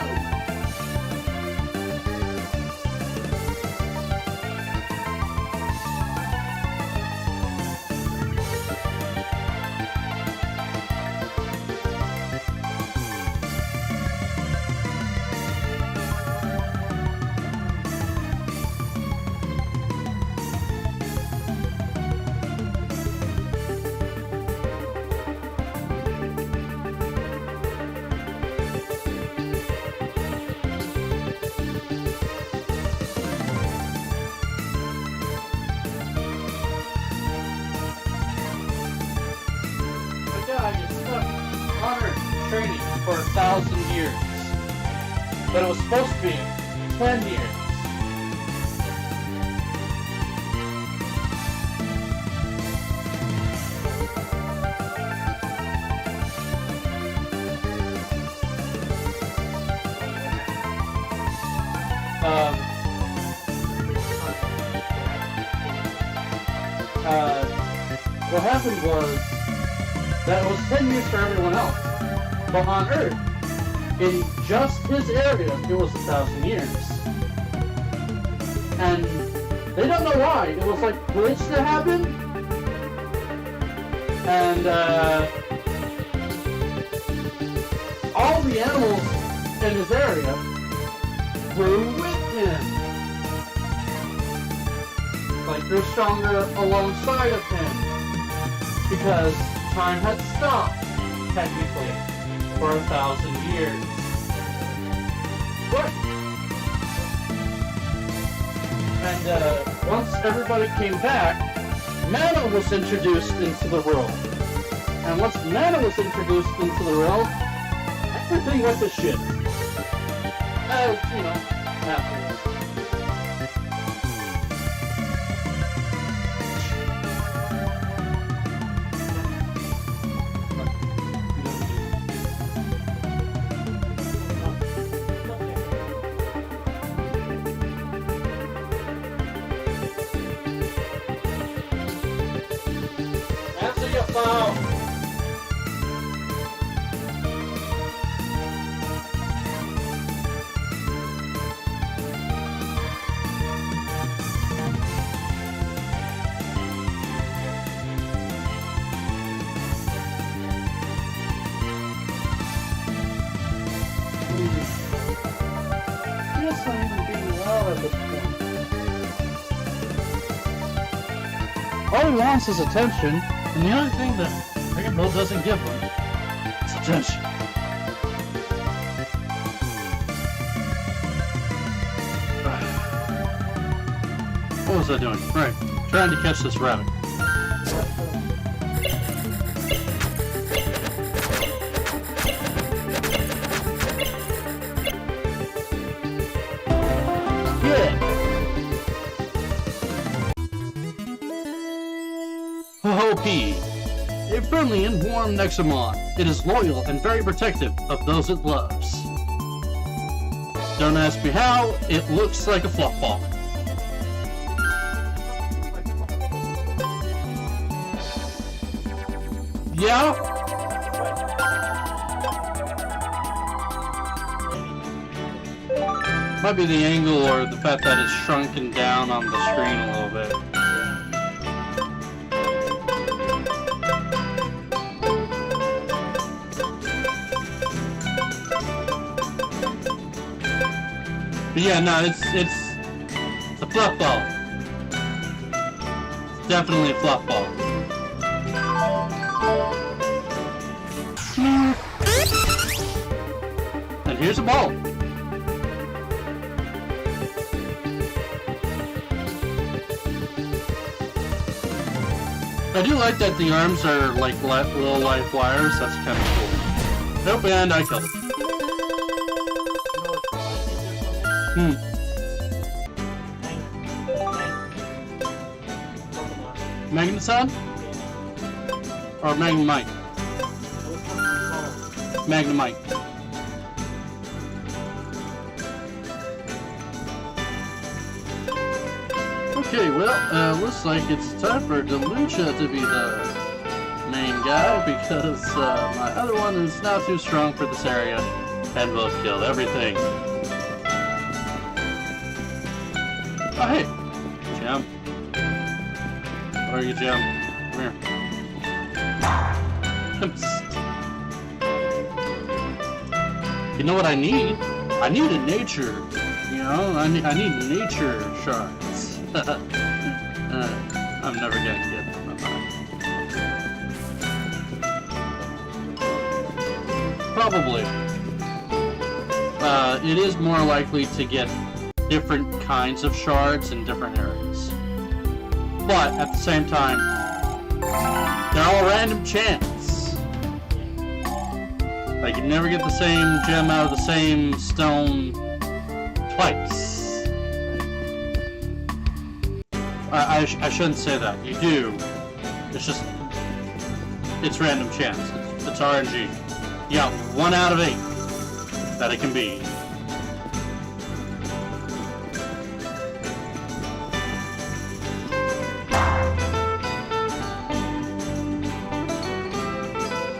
Training for 1,000 years, but it was supposed to be 10 years. What happened was that it was 10 years for everyone else. But on Earth, in just his area, it was 1,000 years. And they don't know why. It was like glitch that happened. And all the animals in his area grew with him. Like grew stronger alongside of him. Because time had stopped, technically. For 1,000 years. What? And once everybody came back, mana was introduced into the world. And once mana was introduced into the world, everything went to shit. As, you know, afterwards. All he wants is attention, and the only thing that Rainbow doesn't give one. Suggestion. What was I doing? Right. Trying to catch this rabbit. Yeah! Ho-Ho-P. A friendly and warm Nexomon. It is loyal and very protective of those it loves. Don't ask me how, it looks like a fluff ball. Yeah? Might be the angle or the fact that it's shrunken down on the screen a little bit. But yeah, no, it's a fluff ball. It's definitely a fluff ball. And here's a ball. I do like that the arms are like little life wires. That's kind of cool. Nope, and I killed it. Magneton? Or Magnemite? Magnemite. Okay, well, looks like it's time for Delucia to be the main guy because my other one is not too strong for this area and will kill everything. Oh, hey! Gem. Where are you, Gem? Come here. You know what I need? I need a nature. You know, I need nature shards. I'm never gonna get them, am I? Probably. It is more likely to get different kinds of shards in different areas. But at the same time, they're all random chance. Like, you never get the same gem out of the same stone twice. I shouldn't say that. You do. It's just, it's random chance. It's RNG. You got 1 out of 8 that it can be.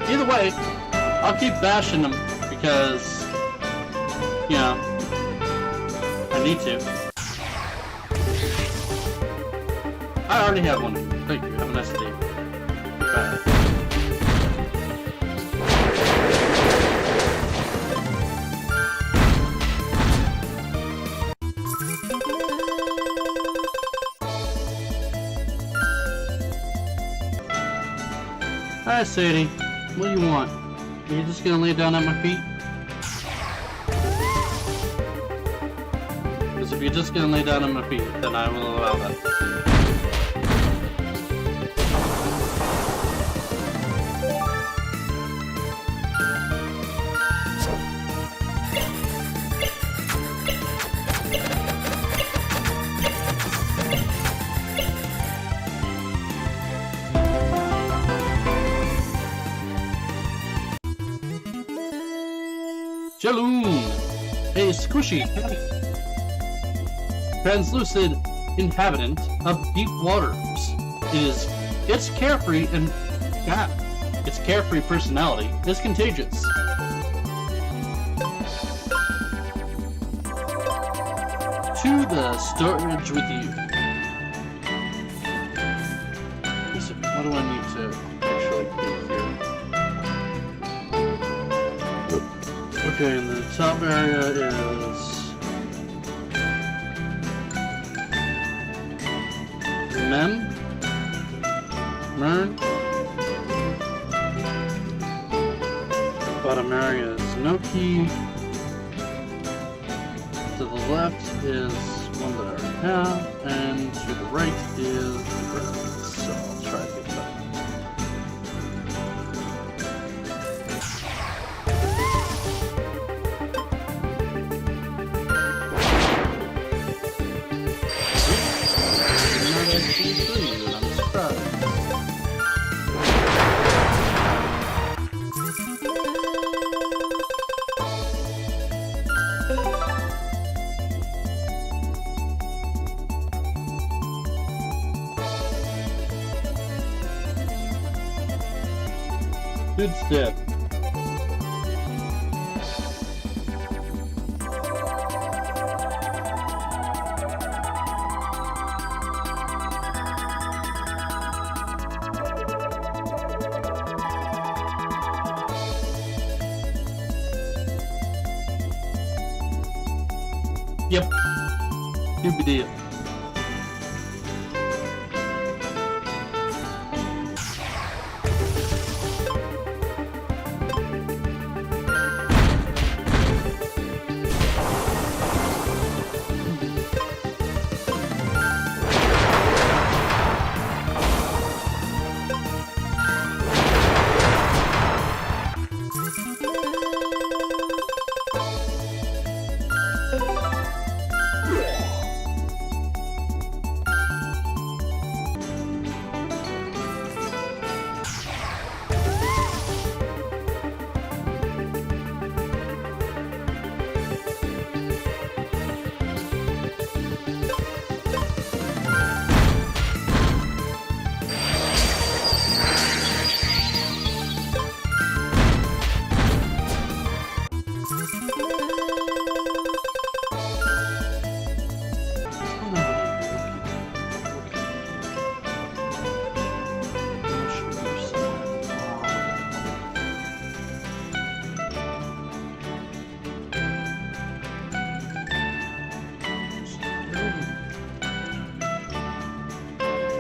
Either way, I'll keep bashing them because, you know, I need to. I already have one. Thank you. Have a nice day. Bye. Hi, Sadie. What do you want? Are you just gonna lay down at my feet? Because if you're just gonna lay down at my feet, then I will allow that. Jaloon, a squishy, translucid inhabitant of deep waters. Its carefree and its carefree personality is contagious. To the storage with you. What do I need to actually do here? Okay, and the top area is Mern, key. To the left is one that I already have, and to the right is the red. So I'll try to get that. Not actually green, and I'm surprised. Dude's dead. Yep. Good deal.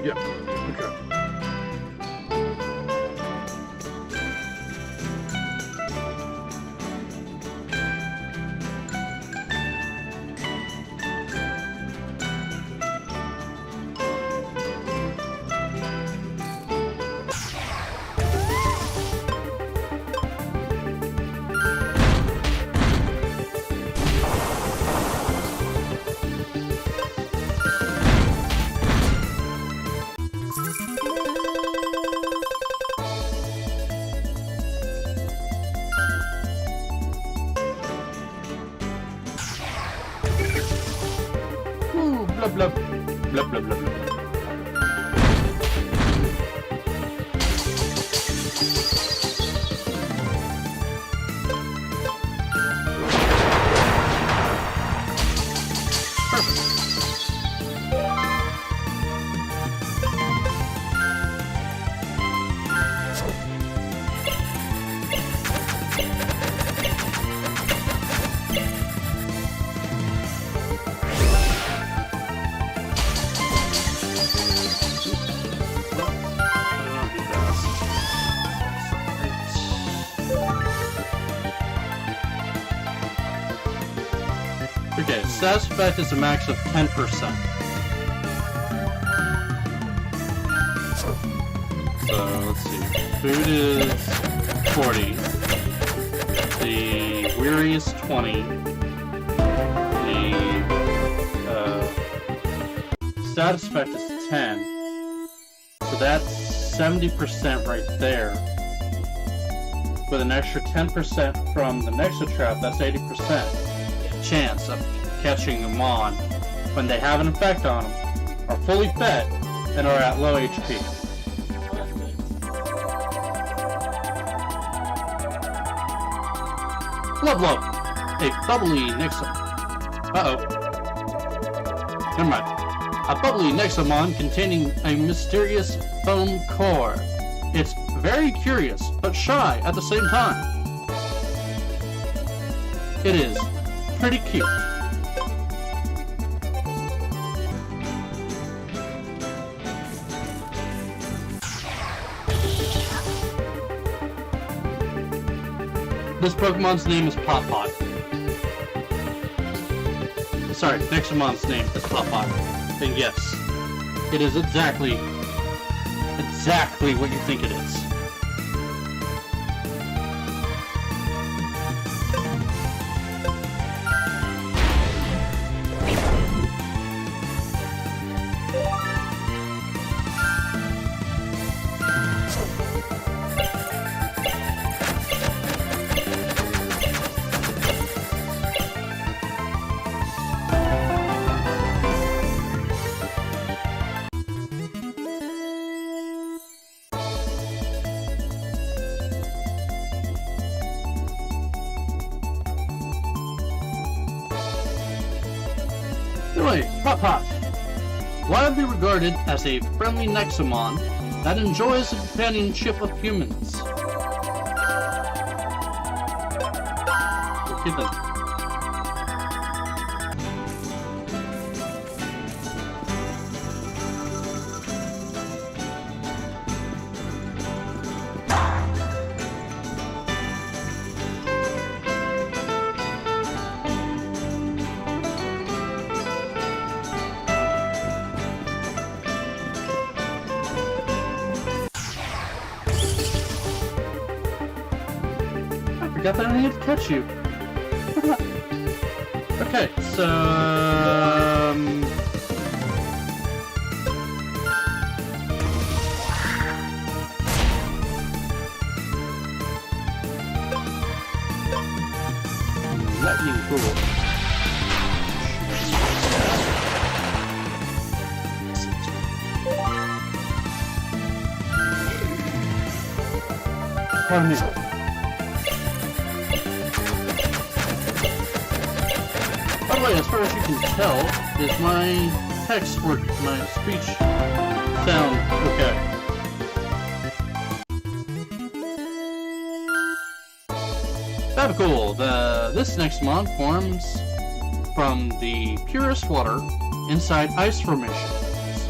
Yep. Okay. Blah blah blah blah blah blah. Okay, status effect is a max of 10%. So, let's see. Food is 40. The weary is 20. The status effect is 10. So that's 70% right there. With an extra 10% from the Nexotrap, that's 80%. Chance of catching them on when they have an effect on them, are fully fed, and are at low HP. Love, a bubbly Nexomon. Uh-oh. Never mind. A bubbly Nexomon containing a mysterious foam core. It's very curious, but shy at the same time. It is pretty cute. This Pokemon's name is Pot Pot. Sorry, Nexomon's name is Pot Pot. And yes, it is exactly what you think it is. Anyway, Pot Pot. Widely regarded as a friendly Nexomon that enjoys the companionship of humans. Okay then. Forgot that I needed to catch you. Okay, so lightning bolt. Pardon me. By the way, as far as you can tell, is my text work, my speech sound okay? Babicool, this Nexomon forms from the purest water inside ice formations.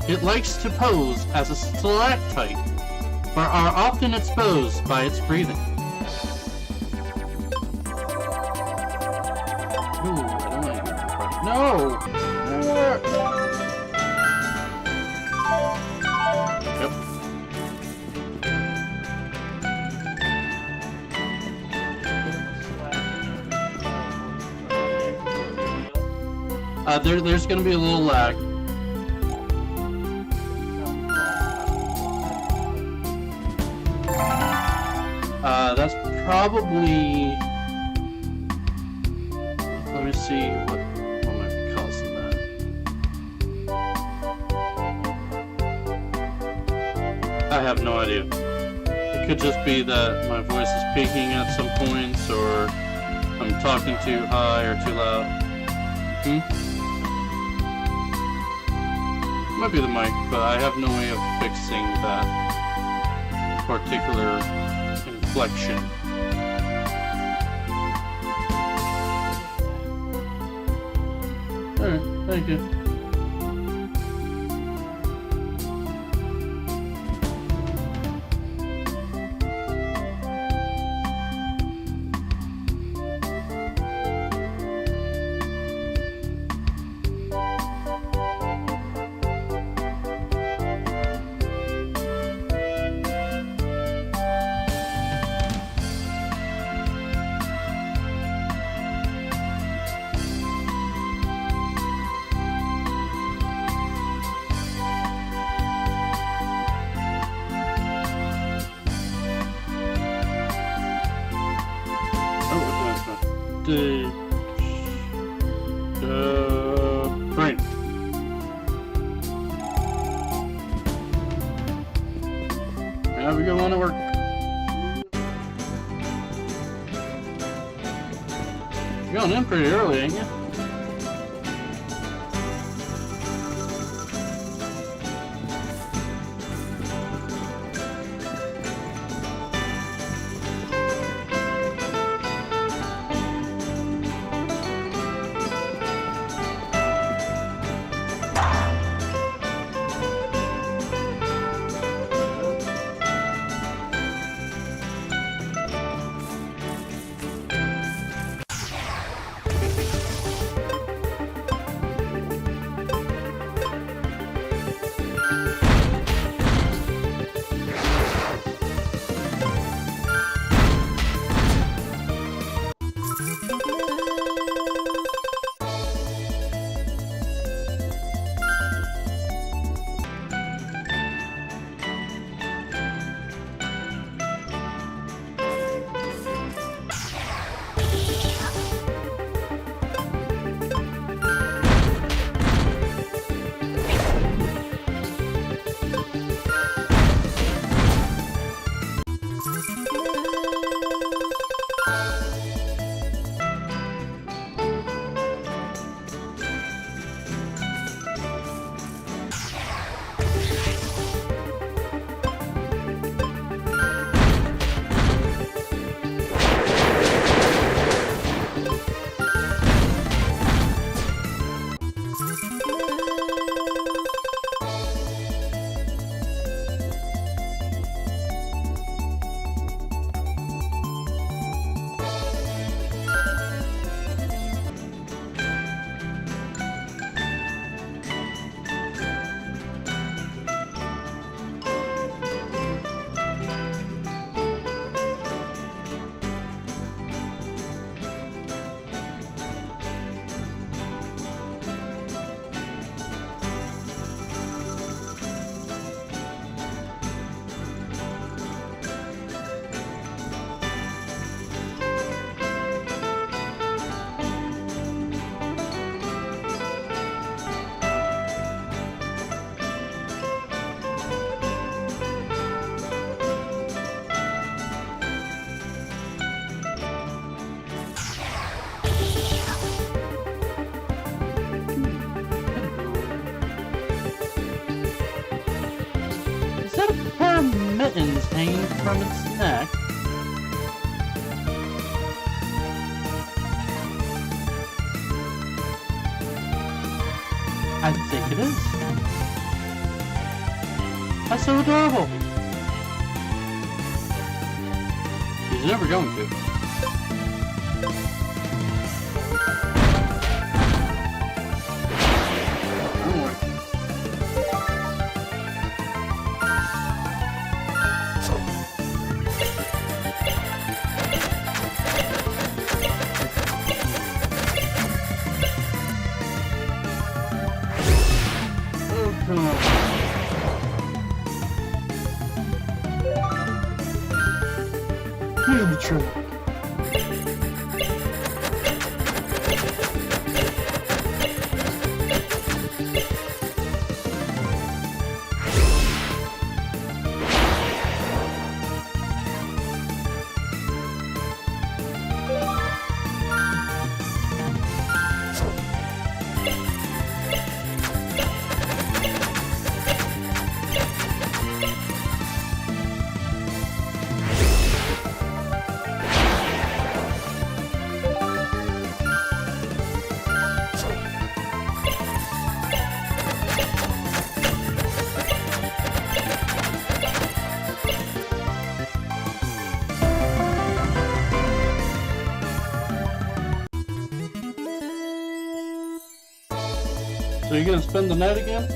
It likes to pose as a stalactite, but are often exposed by its breathing. No! Yep. There's gonna be a little lag. That's probably... Let me see what might be causing that. I have no idea. It could just be that my voice is peaking at some points, or I'm talking too high or too loud. Might be the mic, but I have no way of fixing that particular inflection. Alright, thank you. Brain. Have a good one at work. You're going in pretty early, ain't you? mittens hanging from its neck. I think it is. That's so adorable. He's never going to. Don't worry. Oh, come on. Here's the trick. So you're gonna spend the night again?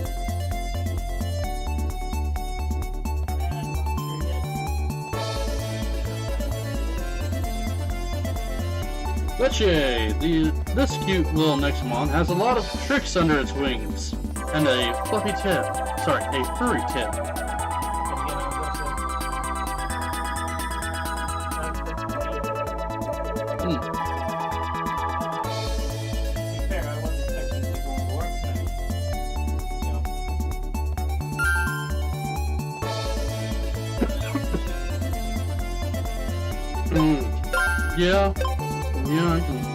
Betche, this cute little Nexomon has a lot of tricks under its wings. And a fluffy tip. Sorry, a furry tip. Yeah, I can.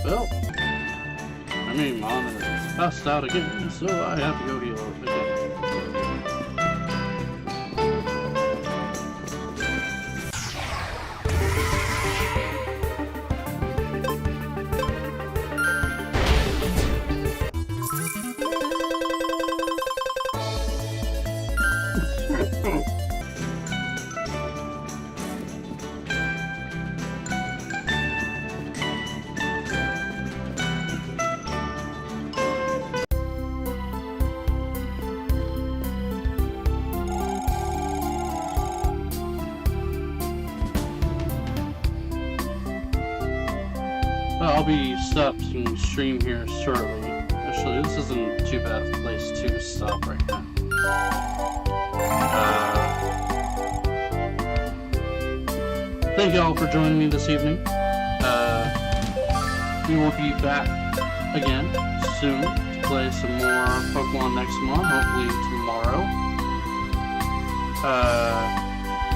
Well, I mean, Mom is passed out again, so I have to go heal her again. I'll be stopping stream here shortly. Actually, this isn't too bad of a place to stop right now. Thank you all for joining me this evening. We will be back again soon to play some more Pokemon Nexomon, hopefully tomorrow.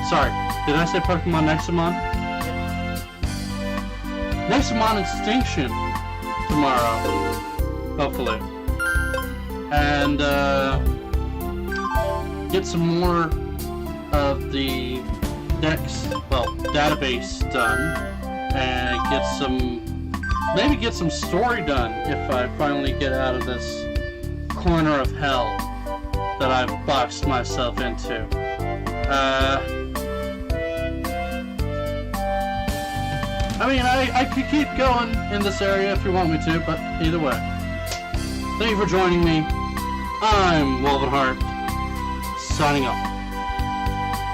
Sorry, did I say Pokemon Nexomon? Nexomon Extinction tomorrow, hopefully. And, get some more of the database done, and maybe get some story done if I finally get out of this corner of hell that I've boxed myself into. I mean, I could keep going in this area if you want me to, but either way. Thank you for joining me. I'm Wolvenheart, signing off.